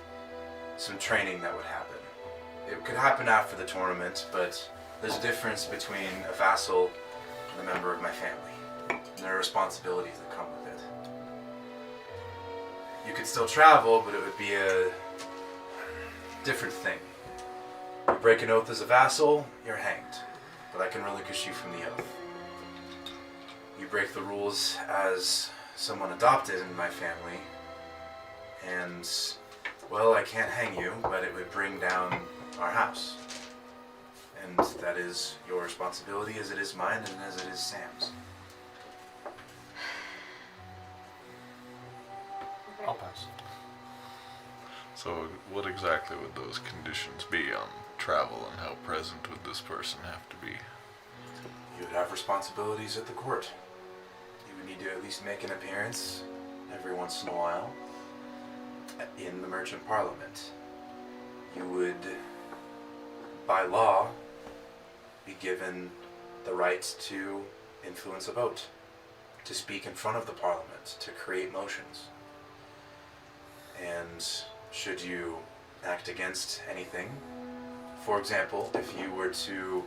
some training that would happen. It could happen after the tournament, but there's a difference between a vassal and a member of my family. And there are responsibilities that come with it. You could still travel, but it would be a different thing. You break an oath as a vassal, you're hanged. But I can relinquish you from the oath. You break the rules as someone adopted in my family, and, well, I can't hang you, but it would bring down our house. And that is your responsibility as it is mine and as it is Sam's. I'll pass. So what exactly would those conditions be on travel, and how present would this person have to be? You would have responsibilities at the court. You would need to at least make an appearance every once in a while in the Merchant Parliament. You would, by law, be given the right to influence a vote, to speak in front of the Parliament, to create motions. And should you act against anything, for example, if you were to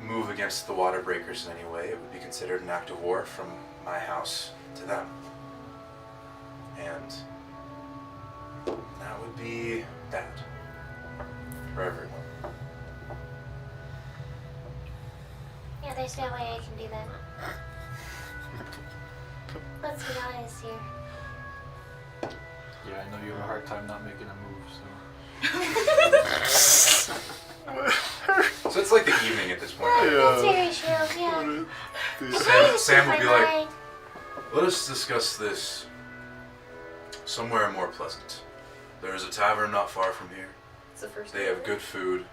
move against the water breakers in any way, it would be considered an act of war from my house to them. And that would be bad for everyone. Yeah, there's no way I can do that. Let's be honest here. Yeah, I know you have a hard time not making a move, so. So it's like the evening at this point. That's very true, yeah. Sam will be like, Mind. let us discuss this somewhere more pleasant. There is a tavern not far from here. It's the first They have good food.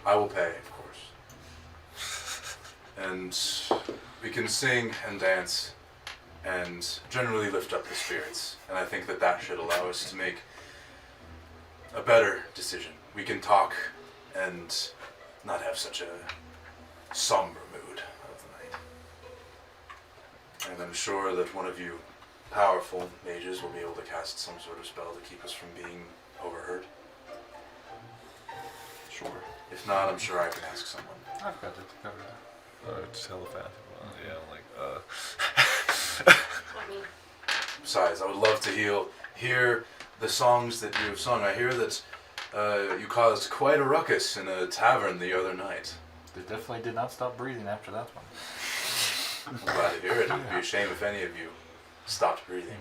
I will pay, of course. And we can sing and dance and generally lift up the spirits. And I think that that should allow us to make a better decision. We can talk and not have such a somber mood of the night. And I'm sure that one of you powerful mages will be able to cast some sort of spell to keep us from being overheard. Sure. If not, I'm sure I can ask someone. I've got it covered. It's telepathic. Yeah, like, I mean, Besides, I would love to hear the songs that you have sung. I hear that you caused quite a ruckus in a tavern the other night. They definitely did not stop breathing after that one. I'm glad to hear it. It would be a shame if any of you stopped breathing.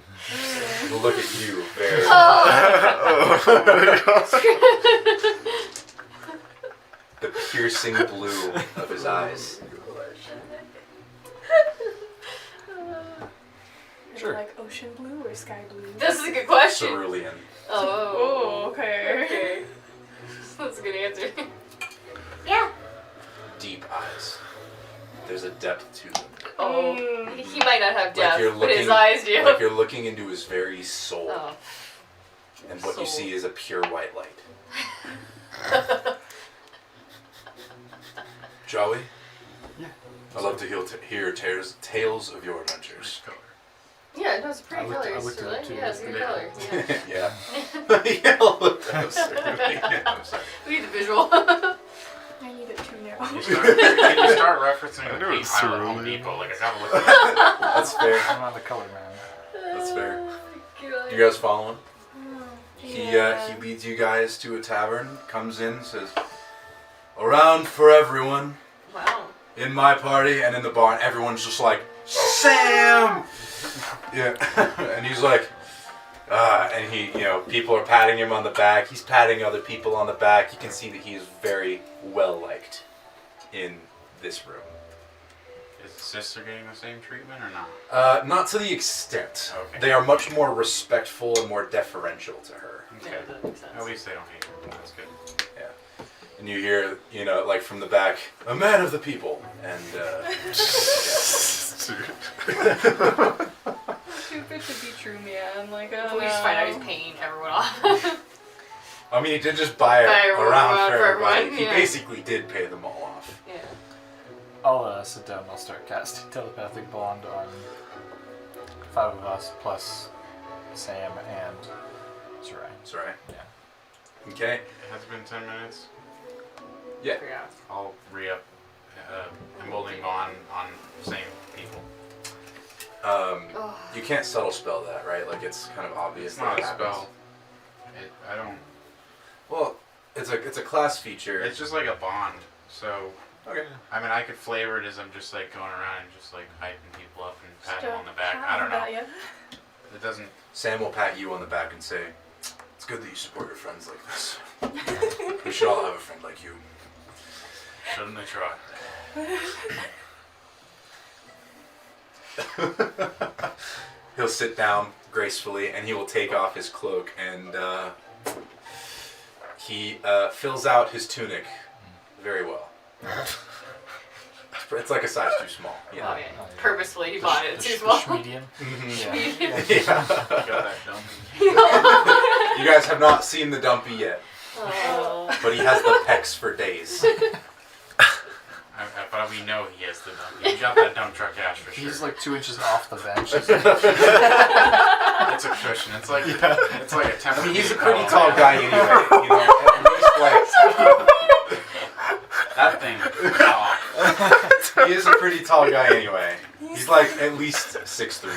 We'll look at you very. The piercing blue of his eyes. Sure. Like ocean blue or sky blue? This is a good question. Cerulean. Oh. okay. Okay. That's a good answer. Yeah. Deep eyes. There's a depth to them. Oh. He might not have Like depth, you're but his looking- eyes do. Like you're looking into his very soul. Oh. And what you Soul. see is a pure white light. Shall we? Yeah. I'd love to hear tales of your adventures. Color. Yeah, no, it's pretty I looked- I colors, looked it up really. too. Yeah, it's a good color. Yeah. Yeah. Yeah, look, I'm sorry. We need the visual. I need it too now. Can you start referencing I the knew it was paint aisle at Home cerulean. Depot? Like I gotta look at That's fair. I'm not the color man. That's fair. Oh my God. You guys following? He Yeah. leads you guys to a tavern, comes in, says, "Around for everyone Wow. in my party," and in the bar, and everyone's just like, "Sam!" Yeah, and he's like, and he, people are patting him on the back. He's patting other people on the back. You can see that he is very well liked in this room. Is the sister getting the same treatment or not? Not to the extent. Okay. They are much more respectful and more deferential to her. Yeah, Okay. that makes sense. At least they don't hate her. That's good. And you hear, like from the back, "A man of the people," and Too good to be true, man. Like, We just find out he's paying everyone off. I mean, he did just buy it Buy around for for everybody. everyone, He yeah. basically did pay them all off. Yeah. I'll sit down and I'll start casting telepathic bond on 5 of us plus Sam and Sarai. Sorry. Yeah. Okay. It has been 10 minutes. Yeah. Yeah. I'll re-up emboldening bond on same people. Oh. You can't subtle spell that, right? Like it's kind of obvious. It's not that a it happens. spell. I don't. Well, it's a class feature. It's just like a bond. So Okay. I mean, I could flavor it as I'm just like going around and just like hyping people up and patting them on the back. I don't know. It doesn't. Sam will pat you on the back and say, "It's good that you support your friends like this. We should all have a friend like you." Shouldn't they try? He'll sit down gracefully and he will take off his cloak and he fills out his tunic very well. It's like a size too small. Oh, Yeah. yeah. Purposefully, he bought it too The small. medium. Mhm. Yeah. Yeah. Got that dumpy. You guys have not seen the dumpy yet, Oh. but he has the pecs for days. But we know he has the dumpy. He got that dump truck ash for sure. He's like 2 inches off the bench. It's a cushion. It's like it's like a temper. I mean, he's a pretty tall guy anyway. At least like That thing. he is a pretty tall guy anyway. He's like at least 6'3".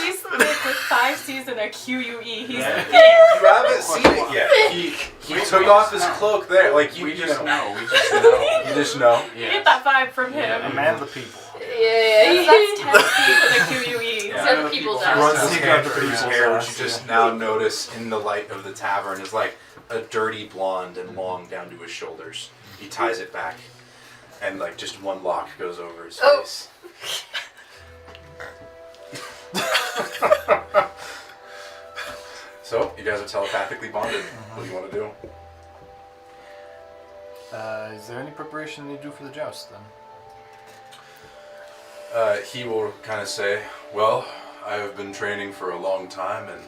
He's thick with 5 C's and a QUE. He's Yeah. thick. You haven't seen it yet. He We took off his cloak there. Like We you just know. know. We just know. You just know. You get that vibe from him. Yeah. A man of the people. Yeah. That's 10 C's and a QUE. Yeah. Except for people's He eyes. runs his He hand got through his the hair, which people's you eyes, just yeah. now notice in the light of the tavern is like a dirty blonde and long down to his shoulders. He ties it back, and like just one lock goes over his Oh. face. So you guys are telepathically bonded. What do you want to do? Is there any preparation you do for the joust then? He will kind of say, "Well, I have been training for a long time and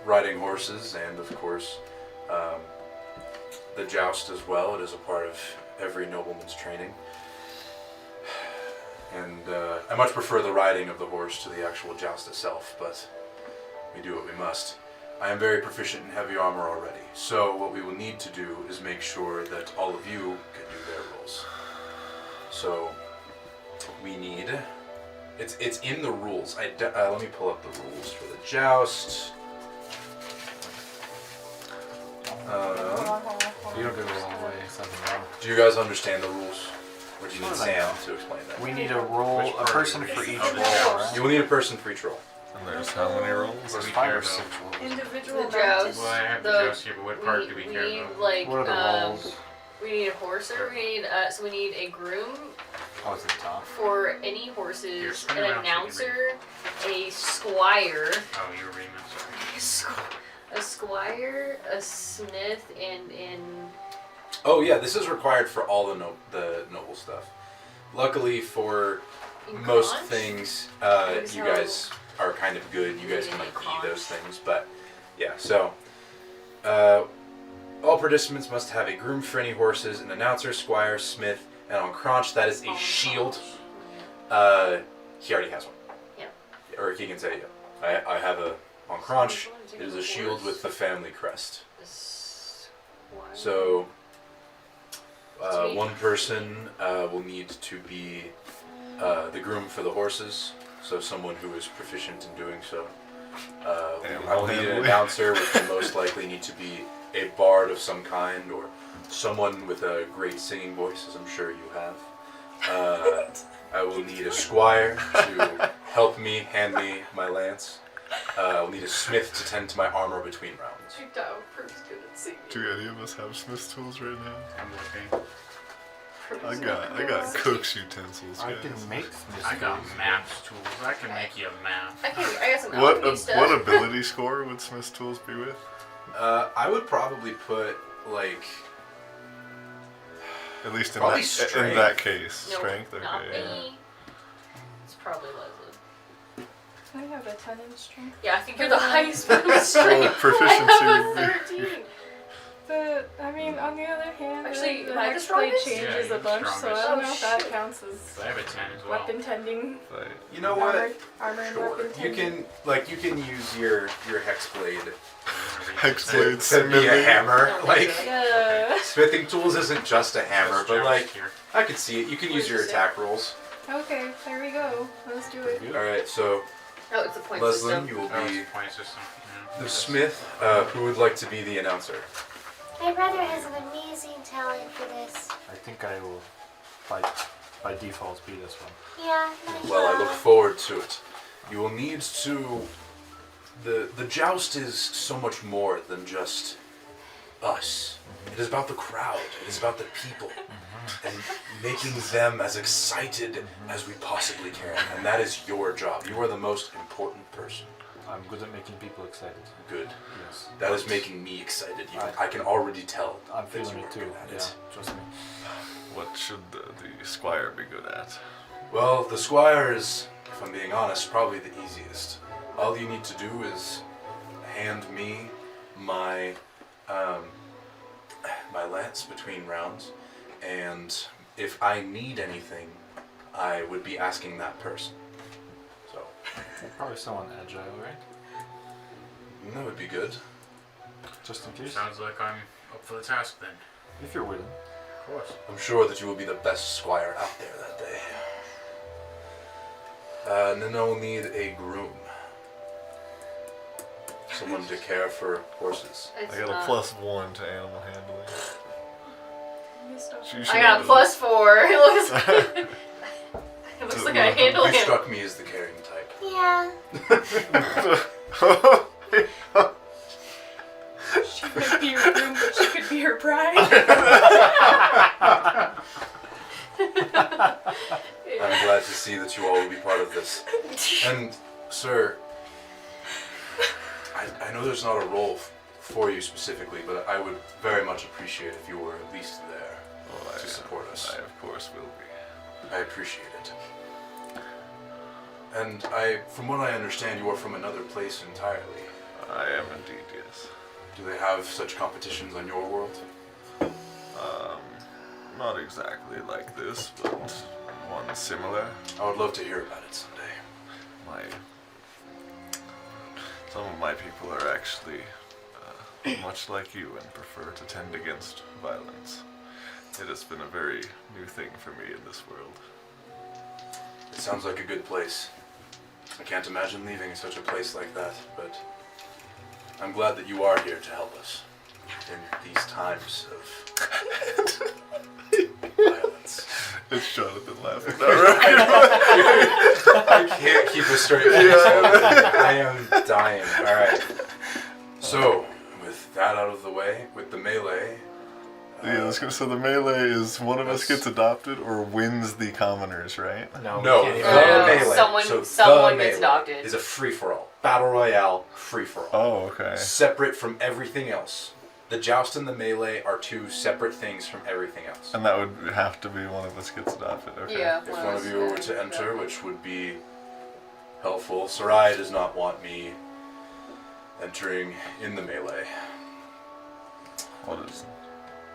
riding horses, and of course, the joust as well. It is a part of every nobleman's training. And I much prefer the riding of the horse to the actual joust itself, but we do what we must. I am very proficient in heavy armor already, so what we will need to do is make sure that all of you can do their roles. So we need... It's in the rules. Let me pull up the rules for the joust. You don't go the wrong way, something wrong. Do you guys understand the rules? Or do you need Sort of. Sam to explain that? We need a roll, Which a part person of it? for each Oh, roll, the right? You will need a person for each roll. And there's how many rolls? What do There's we 5 care or about? 6 rolls. Individual The joust. Well, I have the The- joust here, but what part do we care need about? like What are the rolls? we need a horser. We need so we need a groom, Oh, it's the top. For any Here, horses, spin an around so you can announcer, a squire, Oh, you were reading that, sorry. a squire, a smith, and an Oh yeah, this is required for all the noble stuff. Luckily for most conch? things, Because you how- guys are kind of good. You guys Yeah, can like conch. be those things, but yeah. So all participants must have a groom for any horses, an announcer, squire, smith, and on Crunch that is a On shield. conch. He already has one. Yeah. Or he can say, yeah. I have a on Crunch. It is a shield with the family crest. A squire. So Sweet. one person will need to be the groom for the horses. So someone who is proficient in doing so. I will need an Animal announcer, which will most likely need to be a bard of some kind, or someone with a great singing voice, as I'm sure you have. I will need a squire to help me, hand me my lance. I'll need a smith to tend to my armor between rounds. I doubt Prue's good at singing. Do any of us have Smith's tools right now? I'm looking. I got cook's utensils, I guys. can make Smith's I got tools. maps tools. I can make you a map. I got some What alchemy stuff. what ability score would Smith's tools be with? I would probably put like At least in Probably that strength. case, No, strength. not Okay. Yeah. me. It's probably Leslie. I have a 10 in strength. Yeah, I think you're the highest one with strength. proficiency I have would a be- 13. But, I mean, on the other hand, Actually, the am I the hexblade strongest? Yeah, changes you're a bunch, so I strongest. don't Oh, know if that shit. counts as I have a 10 as well. weapon tending. Like, you know what? Armor and Sure. weapon You tending. can use your hexblade Hexblade to be a smithing. hammer. No, Like Yeah. smithing tools isn't just a hammer, Let's but jump like here. I could see it. You can use your Where's the attack rolls. Okay, there we go. Let's do it. All right, so Oh, it's a point Leslie, system. you will Oh, it's be a point system. Yeah. the smith. Who would like to be the announcer? My brother has an amazing talent for this. I think I will, by default, be this one. Yeah, might as Well, I look well. forward to it. You will need to. The joust is so much more than just us. It is about the crowd. It is about the people, and making them as excited as we possibly can. And that is your job. You are the most important person. I'm good at making people excited. Good. Yes. That is making me excited. I can already tell I'm that you feeling are it too. good at Yeah, it. trust me. What should the squire be good at? Well, the squire is, if I'm being honest, probably the easiest. All you need to do is hand me my my lance between rounds, and if I need anything, I would be asking that person. So Probably someone agile, right? that would be good. Just in case. Sounds like I'm up for the task then. If you're willing. Of course. I'm sure that you will be the best squire out there that day. And then I will need a groom. Someone to care for horses. It's I got not- a +1 to animal handling. Missed off. She I got a +4. It looks like, it looks like I handle You him. struck me as the caring type. Yeah. She might be your groom, but she could be her bride. I'm glad to see that you all will be part of this. And, sir, I know there's not a role for you specifically, but I would very much appreciate if you were at least there Well, to support us. I of course will be. I appreciate it. And from what I understand, you are from another place entirely. I am indeed, yes. Do they have such competitions on your world? Not exactly like this, but one similar. I would love to hear about it someday. Some of my people are actually much like you and prefer to tend against violence. It has been a very new thing for me in this world. It sounds like a good place. I can't imagine leaving such a place like that, but I'm glad that you are here to help us in these times of violence. It's Jonathan laughing. I can't keep a straight face. I am dying. Alright. So, with that out of the way, with the melee, The was gonna say the melee is one of us That's- gets adopted or wins the commoners, right? No, we No, can't the even- melee. Someone- so someone the gets melee adopted. is a free-for-all. Battle Royale free-for-all. Oh, okay. Separate from everything else. The joust and the melee are two separate things from everything else. And that would have to be one of us gets adopted. Okay. Yeah. If one of you were to enter, which would be helpful, Sarai does not want me entering in the melee. What is?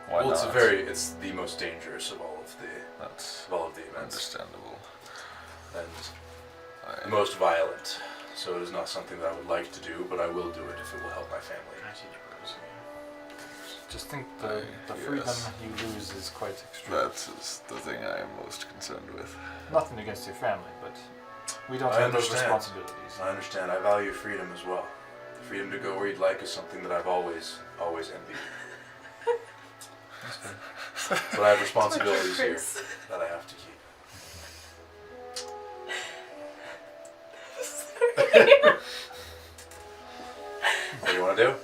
Why Well, not? it's the most dangerous of all of That's the events, understandable. and I, the most violent. So it is not something that I would like to do, but I will do it if it will help my family. I see the pros, yeah. Just think the freedom Yes. you lose is quite extreme. that is the thing I am most concerned with. Nothing against your family, but we don't I have those understand. responsibilities. I understand. I value freedom as well. The freedom to go where you'd like is something that I've always envied. But I have responsibilities here Prince. that I have to keep. What do you want to do?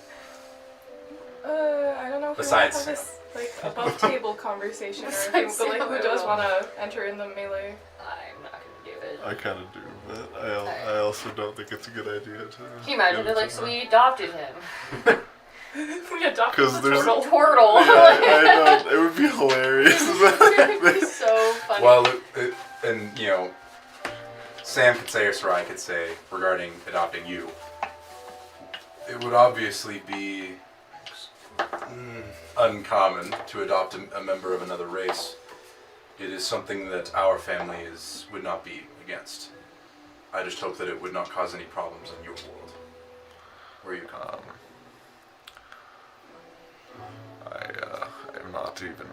I don't know if Besides we want to have this like above table conversation, or if we, Besides but like who Sam, does I want to enter in the melee? I'm not gonna do it. I kind of do, but I also don't think it's a good idea to. Can you imagine it? Like, so we adopted him. We adopted 'Cause the there's- turtle. Turtle. Yeah, I know. It would be hilarious. It'd be so funny. Well, and you know, Sam could say or Sarai could say regarding adopting you. It would obviously be uncommon to adopt a member of another race. It is something that our family would not be against. I just hope that it would not cause any problems in your world, where you come from. I am not even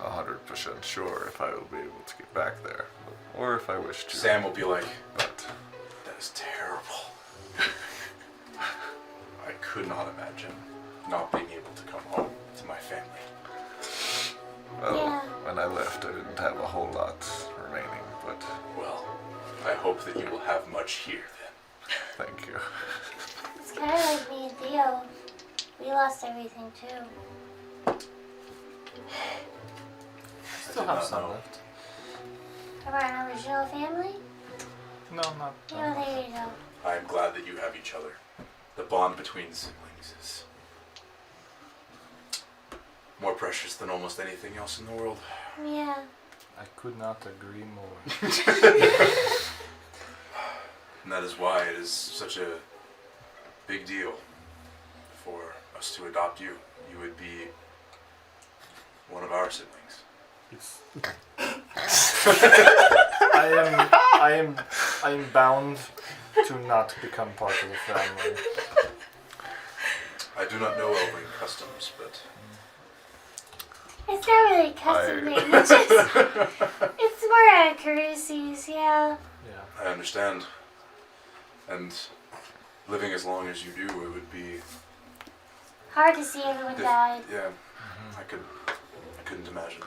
100% sure if I will be able to get back there, or if I wish to. Sam will be like, But that is terrible. I could not imagine not being able to come home to my family. well, Yeah. when I left, I didn't have a whole lot remaining. But Well, I hope that you will have much here then. thank you. It's kind of like me and Theo. We lost everything too. Still did have not some know. left. Of our original family? No, not. Yeah, there you go. I am glad that you have each other. The bond between siblings is more precious than almost anything else in the world. Yeah. I could not agree more. And that is why it is such a big deal for us to adopt you. You would be one of our siblings. It's I am bound to not become part of the family. I do not know Elven customs, but It's not really custom made. It's just, it's more courtesies, yeah. Yeah. I understand. And living as long as you do, it would be Hard to see everyone died. yeah. I couldn't imagine.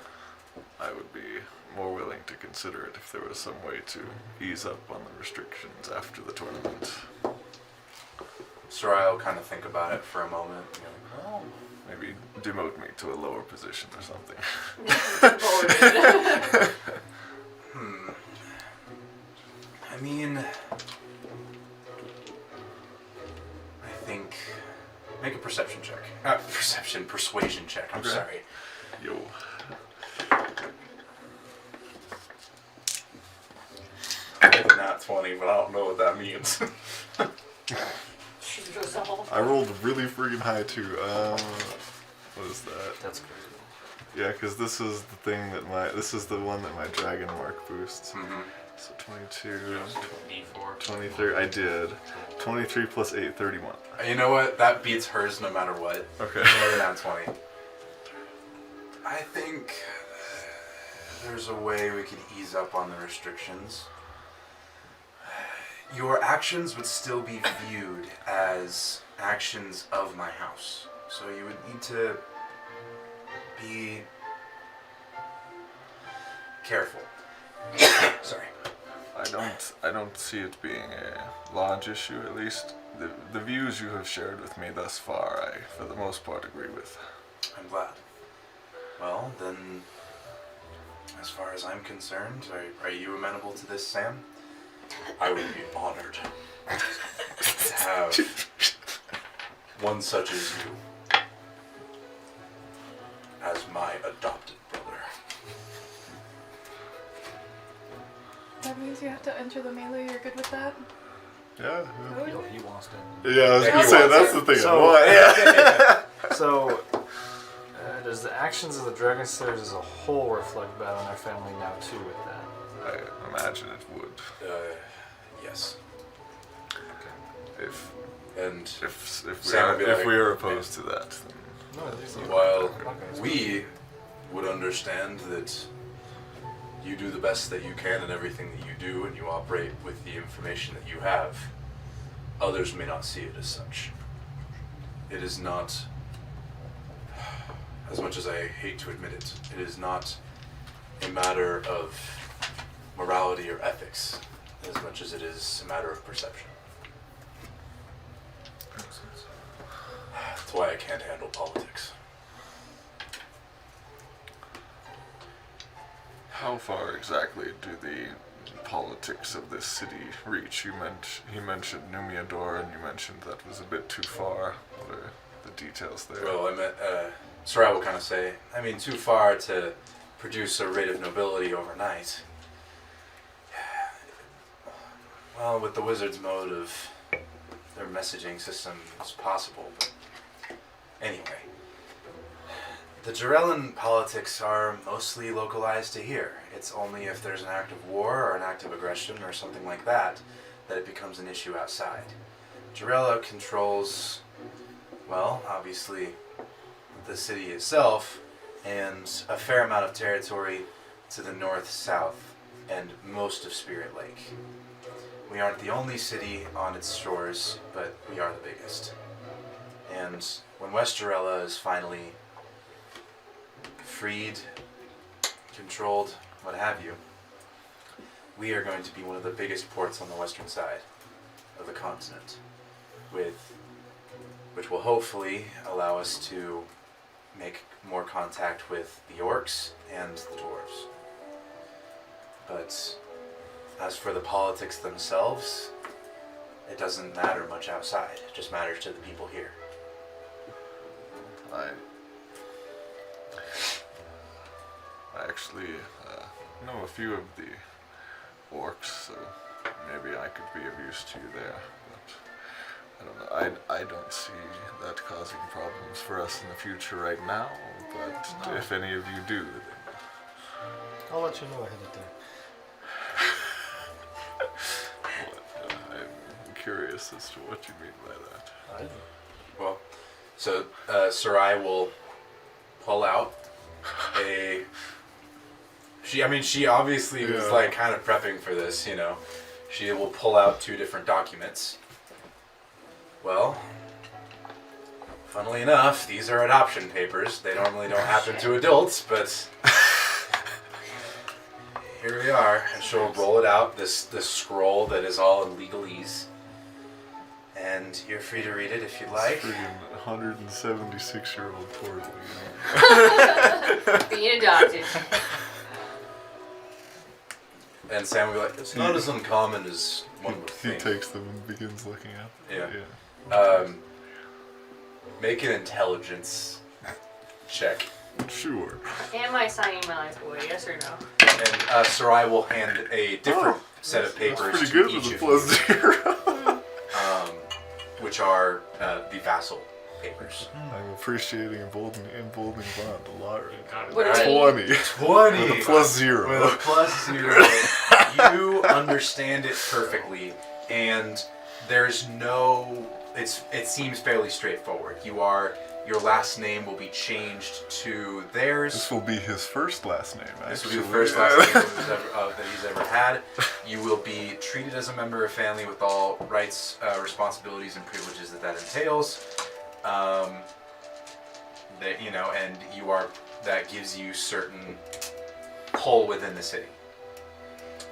I would be more willing to consider it if there was some way to ease up on the restrictions after the tournament. Sarai will kind of think about it for a moment. You know, well, Maybe demote me to a lower position or something. I mean, I think make a perception check. Persuasion check. I'm Okay. sorry. Yo. Not 20, but I don't know what that means. Shoot yourself. I rolled really freaking high too. What is that? That's crazy. Yeah, because this is the thing that this is the one that my dragon mark boosts. Mm-hmm. So 22, D4. 23, I did. 23 plus 8, 31. You know what? That beats hers no matter what. Okay. More than that 20. I think there's a way we could ease up on the restrictions. Your actions would still be viewed as actions of my house. So you would need to be careful. Sorry. I don't see it being a large issue, at least. The views you have shared with me thus far, I, for the most part, agree with. I'm glad. Well, then, as far as I'm concerned, are you amenable to this, Sam? I would be honored to have one such as you as my adopted brother. That means you have to enter the melee. You're good with that? Yeah. He wants to. Yeah, I was Yeah, gonna he say wants that's it. the thing. So- What? Yeah. So, does the actions of the Dragon Slayers as a whole reflect bad on our family now too with that? I imagine it would. Yes. If And if we are opposed to that, then No, there's while we would understand that you do the best that you can in everything that you do and you operate with the information that you have, others may not see it as such. It is not, as much as I hate to admit it, it is not a matter of morality or ethics as much as it is a matter of perception. That's why I can't handle politics. how far exactly do the politics of this city reach? He mentioned Numiador, and you mentioned that was a bit too far. What are the details there? Well, I meant, Sarai will kind of say, I mean, too far to produce a rate of nobility overnight. Well, with the wizard's mode of their messaging system, it's possible, but anyway. The Jarellan politics are mostly localized to here. It's only if there's an act of war or an act of aggression or something like that that it becomes an issue outside. Jarella controls, well, obviously, the city itself and a fair amount of territory to the north, south, and most of Spirit Lake. We aren't the only city on its shores, but we are the biggest. And when West Jarella is finally freed, controlled, what have you, we are going to be one of the biggest ports on the western side of the continent, which will hopefully allow us to make more contact with the orcs and the dwarves. But as for the politics themselves, it doesn't matter much outside. It just matters to the people here. I actually know a few of the orcs, so maybe I could be of use to you there. But I don't know. I don't see that causing problems for us in the future right now. But No. if any of you do, then I'll let you know ahead of time. I'm curious as to what you mean by that. I do. Well, so Sarai will pull out a. She obviously was Yeah. like kind of prepping for this, you know. She will pull out 2 different documents. Well, funnily enough, these are adoption papers. They normally don't happen to adults, but here we are. And she'll roll it out, this scroll that is all in legalese. And you're free to read it if you'd like. Friggin' 176-year-old portal, you know? Being adopted. And Sam will be like, it's not as uncommon as one would He think. takes them and begins looking at them. Yeah. Make an intelligence check. Sure. Am I signing my life away? Yes or no? And Sarai will hand a different set of That's papers pretty to good each with a of you, +0. which are the vassal papers. I'm appreciating emboldening bond a lot right Got it. What Alright. do we- 20. 20! With a +0. With a +0. You understand it perfectly, and there's no... It seems fairly straightforward. Your last name will be changed to theirs. This will be his first last name, actually. This will be the first last name that he's ever had. You will be treated as a member of family with all rights, responsibilities, and privileges that entails. That gives you certain pull within the city.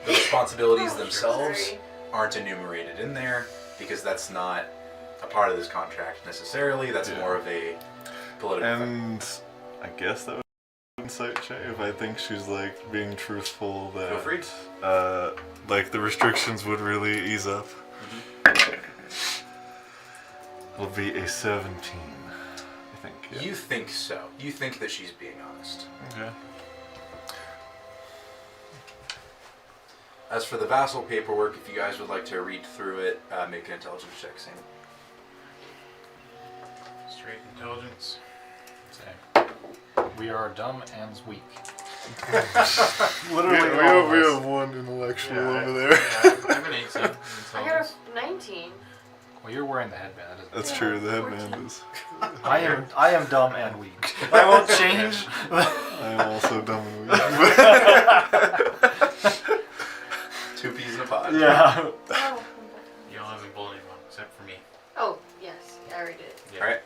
The responsibilities themselves Sorry. aren't enumerated in there because that's not a part of this contract necessarily. That's Yeah. more of a political thing. And I guess that would insight check if I think she's like being truthful that Feel free. like the restrictions would really ease up. It'll be a 17, I think. Yeah. You think so. You think that she's being honest. Okay. As for the vassal paperwork, if you guys would like to read through it, make an intelligence check, Sam. Straight intelligence. Same. We are dumb and weak. We Literally all of us. have one intellectual Yeah, over there. I have an 18 in I intelligence. got a 19. Well, you're wearing the headband. That That's Yeah, true. The 14. headband is. I am dumb and weak. I won't change. I am also dumb and weak. Two peas in a pod. Yeah. Oh, You all have a bully one, except for me. Oh, yes. I already did. Yeah. Alright.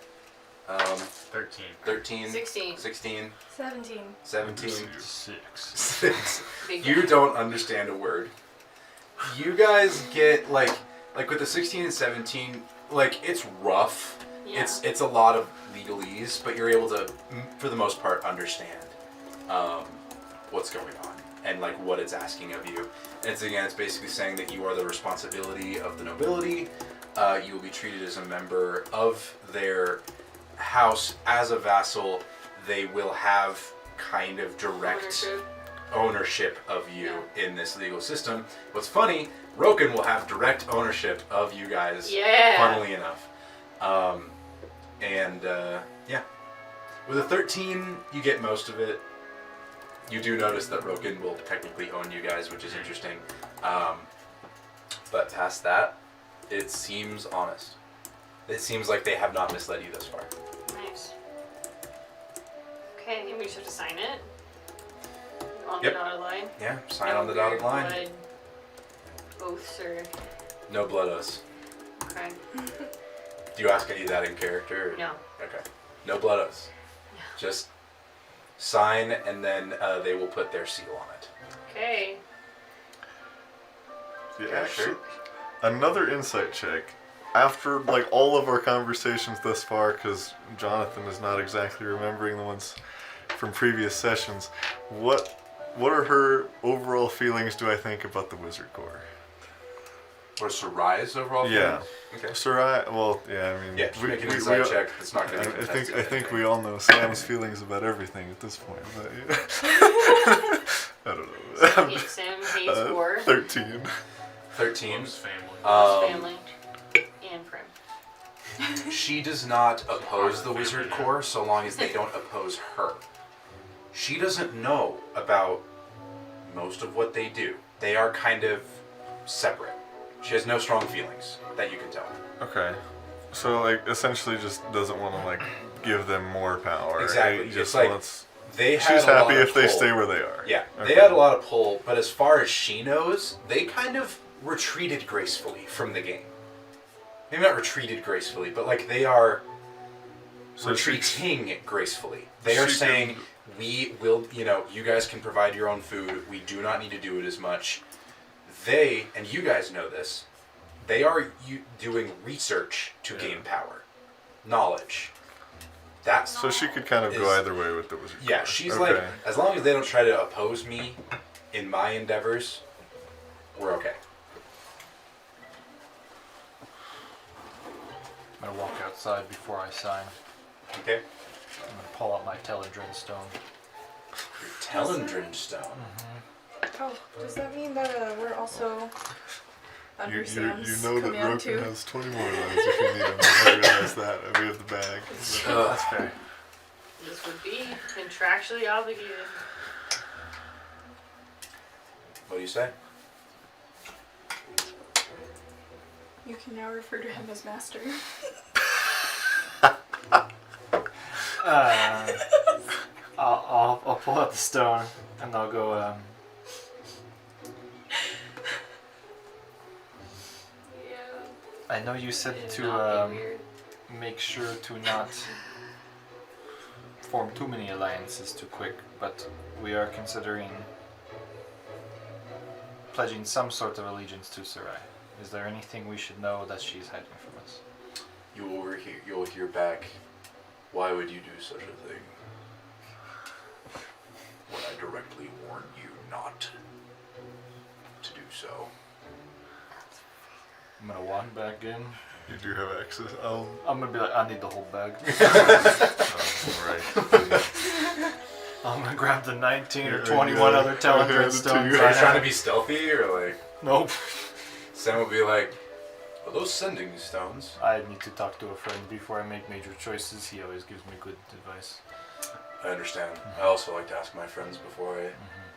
13. 13. 16. 16. 17. 17. 6. 6. Big You guy. don't understand a word. You guys get like with the 16 and 17, like it's rough. Yeah. It's a lot of legalese, but you're able to, for the most part, understand what's going on and like what it's asking of you. And it's basically saying that you are the responsibility of the nobility. You will be treated as a member of their house as a vassal. They will have kind of direct ownership of you in this legal system. What's funny, Roken will have direct ownership of you guys. Yeah. Funnily enough. Yeah. With a 13, you get most of it. You do notice that Roken will technically own you guys, which is interesting. But past that, it seems honest. It seems like they have not misled you thus far. Nice. Okay, I think we just have to sign it. On Yep. the dotted line. Yeah, sign on the dotted line. Blood oaths or... No blood oaths. Okay. Do you ask any of that in character? Or? No. Okay. No blood oaths. Just sign, and then they will put their seal on it. Okay. Yeah, Yeah, sure. Another insight check. After like all of our conversations thus far, because Jonathan is not exactly remembering the ones from previous sessions, what are her overall feelings, do I think, about the Wizard Corps? Or Sarai's overall Yeah. feelings? Okay. Sarai, well, yeah, I mean, Yeah, just make an insight check. It's not going to be I contested think we anyway. all know Sam's feelings about everything at this point. But yeah. I don't know. Sam hates war. 13. 13. Loves family. Loves family. And Prim. She does not oppose the Wizard Corps so long as they don't oppose her. She doesn't know about most of what they do. They are kind of separate. She has no strong feelings that you can tell. Okay. So, like, essentially just doesn't want to, like, give them more power. Exactly. Right? It's Just like wants... They She's had a lot happy of if they pull. stay where they are. Yeah, Okay. they had a lot of pull, but as far as she knows, they kind of retreated gracefully from the game. Maybe not retreated gracefully, but like they are So she- retreating gracefully. They are she saying, can- we will, you guys can provide your own food. We do not need to do it as much. They, and you guys know this, they are doing research to gain power, knowledge. That's So she could kind of go Is- either way with the Wizard yeah, Corps. she's Okay. like, as long as they don't try to oppose me in my endeavors, we're okay. I'm gonna walk outside before I sign. Okay? I'm gonna pull out my Teledrin stone. Telendrin stone. Oh, does that mean that we're also under You Sam's know that command Roken too? has 20 more lives if you need them. I realize that. We have the bag. That's fair. This would be contractually obligated. What do you say? You can now refer to him as master. I'll pull out the stone and I'll go. Yeah. I know you said It'd to not be weird. make sure to not form too many alliances too quick, but we are considering pledging some sort of allegiance to Sarai. Is there anything we should know that she's hiding from us? You'll hear back. Why would you do such a thing? directly warn you not to do so. I'm gonna walk back in. You do have access. I'm gonna be like, I need the whole bag. Right. I'm gonna grab the 19 or Yeah, 21 yeah. other talent Yeah, red the stones. two. Are I you trying to have. be stealthy or like? Nope. Sam will be like, are those sending stones? I need to talk to a friend before I make major choices. He always gives me good advice. I understand. I also like to ask my friends before I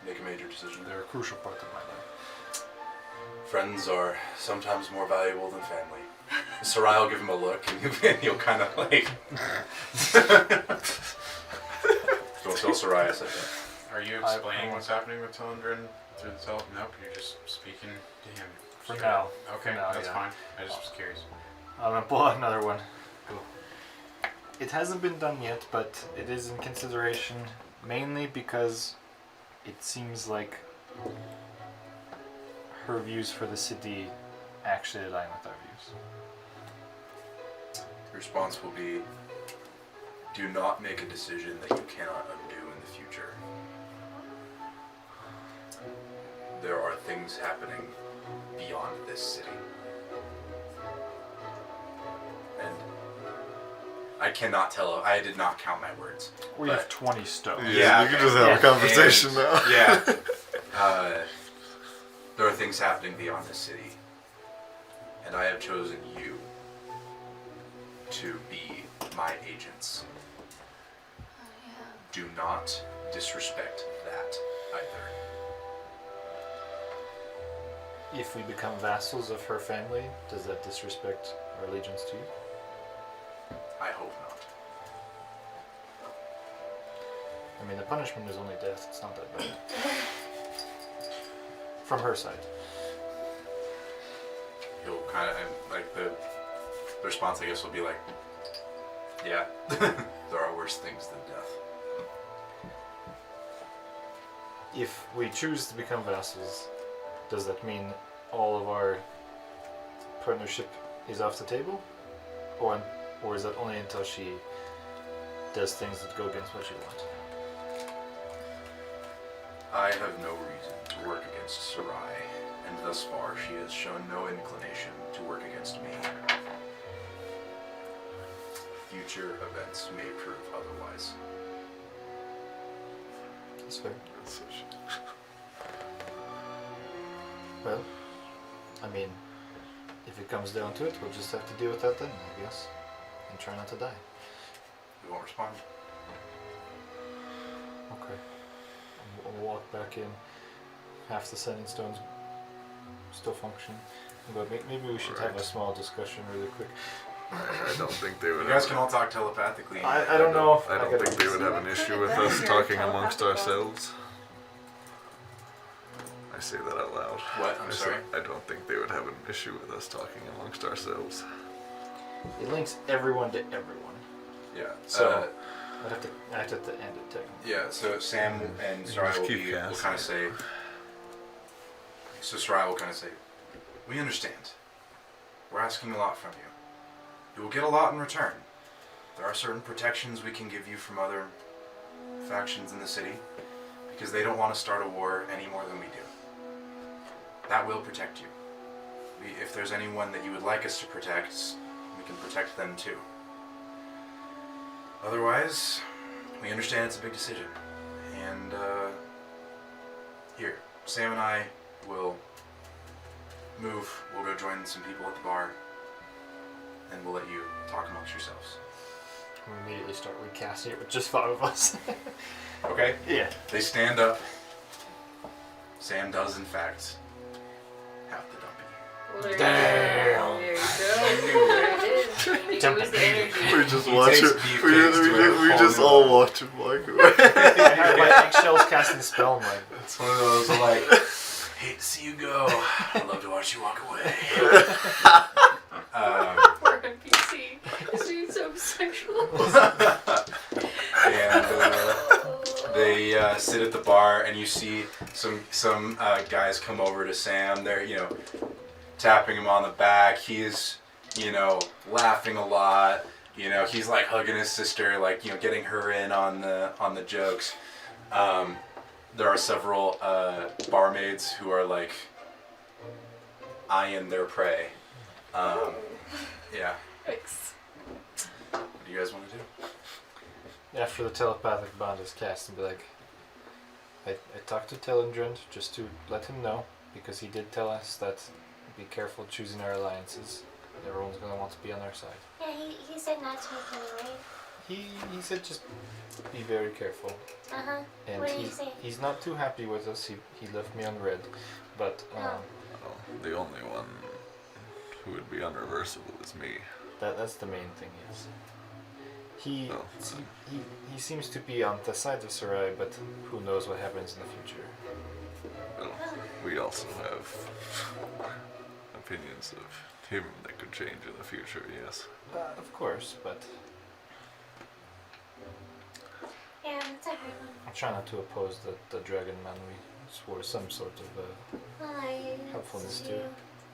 make a major decision. They're a crucial part of my life. Friends are sometimes more valuable than family. Sarai will give him a look, and he'll kind of like. Don't tell Sarai I said that. Are you explaining what's happening with Telendrin through the telephone? Nope, you're just speaking to him. For Straight now. up. Okay, For now, that's yeah. fine. I just was curious. I'm gonna pull out another one. Cool. It hasn't been done yet, but it is in consideration, mainly because it seems like her views for the city actually align with our views. The response will be, do not make a decision that you cannot undo in the future. There are things happening beyond this city. And I cannot tell, I did not count my words. We But- have 20 stones. Yeah, you can okay. just have Yeah. a conversation And- now. Yeah. There are things happening beyond this city. And I have chosen you to be my agents. Do not disrespect that either. If we become vassals of her family, does that disrespect our allegiance to you? I hope not. I mean, the punishment is only death. It's not that bad. From her side. He'll kind of, like, the response, I guess, will be like, yeah, there are worse things than death. If we choose to become vassals, does that mean all of our partnership is off the table? Or is that only until she does things that go against what you want? I have no reason to work against Sarai, and thus far she has shown no inclination to work against me. Future events may prove otherwise. That's fair. That's such- Well, I mean, if it comes down to it, we'll just have to deal with that then, I guess. And try not to die. We won't respond. Okay. We'll walk back in. Half the sending stones still function. But maybe we should have a Right. small discussion really quick. I don't think they would. You guys have can all talk telepathically. I don't know. I don't think they would have an issue with us talking amongst ourselves. I say that out loud. What? I'm I say- sorry. I don't think they would have an issue with us talking amongst ourselves. It links everyone to everyone. Yeah. So I have to end it technically. Yeah, so Sam and You Sarai just will, keep will casting kind of it. say, so Sarai will kind of say, we understand. We're asking a lot from you. You will get a lot in return. There are certain protections we can give you from other factions in the city because they don't want to start a war any more than we do. That will protect you. If there's anyone that you would like us to protect, we can protect them too. Otherwise, we understand it's a big decision. And here, Sam and I will move. We'll go join some people at the bar. And we'll let you talk amongst yourselves. We immediately start recasting it with just 5 of us. Okay? Yeah. They stand up. Sam does, in fact, have the dumpy. Well, there Damn. You go. There it is. It was the energy. We just He watch takes it. beefcakes We to a just whole all new watch him walk away. I have my eggshells casting spell. I'm like, It's one of those like, hate to see you go. I'd love to watch you walk away. We're on PC. This dude's so sexual. And they sit at the bar, and you see some guys come over to Sam. They're tapping him on the back. He's laughing a lot. He's like hugging his sister, like getting her in on the jokes. There are several barmaids who are like eyeing their prey. Yeah. Thanks. What do you guys want to do? After the telepathic bond is cast, and be like, I talked to Telendrund just to let him know, because he did tell us that be careful choosing our alliances. Everyone's gonna want to be on our side. Yeah, he said not to make any, right? He said just be very careful. Uh-huh. And What did he say? he's not too happy with us. He left me on red, but Oh. Well, the only one who would be unreversible is me. that's the main thing. Yes. He Oh, he seems to be on the side of Sarai, but who knows what happens in the future. Well, we also have opinions of him that could change in the future, yes. Of course, but Yeah, it's a hard one. I try not to oppose the dragon man. We swore some sort of Hi. helpfulness it's to. you.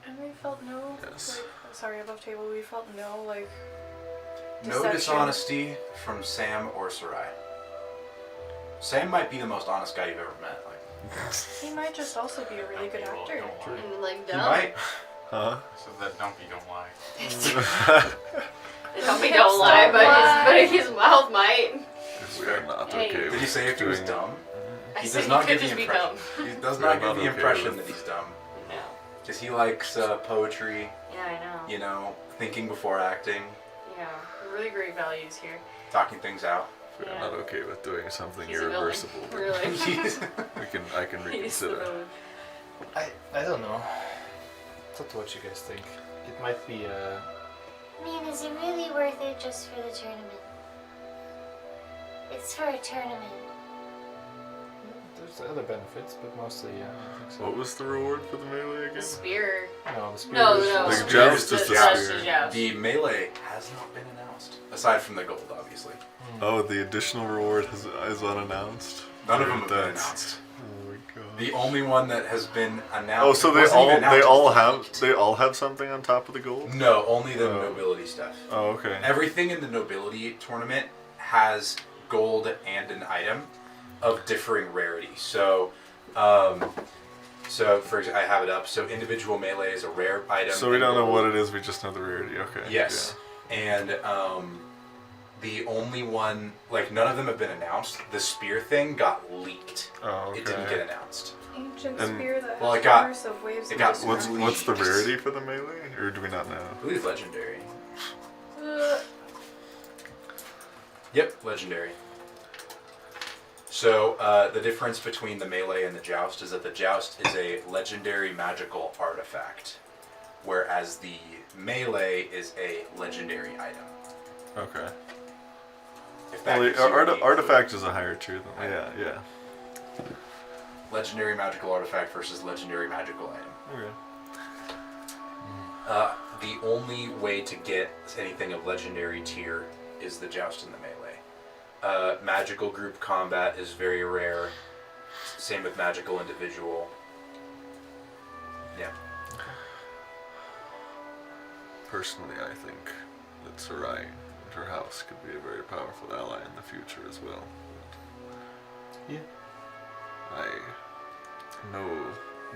And we felt no, Yes. like, sorry, above table, we felt no, like, No deception. dishonesty from Sam or Sarai. Sam might be the most honest guy you've ever met. Like, He might just also be a really good actor. And like he dumb. might. Huh? So that donkey don't lie. Don't be don't lie, but his mouth might. We are not Hey. okay Did he say if he was doing- dumb? I He said does not could give the just be impression. dumb. He does We are not give not the okay impression with- that he's dumb. No. Because he likes poetry, Yeah, I know. you know, thinking before acting, Yeah, really great values here. talking things out. We are Yeah. not okay with doing something He's a villain, irreversible. really. I can He's the reconsider. villain. I don't know. It's up to what you guys think. It might be I mean, is it really worth it just for the tournament? It's for a tournament. there's other benefits, but mostly yeah, I think so. What was the reward for the melee The again? spear. No, the spear No, is no. The spear joust is is the just spear. the joust. The melee has not been announced. Aside from the gold, obviously. Oh, the additional reward is unannounced. None of them have been That's- announced. Oh my god. The only one that has been announced. Oh, so they wasn't even announced, it was leaked. have something on top of the gold? No, only the Oh. nobility stuff. Oh, okay. Everything in the nobility tournament has gold and an item of differing rarity. So, for example, I have it up. So individual melee is a rare item. So we and don't know gold. what it is. We just know the rarity. Okay. Yes, and the only one, like none of them have been announced. The spear thing got leaked. Yeah. Oh, okay. It didn't get announced. Ancient And- spear that well, has it got- numbers of waves it of got- destruction. What's the Leaked. rarity for the melee, or do we not know? I believe legendary. Uh, Yep, legendary. So the difference between the melee and the joust is that the joust is a legendary magical artifact, whereas the melee is a legendary item. Okay. If that Well, gives you any artifact clue. is a higher tier than yeah. Legendary magical artifact versus legendary magical item. Okay. The only way to get anything of legendary tier is the joust and the melee. Magical group combat is very rare. Same with magical individual. Yeah. Personally, I think that Sarai and her house could be a very powerful ally in the future as well. Yeah. I know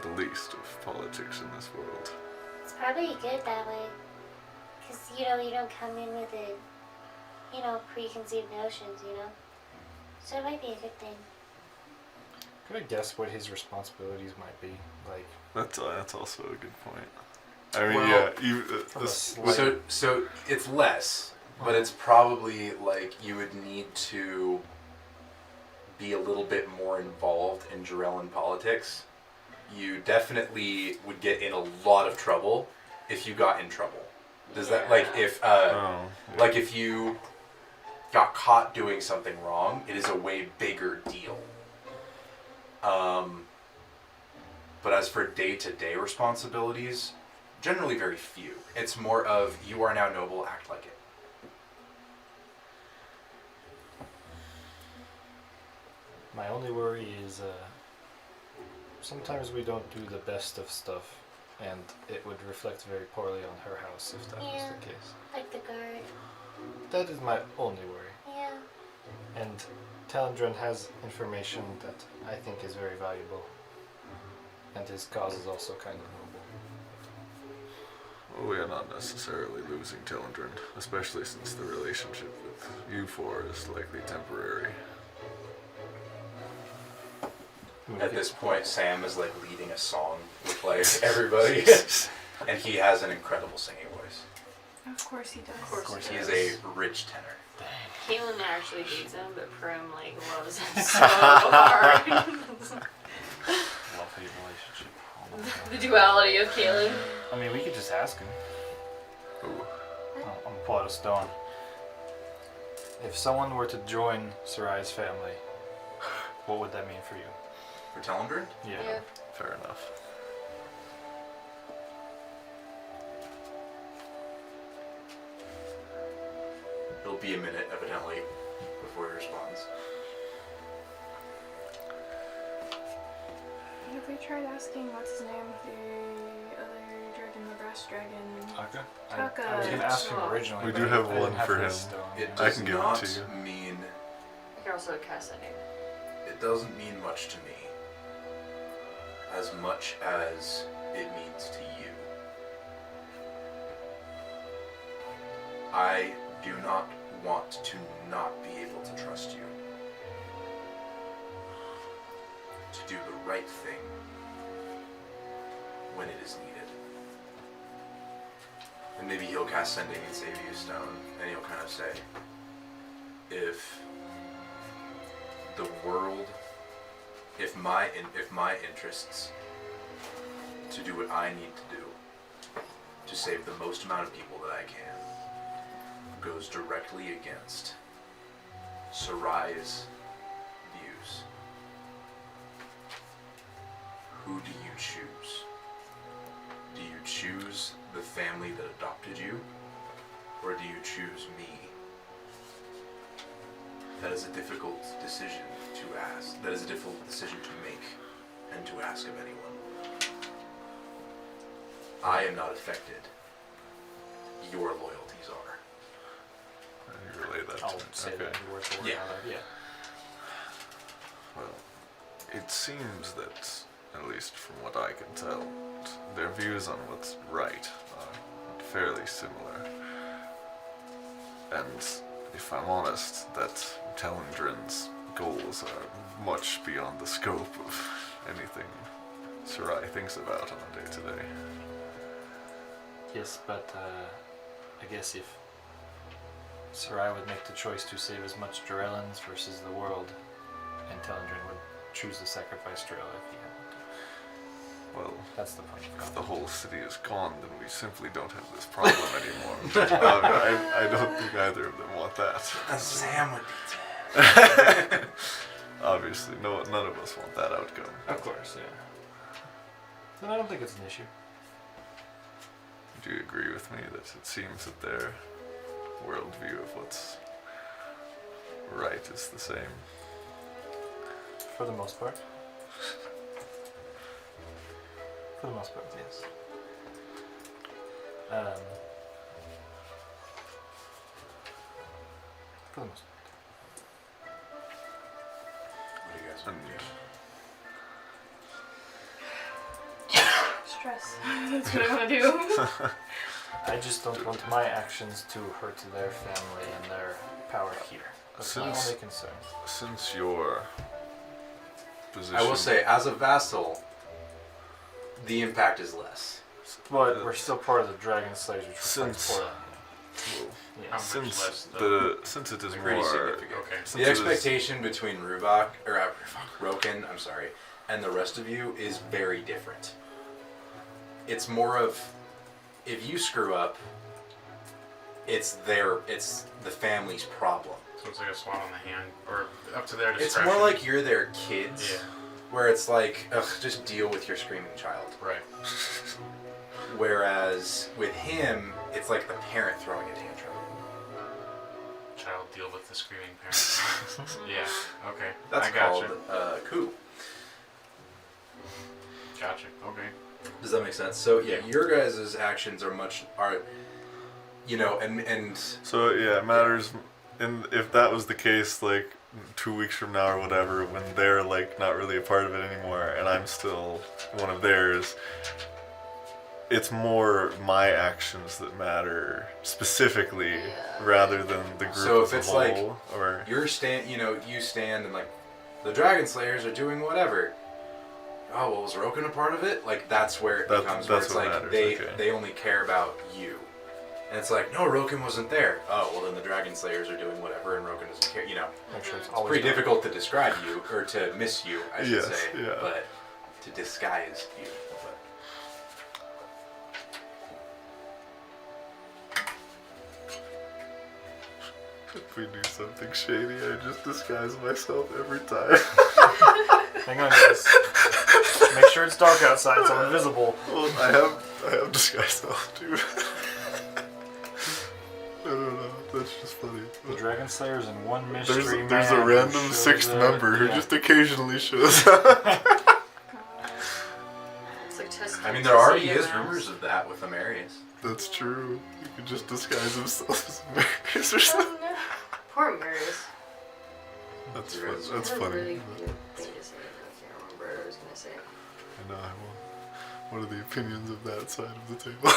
the least of politics in this world. It's probably good that way. Because, you don't come in with it, preconceived notions, So it might be a good thing. Could I guess what his responsibilities might be? Like, That's also a good point. I mean, Well, from a this, slight- So it's less, but it's probably like you would need to be a little bit more involved in Jarellan politics. You definitely would get in a lot of trouble if you got in trouble. Does that like if oh, yeah. like if you got caught doing something wrong, it is a way bigger deal. But as for day-to-day responsibilities, generally very few. It's more of you are now noble, act like it. my only worry is sometimes we don't do the best of stuff, and it would reflect very poorly on her house if that was Yeah. the case. Like the guard. That is my only worry. Yeah. And Talendron has information that I think is very valuable. And his cause is also kind of noble. We are not necessarily losing Telendrin, especially since the relationship with you four is likely temporary. At this point, Sam is like leading a song with like everybody, and he has an incredible singing voice. Of course he does. Of course He is a rich tenor. Caitlin actually hates him, but Prim like loves him so hard. Love-hate relationship. The duality of Caitlin. I mean, we could just ask him. Ooh. I'm gonna pull out a stone. If someone were to join Sarai's family, what would that mean for you? For Telendrin? Yeah. Fair enough. It'll be a minute, evidently, before he responds. Have we tried asking what's his name? The other dragon, the brass dragon. Taka? Taka. I was gonna ask him originally. We but do I have didn't one for the him. stone. It I does can give it not to you. mean. I can also cast that name. It doesn't mean much to me. As much as it means to you. I do not want to not be able to trust you. To do the right thing when it is needed. And maybe he'll cast Sending and save you stone, and he'll kind of say, if the world, if my interests to do what I need to do to save the most amount of people that I can goes directly against Sarai's views, who do you choose? Do you choose the family that adopted you, or do you choose me? That is a difficult decision to ask. That is a difficult decision to make and to ask of anyone. I am not affected. Your loyalties are. And you relay that I'll to me. say Okay. that word for word. Yeah. Yeah. Well, it seems that, at least from what I can tell, their views on what's right are fairly similar. And if I'm honest, that Telendrin's goals are much beyond the scope of anything Sarai thinks about on a day-to-day. Yes, but I guess if Sarai would make the choice to save as much Drellans versus the world, and Telendrin would choose to sacrifice Drell if he had to. Well, That's the point. if the whole city is gone, then we simply don't have this problem anymore. I don't think either of them want that. Sam would be Obviously, none of us want that outcome. Of course, yeah. Then I don't think it's an issue. Do you agree with me that it seems that their worldview of what's right is the same? For the most part. For the most part, yes. For the most part. What do you guys And Stress. That's what I want to do. I just don't want my actions to hurt their family and their power here. That's my Since- only concern. since your position, I will say, as a vassal, the impact is less. But we're still part of the Dragon Slayers, which we're Since- for. well, Yeah. How much since less, though? since it is Pretty more significant. Okay. since The it is- expectation between Roken, I'm sorry, and the rest of you is very different. It's more of, if you screw up, it's the family's problem. So it's like a swat on the hand, or up to their It's discretion. more like you're their kids, Yeah. where it's like, ugh, just deal with your screaming child. Right. Whereas with him, it's like the parent throwing a tantrum. Child deal with the screaming parent. Yeah. Okay. That's I called gotcha. coup. Gotcha. Okay. Does that make sense? So yeah, your guys' actions are and So yeah, it matters. And if that was the case, like 2 weeks from now or whatever, when they're like not really a part of it anymore and I'm still one of theirs, it's more my actions that matter specifically rather than the group So as if it's a like whole. Or you stand and like the Dragon Slayers are doing whatever. Oh, well, was Roken a part of it? Like that's where it becomes where that's it's what like matters, they only care about you. And it's like, no, Roken wasn't there. Oh, well then the Dragon Slayers are doing whatever and Roken doesn't care. You know, Make sure it's it's always pretty done. difficult to describe you, or to miss you, I should Yes, say. yeah. But to disguise you. But if we do something shady, I just disguise myself every time. Hang on, guys. Make sure it's dark outside so I'm invisible. Well, I have disguise self too. I don't know. That's just funny. The Dragon Slayers and one mystery There's man a who random shows sixth up. member who Yeah. just occasionally shows up. It's like testing. I mean, there already is rumors of that with Amarius. That's true. He could just disguise himself as Marius or something. Oh, no. Poor Marius. That's There fun. is. That's I had a funny. really good thing to say. I can't remember what I was gonna say. I know. What are the opinions of that side of the table?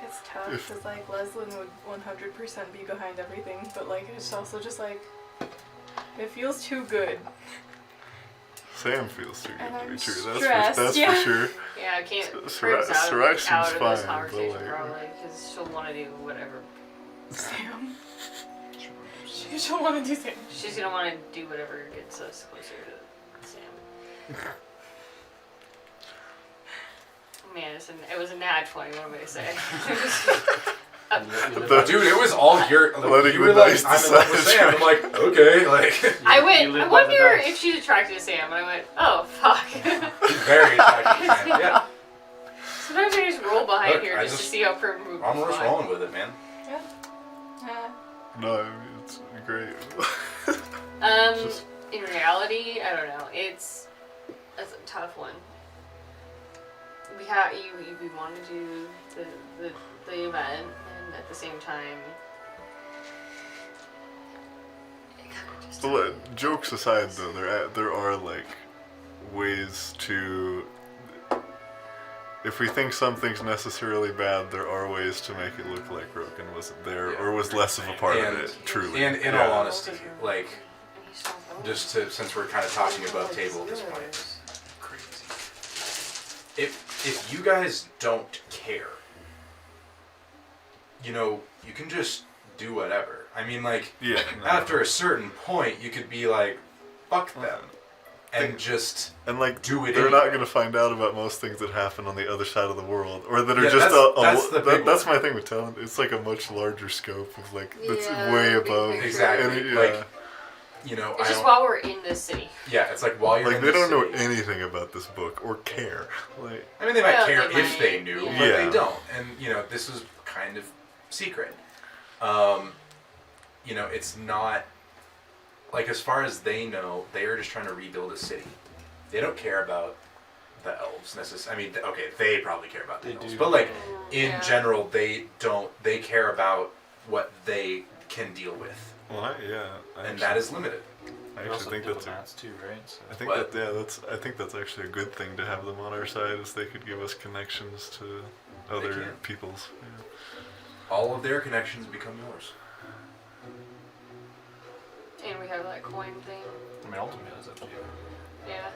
It's tough If- because like Leslin would 100% be behind everything, but like it's also just like it feels too good. Sam feels too And good to be I'm true. stressed, That's yeah. for sure. Yeah, I can't Sarai- Briggs out Sarai of, seems out of this fine, but, conversation like- probably because she'll want to do whatever. Sam. She'll want to do things. She's gonna want to do whatever gets us closer to Sam. Man, it was a nat 20. What am I gonna say? Dude, it was all your. Letting You were the like, dice I'm in love with decide. Sam. I'm like, okay, like. I You went. live I by the wonder dice. if she's attracted to Sam, and I went, oh fuck. He's very attractive to Sam. Yeah. Sometimes I just roll behind Look, here I just to just- see how her move. I'm just rolling with it, man. Yeah. No, I mean, it's great. Just- In reality, I don't know. It's a tough one. We want to do the event, and at the same time, it kind of just. Well, jokes aside, though, there are like ways to. If we think something's necessarily bad, there are ways to make it look like Roken wasn't there Yeah. or was less of a part of And- it. Truly. And in Yeah. all honesty, like, just to, since we're kind of talking above table at this point, crazy. If you guys don't care, you know, you can just do whatever. I mean, like, Yeah. no. after a certain point, you could be like, fuck them, and Think- just And like, do it they're not anyway. going to find out about most things that happen on the other side of the world, or that are Yeah, just that's the big that's one. my thing with talent. It's like a much larger scope of like that's Yeah, way big above. picture. Exactly. any- yeah. Like, you know, It's I just don't, while we're in this city. yeah, it's like while you're like in they the don't know city- anything about this book or care. Like I mean, they might Well, care they if might, they knew, yeah. but Yeah. they don't. And you know, this is kind of secret. You know, it's not like as far as they know, they are just trying to rebuild a city. They don't care about the elves necessarily. I mean, okay, they probably care about the They elves, do. but like in Yeah. general, they don't. They care about what they can deal with, well, and that is limited. I They're also actually think that's. diplomats too, right? So I think What? that I think that's actually a good thing to have them on our side, is they could give us connections to other can. peoples. Yeah. All of their connections become yours. And we have that coin thing. I mean, ultimately, it's up to you. Yeah.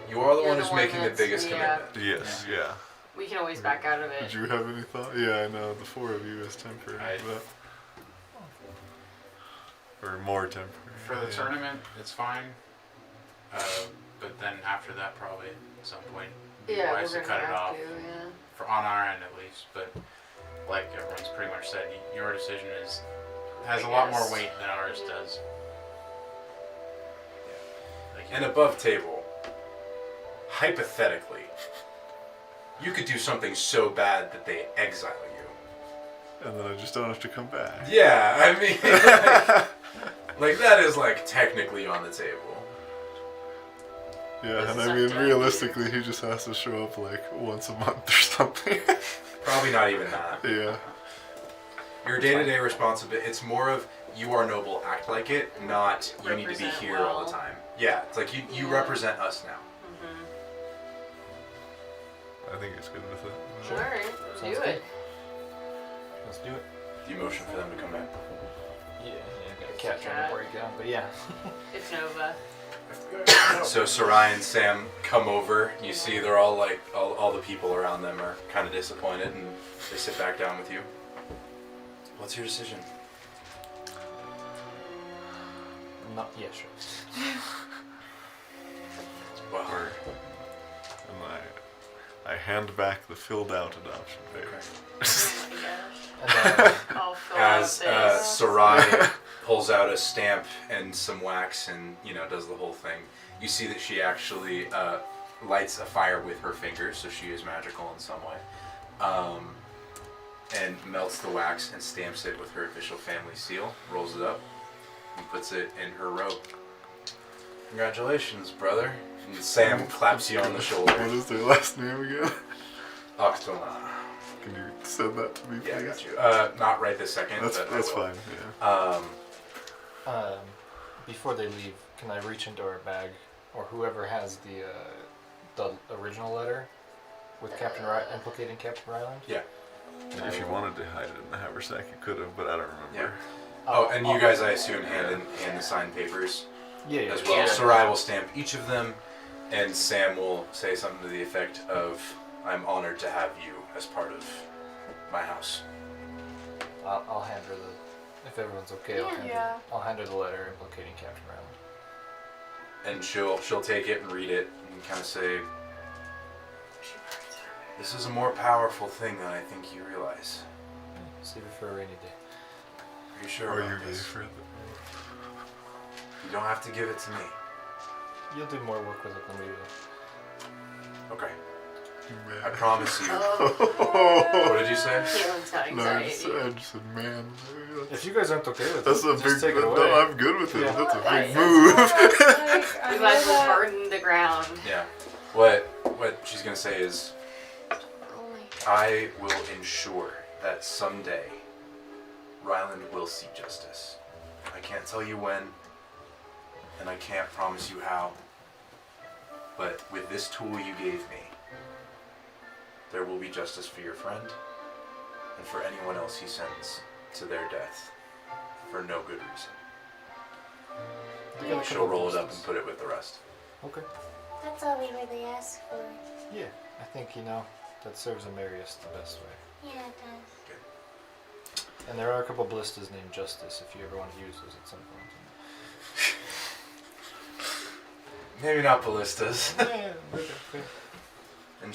You are the You're one the who's one making the that's- biggest yeah. commitment. Yes. Yeah. We can always back out of it. Did you have any thought? Yeah, I know the four of you is temporary, or more temporary. For the yeah. tournament, it's fine. But then after that, probably at some point, be Yeah, wise we're to gonna cut it have off. to. Yeah. For on our end at least. But like everyone's pretty much said, your decision has a lot more Yes. weight than ours does. Like, And above table, hypothetically, you could do something so bad that they exile you. And then I just don't have to come back. Yeah, I mean, like that is like technically on the table. Yeah, This and is I up mean, to realistically, he just has to show up like once a month or something. Probably not even that. Yeah. Your day-to-day responsibility, it's more of you are noble, act like it, not you need to be Represent here all the well. time. Yeah, it's like you Yeah. represent us now. I think it's good with it. All right, Sounds do good. it. Let's do it. Do you motion for them to come back? Yeah, got a cat trying to break out, but yeah. It's Nova. So Sarai and Sam come over. You see they're all like, all the people around them are kind of disappointed, and they sit back down with you. What's your decision? Not yeah, sure. Well, And I hand back the filled out adoption paper. Oh my gosh. And then, I'll fill as out this. Sarai pulls out a stamp and some wax and does the whole thing, you see that she actually lights a fire with her fingers, so she is magical in some way, and melts the wax and stamps it with her official family seal, rolls it up, and puts it in her robe. Congratulations, brother. And Sam claps you on the shoulder. What is their last name again? Octona. Can you send that to me, please? Yeah, I got you. Not right this second. That's but I will. fine. Yeah. before they leave, can I reach into our bag, or whoever has the original letter with implicating Captain Ryland? Yeah. If you wanted to hide it in the haversack, you could have, but I don't remember. Oh, and you guys, I assume, hand the signed papers Yeah, as well. Yeah. Sarai will stamp each of them, and Sam will say something to the effect of, "I'm honored to have you as part of my house." I'll hand her the. If everyone's okay, Yeah. I'll hand her the letter implicating Captain Ryland. And she'll take it and read it and kind of say, "This is a more powerful thing than I think you realize. Save it for a rainy day. Are you sure Or about you gave this? for it. You don't have to give it to me." You'll do more work with it than we will. Okay. Man. I promise you. Oh, What did you say? Caitlin's got No, I anxiety. just said, man. If you guys aren't okay with That's it, a just big. take it away. No, I'm good with it. Yeah. That's a Right. big move. I You know guys will that- burden the ground. Yeah. What she's gonna say is, Oh my god. "I will ensure that someday Ryland will see justice. I can't tell you when, and I can't promise you how, but with this tool you gave me, there will be justice for your friend and for anyone else he sends to their death for no good reason." I got a She'll couple roll it up posters. and put it with the rest. Okay. That's all we really ask for. Yeah, I think that serves Amarius the best way. Yeah, it does. And there are a couple blisters named Justice if you ever want to use those at some point. Maybe not ballistas. Yeah, okay. And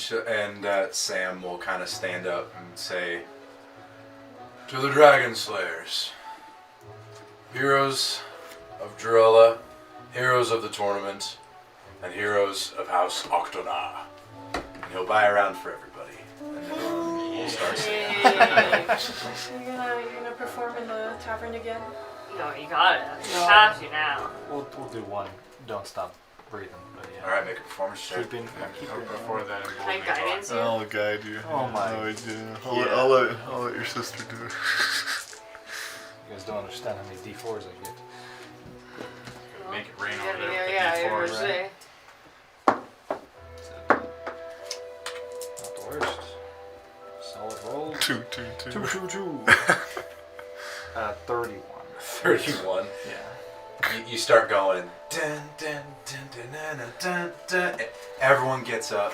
Sam will kind of stand up and say, "To the Dragon Slayers, heroes of Drella, heroes of the tournament, and heroes of House Octona." And he'll buy around for everybody. And then we'll start singing. Yay. You're gonna perform in the tavern again? No, you gotta. You No. have to now. We'll do one. Don't stop breathing. But yeah. Alright, make a performance check. Keep in. Before that, Can I guidance you? I'll guide you. Oh my. No idea. Yeah. I'll let your sister do it. You guys don't understand how many D4s I get. Make it rain Yeah, on there. yeah, with the I was D4s. gonna say. Not the worst. Solid roll. Two. 31. 31. Yeah. You start going, dun, dun, dun, dun, dun, dun, dun. Everyone gets up.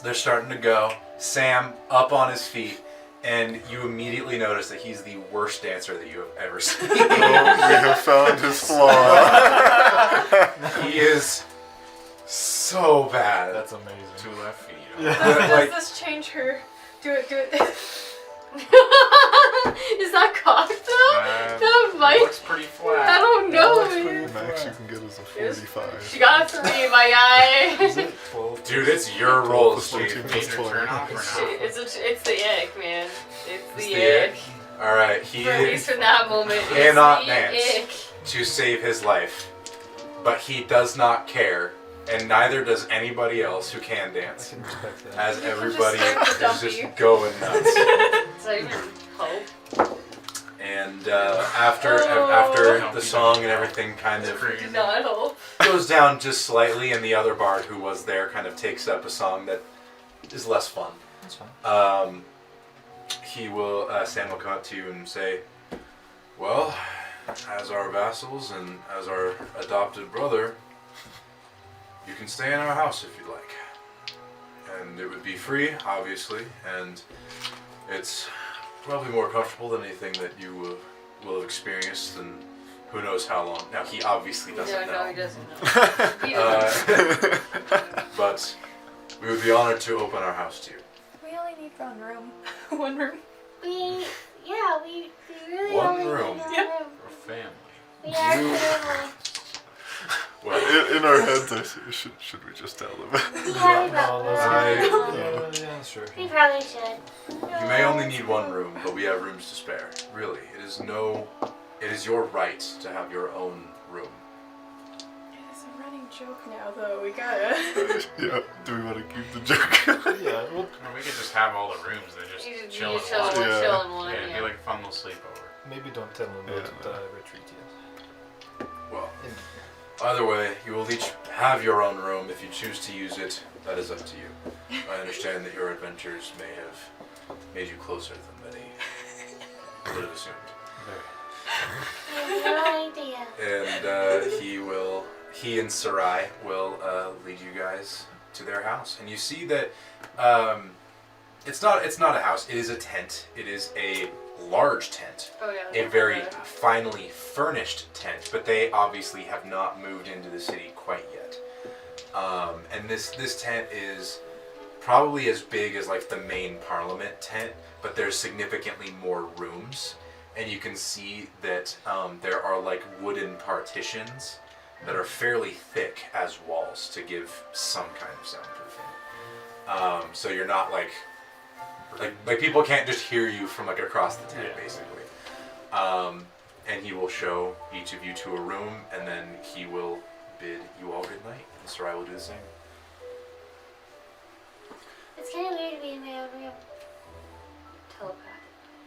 They're starting to go. Sam up on his feet, and you immediately notice that he's the worst dancer that you have ever seen. Oh, we have found his flaw. He is so bad. That's amazing. Two left feet. Does Like- this change her? Do it. Is that cocked though? That might. looks pretty flat. I don't know. looks pretty- man. Max, you can get us a 45. She got it for me, my guy. Is it 12? Dude, it's your roll, 12 plus Steve. 13 plus Major 12. turn off or not? It's the ick, man. It's It's the the ick. Alright, he At least is in that moment, cannot it's the dance. ick. to save his life, but he does not care, and neither does anybody else who can I dance, can respect that. as You can everybody just stare at the is just dumpy. going nuts. It's not even hope. And And after the song and everything kind of Did not help. goes down just slightly, and the other bard who was there kind of takes up a song that is less fun. That's fine. Sam will come up to you and say, well, as our vassals and as our adopted brother, you can stay in our house if you'd like. And it would be free, obviously, and it's probably more comfortable than anything that you will have experienced in who knows how long. Now, he obviously doesn't know. No, he doesn't know. He doesn't. But we would be honored to open our house to you. We only need one room. One room. We really One only room. need one Yep. room. For family. We are family. Well, In our heads, I say, should we just tell them? Yeah, we probably Yeah, sure. We probably should. you may only need one room, but we have rooms to spare. Really, it is your right to have your own room. It's a running joke now, though. We gotta. Yeah. Do we want to keep the joke? Yeah, well, Or we could just have all the rooms. They just You chill you in chill one. in one, Yeah. chill in one. Yeah, it'd Yeah. be like a fun little sleepover. maybe don't tell them about Yeah, the retreat yet. Well, either way, you will each have your own room. If you choose to use it, that is up to you. I understand that your adventures may have made you closer than many would have assumed. Very. I have no idea. And he and Sarai will lead you guys to their house. And you see that it's not a house, it is a tent. It is a large tent. Oh yeah. A very finely furnished tent, but they obviously have not moved into the city quite yet. And this tent is probably as big as like the main parliament tent, but there's significantly more rooms. And you can see that there are like wooden partitions that are fairly thick as walls to give some kind of soundproofing. So you're not like people can't just hear you from like across the tent, basically. And he will show each of you to a room, and then he will bid you all good night. And Sarai will do the same. It's kind of weird to be in my own room. Telepath.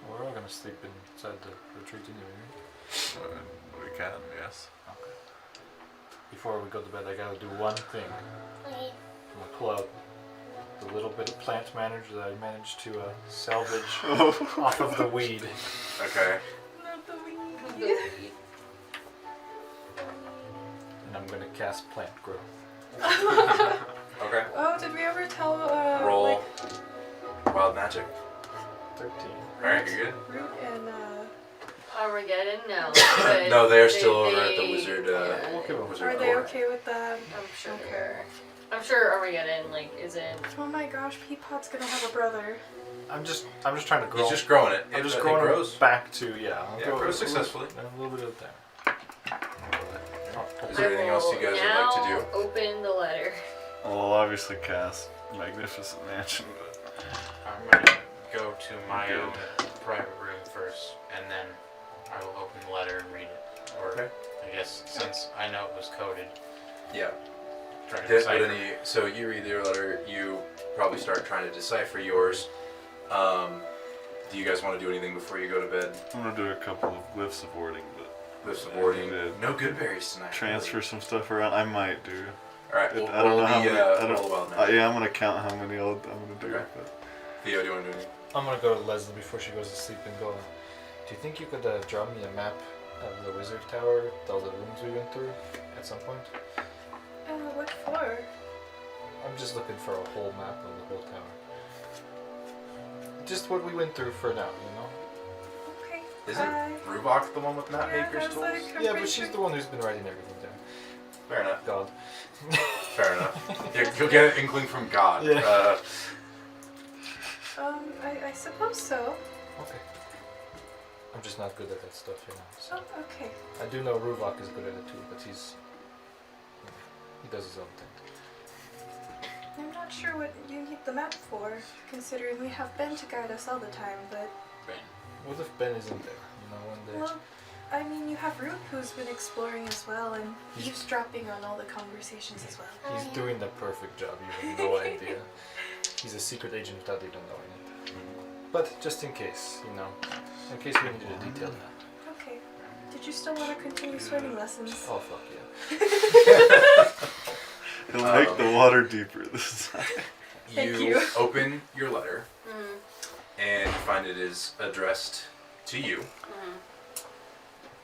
We're all gonna sleep inside the retreat anyway. We can, yes. Okay. Before we go to bed, I gotta do one thing. Okay. I'm gonna pull out the little bit of plant manager that I managed to salvage off of the weed. Okay. Not the weed. And I'm gonna cast plant growth. Okay. Oh, did we ever tell Roll wild magic. 13. Alright, you're good. Root and Armageddon? No. But No, they're still over at the wizard. yeah. Wizard are they court. okay with that? I'm sure. Okay. I'm sure Armageddon isn't. Oh my gosh, Peapod's gonna have a brother. I'm just trying to grow. He's just growing it. I'm just it growing grows. it back to I'll Yeah, grow grows a little- successfully. A little bit of that. Is there anything else you guys would like to do? Open the letter. I'll obviously cast Magnificent Mansion, but I'm gonna go to my own private room first, and then I will open the letter and read it. Or Okay. I guess since I know it was coded, Yeah. try to Did decipher. so you read your letter, you probably start trying to decipher yours. Do you guys want to do anything before you go to bed? I'm gonna do a couple of glyphs of warding, but Lifts of warding. Yeah. No good berries tonight. transfer some stuff around. I might do. Alright, we'll I don't roll know how the, many. I roll the don't, wild magic. yeah, I'm gonna count how many I'm gonna do. Okay. But Theo, do you want to do anything? I'm gonna go to Leslie before she goes to sleep and go. Do you think you could draw me a map of the wizard tower, all the rooms we went through at some point? What for? I'm just looking for a whole map of the whole tower. Just what we went through for now, you know? Okay. Isn't Rubok the one with map yeah, maker's that's tools? like- I'm Yeah, pretty but she's sure- the one who's been writing everything down. Fair enough. God. Fair enough. You'll get an inkling from God. Yeah. I suppose so. Okay. I'm just not good at that stuff, you know. So Oh, okay. I do know Ruvok is good at it too, but he does his own thing. I'm not sure what you need the map for, considering we have Ben to guide us all the time, but... What if Ben isn't there? You know, one day. Well, I mean, you have Root who's been exploring as well, and eavesdropping on all the conversations as well. He's doing the perfect job. You have no idea. He's a secret agent without even knowing it. But just in case, you know, in case we need to detail that. you still want to continue swimming lessons? Oh fuck yeah. He'll make the water deeper this time. Thank you. Open your letter, Mm. and you find it is addressed to you.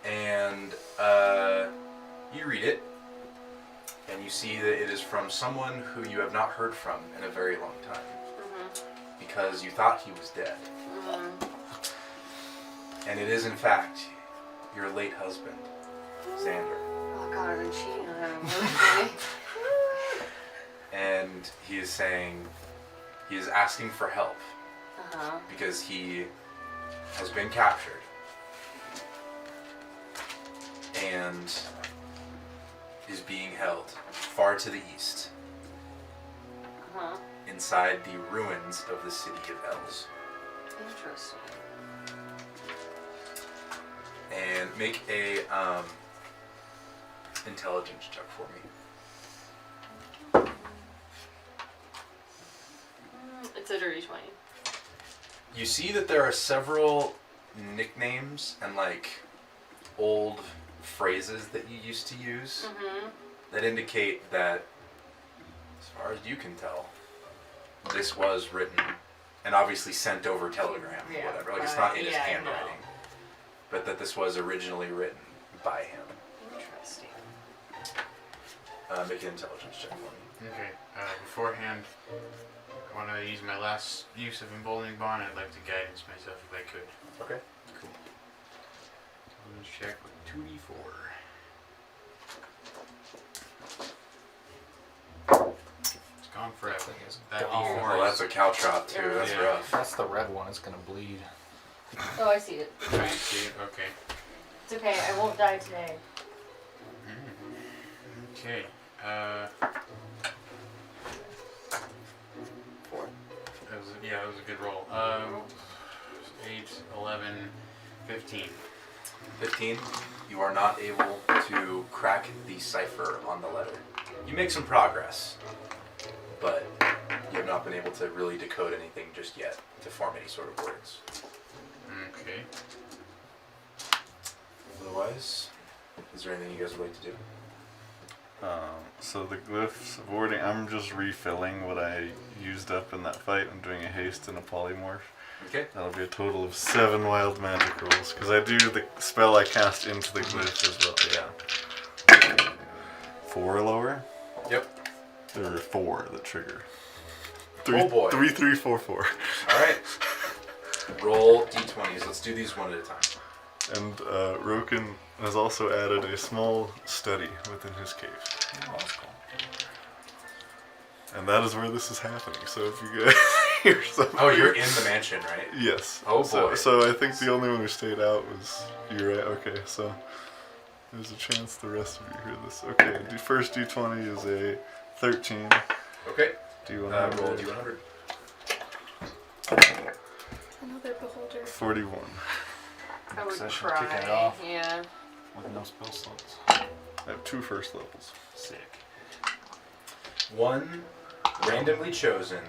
And you read it, and you see that it is from someone who you have not heard from in a very long time, because you thought he was dead. And it is, in fact, your late husband, Xander. Oh god, I've been cheating on him emotionally. And he is saying, he is asking for help, Uh-huh. because he has been captured. And is being held far to the east, Uh-huh. inside the ruins of the city of Els. Interesting. And make a intelligence check for me. It's a dirty 20. You see that there are several nicknames and like old phrases that you used to use that indicate that, as far as you can tell, this was written and obviously sent over telegram or whatever. Like it's not in his handwriting, but that this was originally written by him. Interesting. Make an intelligence check for me. Okay. Beforehand, I want to use my last use of emboldening bond. I'd like to guidance myself if I could. Okay. Cool. Let's check with 2d4. It's gone forever. That gone. d4 Oh, that's a caltrop too. That's Yeah. rough. That's the red one. It's gonna bleed. Oh, I see it. I see it. Okay. It's okay, I won't die today. Okay. 4. That was a good roll. 8, 11, 15. 15. You are not able to crack the cipher on the letter. You make some progress, but you have not been able to really decode anything just yet to form any sort of words. Okay. Otherwise, is there anything you guys would like to do? So the glyphs of warding, I'm just refilling what I used up in that fight. I'm doing a haste and a polymorph. Okay. That'll be a total of 7 wild magic rolls, because I do the spell I cast into the glyph as well. Yeah. 4 or lower? Yep. There are 4 that trigger. Oh boy. 3, 3, 4, 4. Alright. Roll d20s. Let's do these one at a time. And Roken has also added a small study within his cave. Oh, that's cool. And that is where this is happening. So if you guys hear something... Oh, you're in the mansion, right? Yes. Oh, so, boy. So I think the only one who stayed out was you, right? Okay, so there's a chance the rest of you hear this. Okay, the first d20 is a 13. Okay. D100. Roll d100. Another beholder. 41. I would Session cry. kicking it off. Yeah. With no spell slots. I have 2 first levels. Sick. One randomly chosen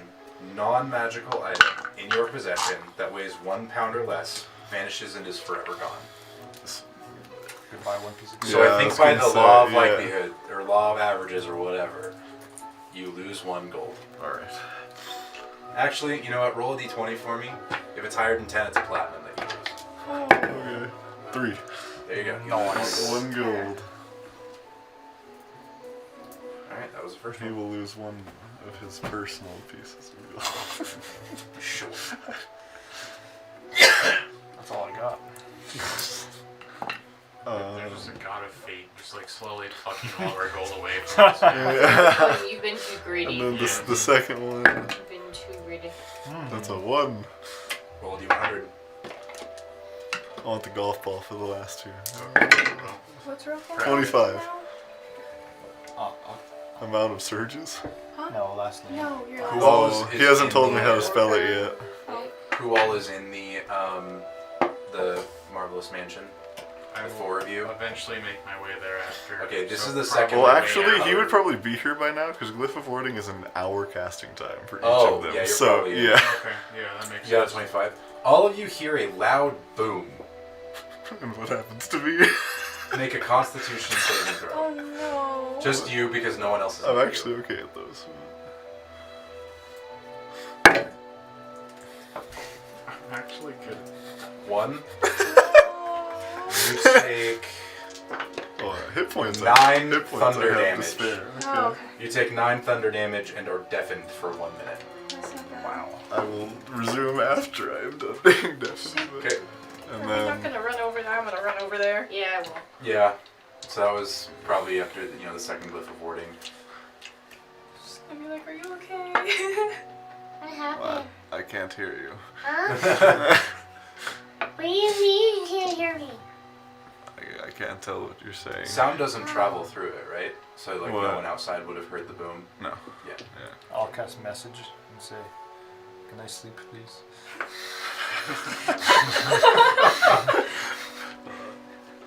non-magical item in your possession that weighs 1 pound or less vanishes and is forever gone. Goodbye, one piece of So Yeah, I I think was by gonna the say, law of yeah. likelihood, or law of averages, or whatever, you lose 1 gold. Alright. Actually, you know what? Roll a d20 for me. If it's higher than 10, it's a platinum that you lose. Oh, Okay. 3. There you go. Nice. 1 gold. Alright, that was the first He one. will lose 1 of his personal pieces of gold. Sure. That's all I got. There's just a god of fate, just like slowly plucking all of our gold away from us. Oh, you've been too greedy. And then the second one, You've been too greedy. that's a 1. Roll a d100. I want the golf ball for the last 2. what's wrong? 25. Uh, Amount of surges? Huh? no, last name. No, you're Who last. all Oh, is he hasn't in told me the- how to spell it yet. Oh, Who all is in the Marvelous Mansion? I The will 4 of you? eventually make my way there after. Okay, this so is the probably second Well, way actually, out. he would probably be here by now because Glyph of Warding is an hour casting time for each Oh, of them. yeah, you're so, probably in. yeah. Okay, yeah, that makes You got a sense. 25. All of you hear a loud boom. And what happens to me? Make a Constitution saving throw. Oh no. Just you, because no one else is. I'm actually okay at those. I'm actually good. 1. You take Oh, hit points. 9 hit points thunder I have damage. to spare. Okay. Oh, okay. You take 9 thunder damage and are deafened for 1 minute. That's not bad. Wow. I will resume after I'm done being deafened. Okay. And Are we then not gonna run over there? I'm gonna run over there. Yeah, well. Yeah. So that was probably after the second glyph of warding. Just gonna be like, are you okay? What happened? what? I can't hear you. Huh? What do you mean you can't hear me? I can't tell what you're saying. Sound doesn't travel through it, right? So like What? no one outside would have heard the boom. No. Yeah. I'll cast message and say, "Can I sleep, please?"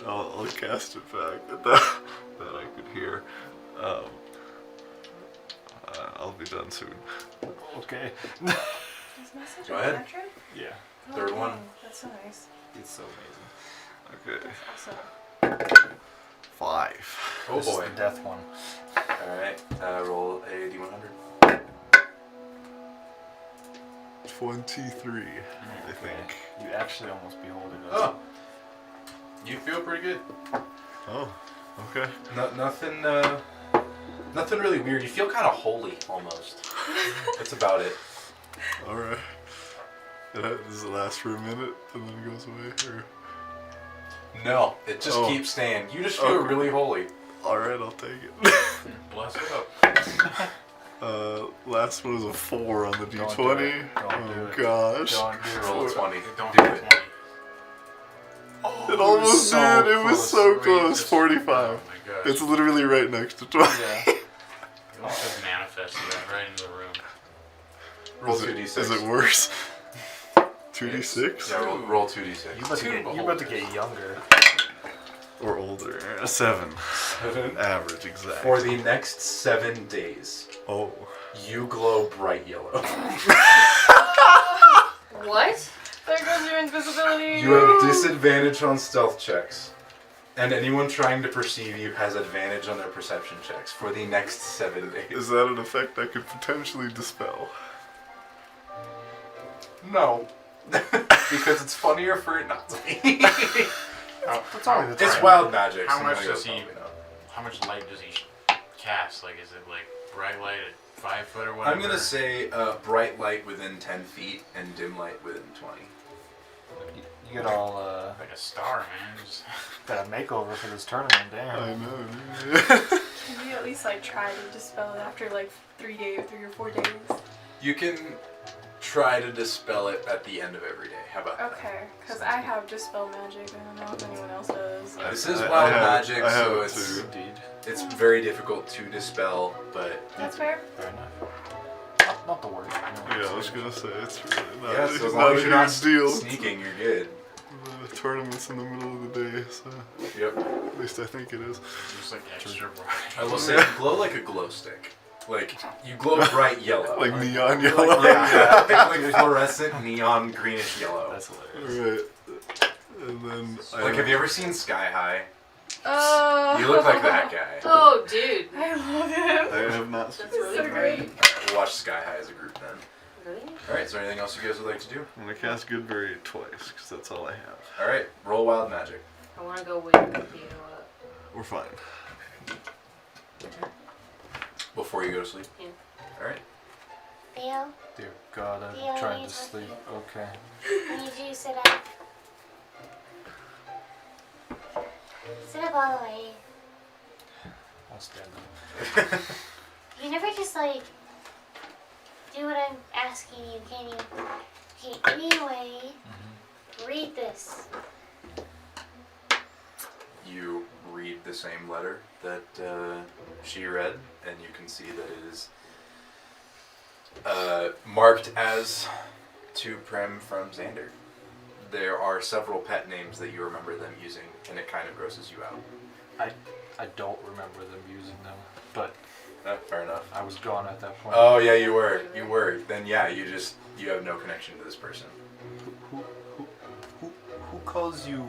I'll cast it back that I could hear. I'll be done soon. Okay. Is message Go ahead. Electric? Yeah, Oh, Third one. dang, That's so nice. it's so amazing. Okay. Awesome. 5. Oh This boy. is the death one. Alright. Roll a d100. 23, I think. You actually almost beholded us. Oh. You feel pretty good. Oh, okay. Nothing really weird. You feel kind of holy almost. That's about it. Alright. Does it last for a minute and then it goes away? Or? No, it just Oh. keeps staying. You just feel Okay. really holy. Alright, I'll take it. Bless it up. Last one was a 4 on the Don't do d20. it. Don't do Oh it. gosh. Don't do Roll a it. 20. Don't Do have it. 20. It almost so did. It was so Wait, close. just- 45. Oh my gosh. It's literally right next to 20. Yeah. You almost just manifested that right into the room. Roll Is it- 2d6. Is it worse? 2d6? Yeah, roll 2d6. You about to get younger. Or older? 7. Average, exact. For the next 7 days, Oh. you glow bright yellow. What? There goes your invisibility. You have disadvantage on stealth checks. And anyone trying to perceive you has advantage on their perception checks for the next 7 days. Is that an effect I could potentially dispel? No. Because it's funnier for it not to be. That's only the It's time. wild magic. How so much nobody does he- probably know. How much light does he cast? Like, is it like bright light at 5 foot or whatever? I'm gonna say bright light within 10 feet and dim light within 20. You get all like a star, man. Just got a makeover for this tournament, I damn. know. Can you at least like try to dispel it after like 3 or 4 days? You can try to dispel it at the end of every day. How about that? Okay, because I have dispel magic. I don't know if anyone else does. This is I wild have- magic, I have so it it's too. Indeed. it's very difficult to dispel, but That's fair. Fair enough. Not the worst. Yeah, I was gonna say, it's really not, yeah, it's so as not long a as you're not huge deal. sneaking, you're good. The tournament's in the middle of the day, so Yep. at least I think it is. just like extra bright. I will say, you glow like a glow stick. Like you glow bright yellow. Like neon You're yellow. like fluorescent neon greenish yellow. That's hilarious. Right. And then Like, have you ever seen Sky High? Oh. You look like that guy. Oh, dude. I love him. I have not seen. That's It's really so great. We'll watch Sky High as a group then. Really? Alright, is there anything else you guys would like to do? I'm gonna cast Goodberry twice, because that's all I have. Alright, roll wild magic. I want to go wake Theo up. We're fine. Before you go to sleep? Yeah. Alright. Theo, Dear God, Yeah, I'm I trying need to to sleep. sleep. Okay. I need you to sit up. Sit up all the way. I'll stand up. You never just like do what I'm asking you, can you? Okay, anyway, read this. You read the same letter that she read, and you can see that it is marked as to Prem from Xander. There are several pet names that you remember them using, and it kind of grosses you out. I don't remember them using them, but Fair enough. I was gone at that point. Oh yeah, you were. You were. Then yeah, you have no connection to this person. Who calls you?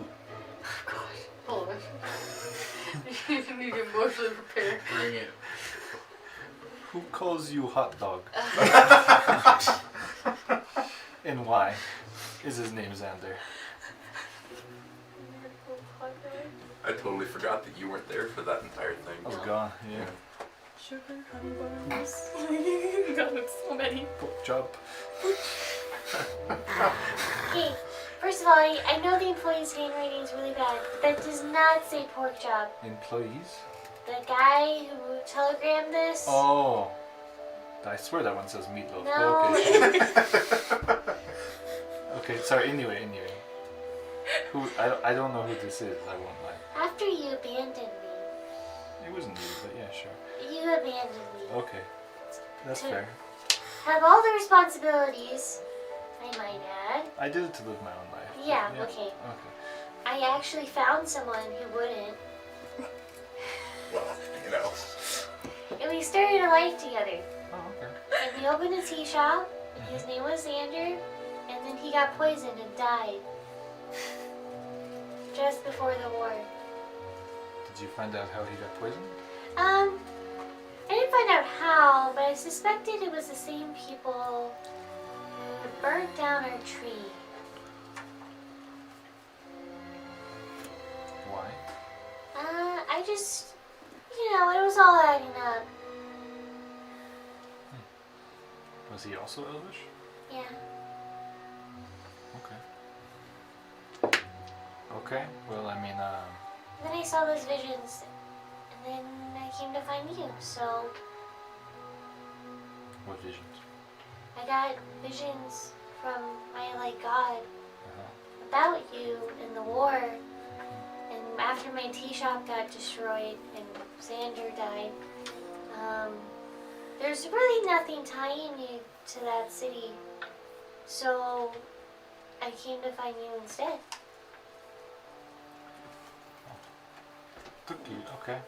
Hold on. You need to emotionally prepare. Bring it. Who calls you hot dog? And why? Is his name Xander? I totally forgot that you weren't there for that entire thing. I was gone, yeah. Sugar, honey buns. God, it's so many. Pork chop. Hey, first of all, I know the employee's handwriting is really bad, but that does not say pork chop. Employees? The guy who telegrammed this. Oh. I swear that one says meatloaf. No. Okay. Okay, sorry, anyway. Who I don't know who this is, I won't lie. After you abandoned me, It wasn't you, but yeah, sure. you abandoned me. Okay. That's To- fair. Have all the responsibilities, I might add. I did it to live my own life. Yeah, okay. Okay. I actually found someone who wouldn't, Well, you know. and we started a life together. Oh, okay. And we opened a tea shop, and his name was Xander, and then he got poisoned and died. Just before the war. Did you find out how he got poisoned? I didn't find out how, but I suspected it was the same people who burnt down our tree. Why? I just, it was all adding up. Was he also Elvish? Yeah. Okay. Okay, well, I mean, Then I saw those visions, and then I came to find you, so what visions? I got visions from my, God Uh-huh. about you in the war. And after my tea shop got destroyed and Xander died, there's really nothing tying me to that city. So I came to find you instead. Took you, okay.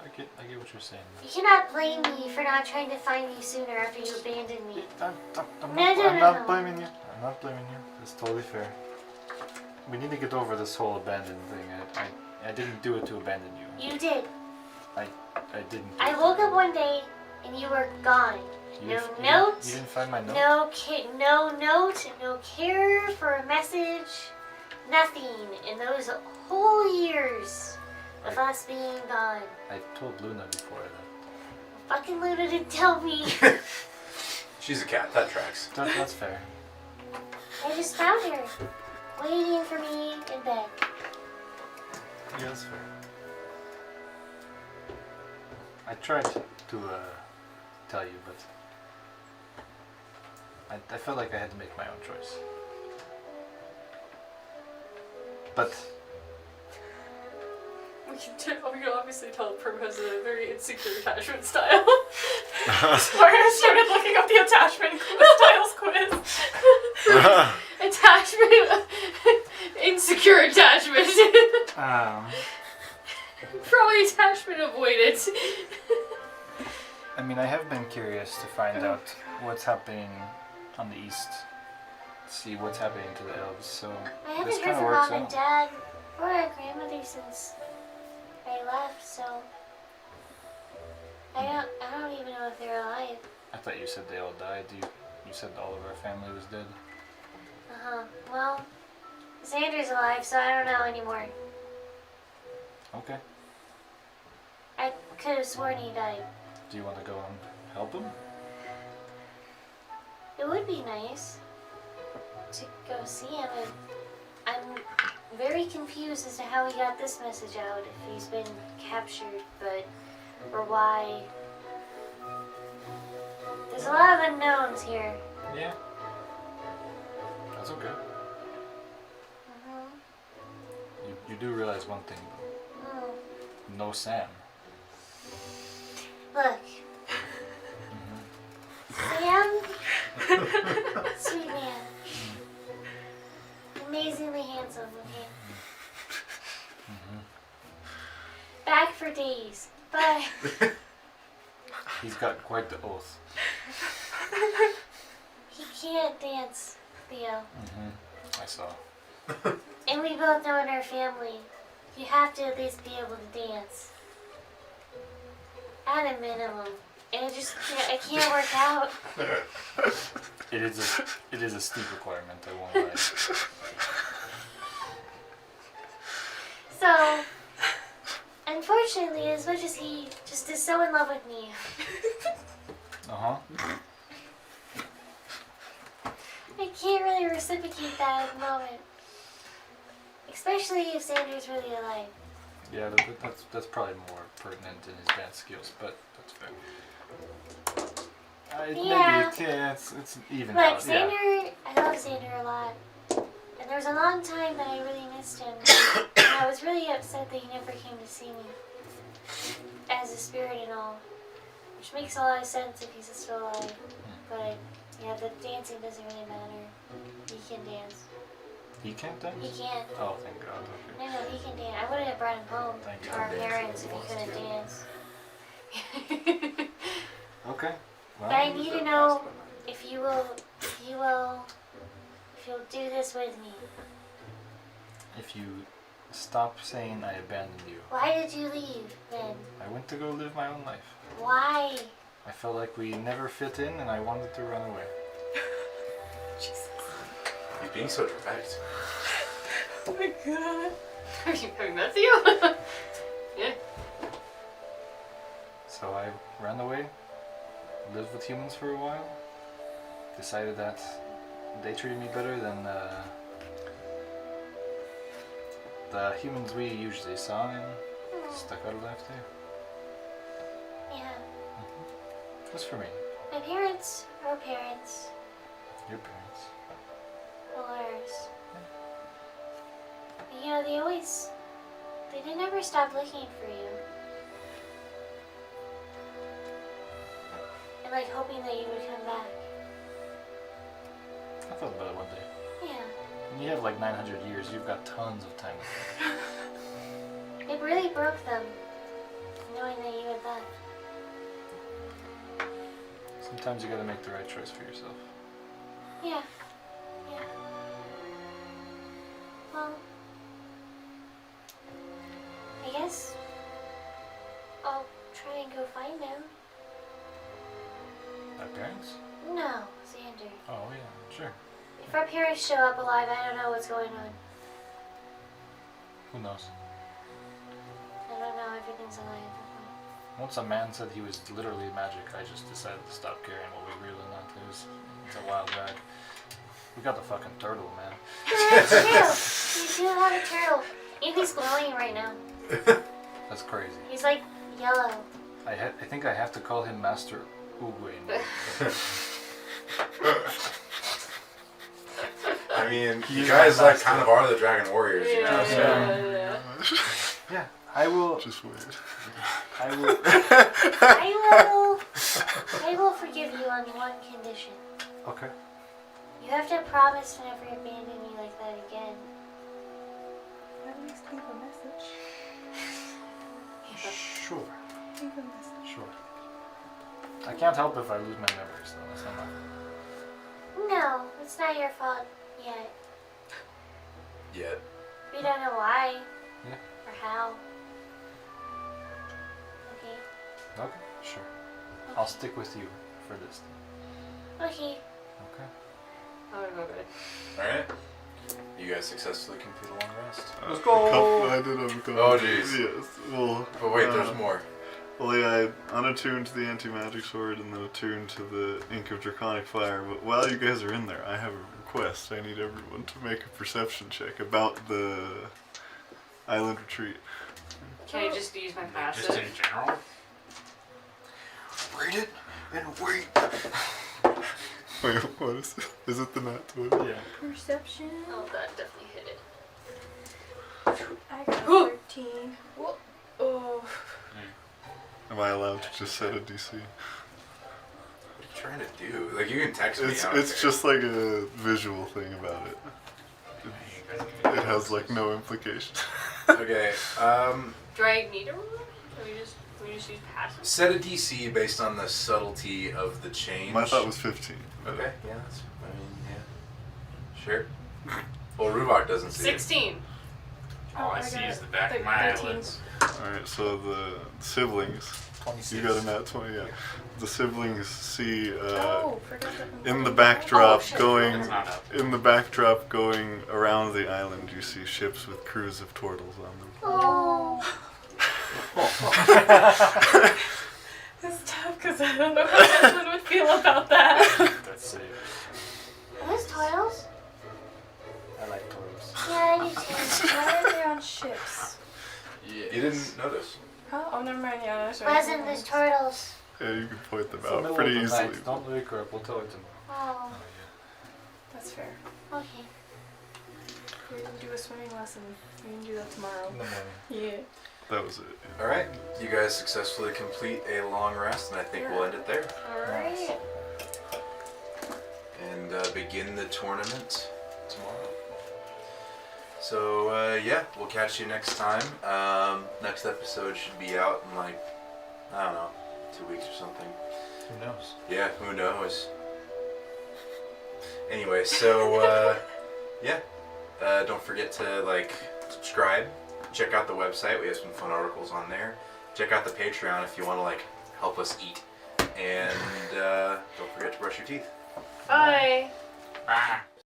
I get what you're saying. You cannot blame me for not trying to find you sooner after you abandoned me. I'm No. not blaming you. I'm not blaming you. It's totally fair. We need to get over this whole abandoned thing. I didn't do it to abandon you. You did. I didn't. I woke up one day and you were gone. You No didn't- note. You didn't find my note? No note, no care for a message, nothing in those whole years of us being gone. I told Luna before that. Fucking Luna didn't tell me. She's a cat. That tracks. That's fair. I just found her, waiting for me in bed. Yeah, that's fair. I tried to tell you, but I felt like I had to make my own choice. But We can obviously tell Prim has a very insecure attachment style. Sorry, I started looking up the attachment styles quiz. Attachment, insecure attachment. Probably attachment avoidance. I mean, I have been curious to find out what's happening on the east. See what's happening to the elves. So I this haven't heard kind of from works Mom and out. Dad or our grandmother since I left, so I don't even know if they're alive. I thought you said they all died. You said all of our family was dead. Well, Xander's alive, so I don't know anymore. Okay. I could have sworn he died. Do you want to go and help him? It would be nice to go see him. And I'm very confused as to how he got this message out, if he's been captured, or why. There's a lot of unknowns here. Yeah. That's okay. You do realize one thing though. Mm. No Sam. Look. Sam, sweet man. Amazingly handsome, okay? Back for days, but He's got quite the oath. he can't dance, Theo. I saw. And we both know in our family, you have to at least be able to dance. at a minimum. And it can't work out. It is a steep requirement, I won't lie. So, unfortunately, as much as he just is so in love with me, Uh-huh. I can't really reciprocate that at the moment. Especially if Xander's really alive. Yeah, that's probably more pertinent in his dance skills, but that's fair. Yeah. Maybe it's even Like, out. Yeah. Xander, I love Xander a lot. And there was a long time that I really missed him. And I was really upset that he never came to see me. As a spirit and all. Which makes a lot of sense if he's still alive. But, yeah, the dancing doesn't really matter. He can dance. He can't dance? He can. Oh, thank God. Okay. No, he can dance. I wouldn't have brought him home Thank to God. our parents if he couldn't dance. Okay. Well, But I need to know if you'll do this with me. if you stop saying I abandoned you, Why did you leave then? I went to go live my own life. Why? I felt like we never fit in, and I wanted to run away. Jesus. You're being so direct. Oh my god. Have you met you? Yeah. So I ran away, lived with humans for a while, decided that they treated me better than the humans we usually saw, and stuck out of life there. Yeah. Just for me. My parents are parents. Your parents. Well, ours. But, you know, they never stop looking for you. And like hoping that you would come back. I thought about it one day. Yeah. When you have like 900 years, you've got tons of time. It really broke them, knowing that you had left. Sometimes you gotta make the right choice for yourself. Yeah. Yeah. Well, I guess I'll try and go find them. My parents? No, Xander. Oh yeah, sure. If our parents show up alive, I don't know what's going on. Who knows? I don't know, everything's alive at that point. Once a man said he was literally magic, I just decided to stop caring what we really not. It's a wild ride. We got the fucking turtle, man. That's true. You do have a turtle. And he's glowing right now. That's crazy. He's like yellow. I think I have to call him Master Uguay. I mean, you He's guys my like master. kind of are the Dragon Warriors, you know. So. Yeah. Yeah, I will. Just weird. I will. I will forgive you on one condition. Okay. You have to promise never to abandon me like that again. At least leave a message. Sure. Leave a message. Sure. I can't help if I lose my memories, though. That's not my fault. No, it's not your fault yet. Yet. We don't know why. Yeah. Or how. Okay. Okay. Sure. I'll stick with you for this. Okay. Okay. I'm gonna go to bed. Alright. You guys successfully complete a long rest. Let's go. I did have a couple. Oh, jeez. Yes. Well, But wait, there's more. Well, yeah, I unattuned the anti-magic sword and then attuned to the ink of draconic fire. But while you guys are in there, I have a request. I need everyone to make a perception check about the island retreat. Can I just use my Just passive? in general? Read it and wait. Wait, what is it? Is it the nat 20? Yeah. Perception. Oh, that definitely hit it. I got a 13. Oh. Am I allowed to just set a DC? What are you trying to do? Like, you can text me. I don't It's care. just like a visual thing about it. It has like no implication. Okay. Do I need a roll? Can we just use passive? Set a DC based on the subtlety of the change. My thought was 15. Okay. Yeah. That's. I mean, yeah. Sure. Well, Ruvok doesn't see 16. All I I see got is the back of my 13. eyelids. it. Alright, so the siblings, 26. you got a nat 20, yeah. The siblings see Oh, forgot that. in the backdrop Oh, shit. going It's not up. in the backdrop going around the island, you see ships with crews of turtles on them. Oh. It's tough because I don't know how Desmond would feel about that. That's safe. Are those turtles? I like turtles. Yeah, I do too. Why are they on ships? You didn't notice. Huh? Oh, never mind. Yeah, that's right. Why isn't those turtles? Yeah, you can point them It's the out middle pretty of the easily. night. Don't wake her up. We'll tell her tomorrow. Oh, That's fair. okay. We're gonna do a swimming lesson. We can do that tomorrow. In the morning. Yeah. That was it. Yeah. All right, you guys successfully complete a long rest, and I think we'll end it there. Alright. And begin the tournament tomorrow. So yeah, we'll catch you next time. Next episode should be out in like, I don't know, 2 weeks or something. Who knows? Yeah, who knows? Anyway, so yeah, don't forget to like subscribe. Check out the website. We have some fun articles on there. Check out the Patreon if you want to like help us eat. And don't forget to brush your teeth. Bye. Ah.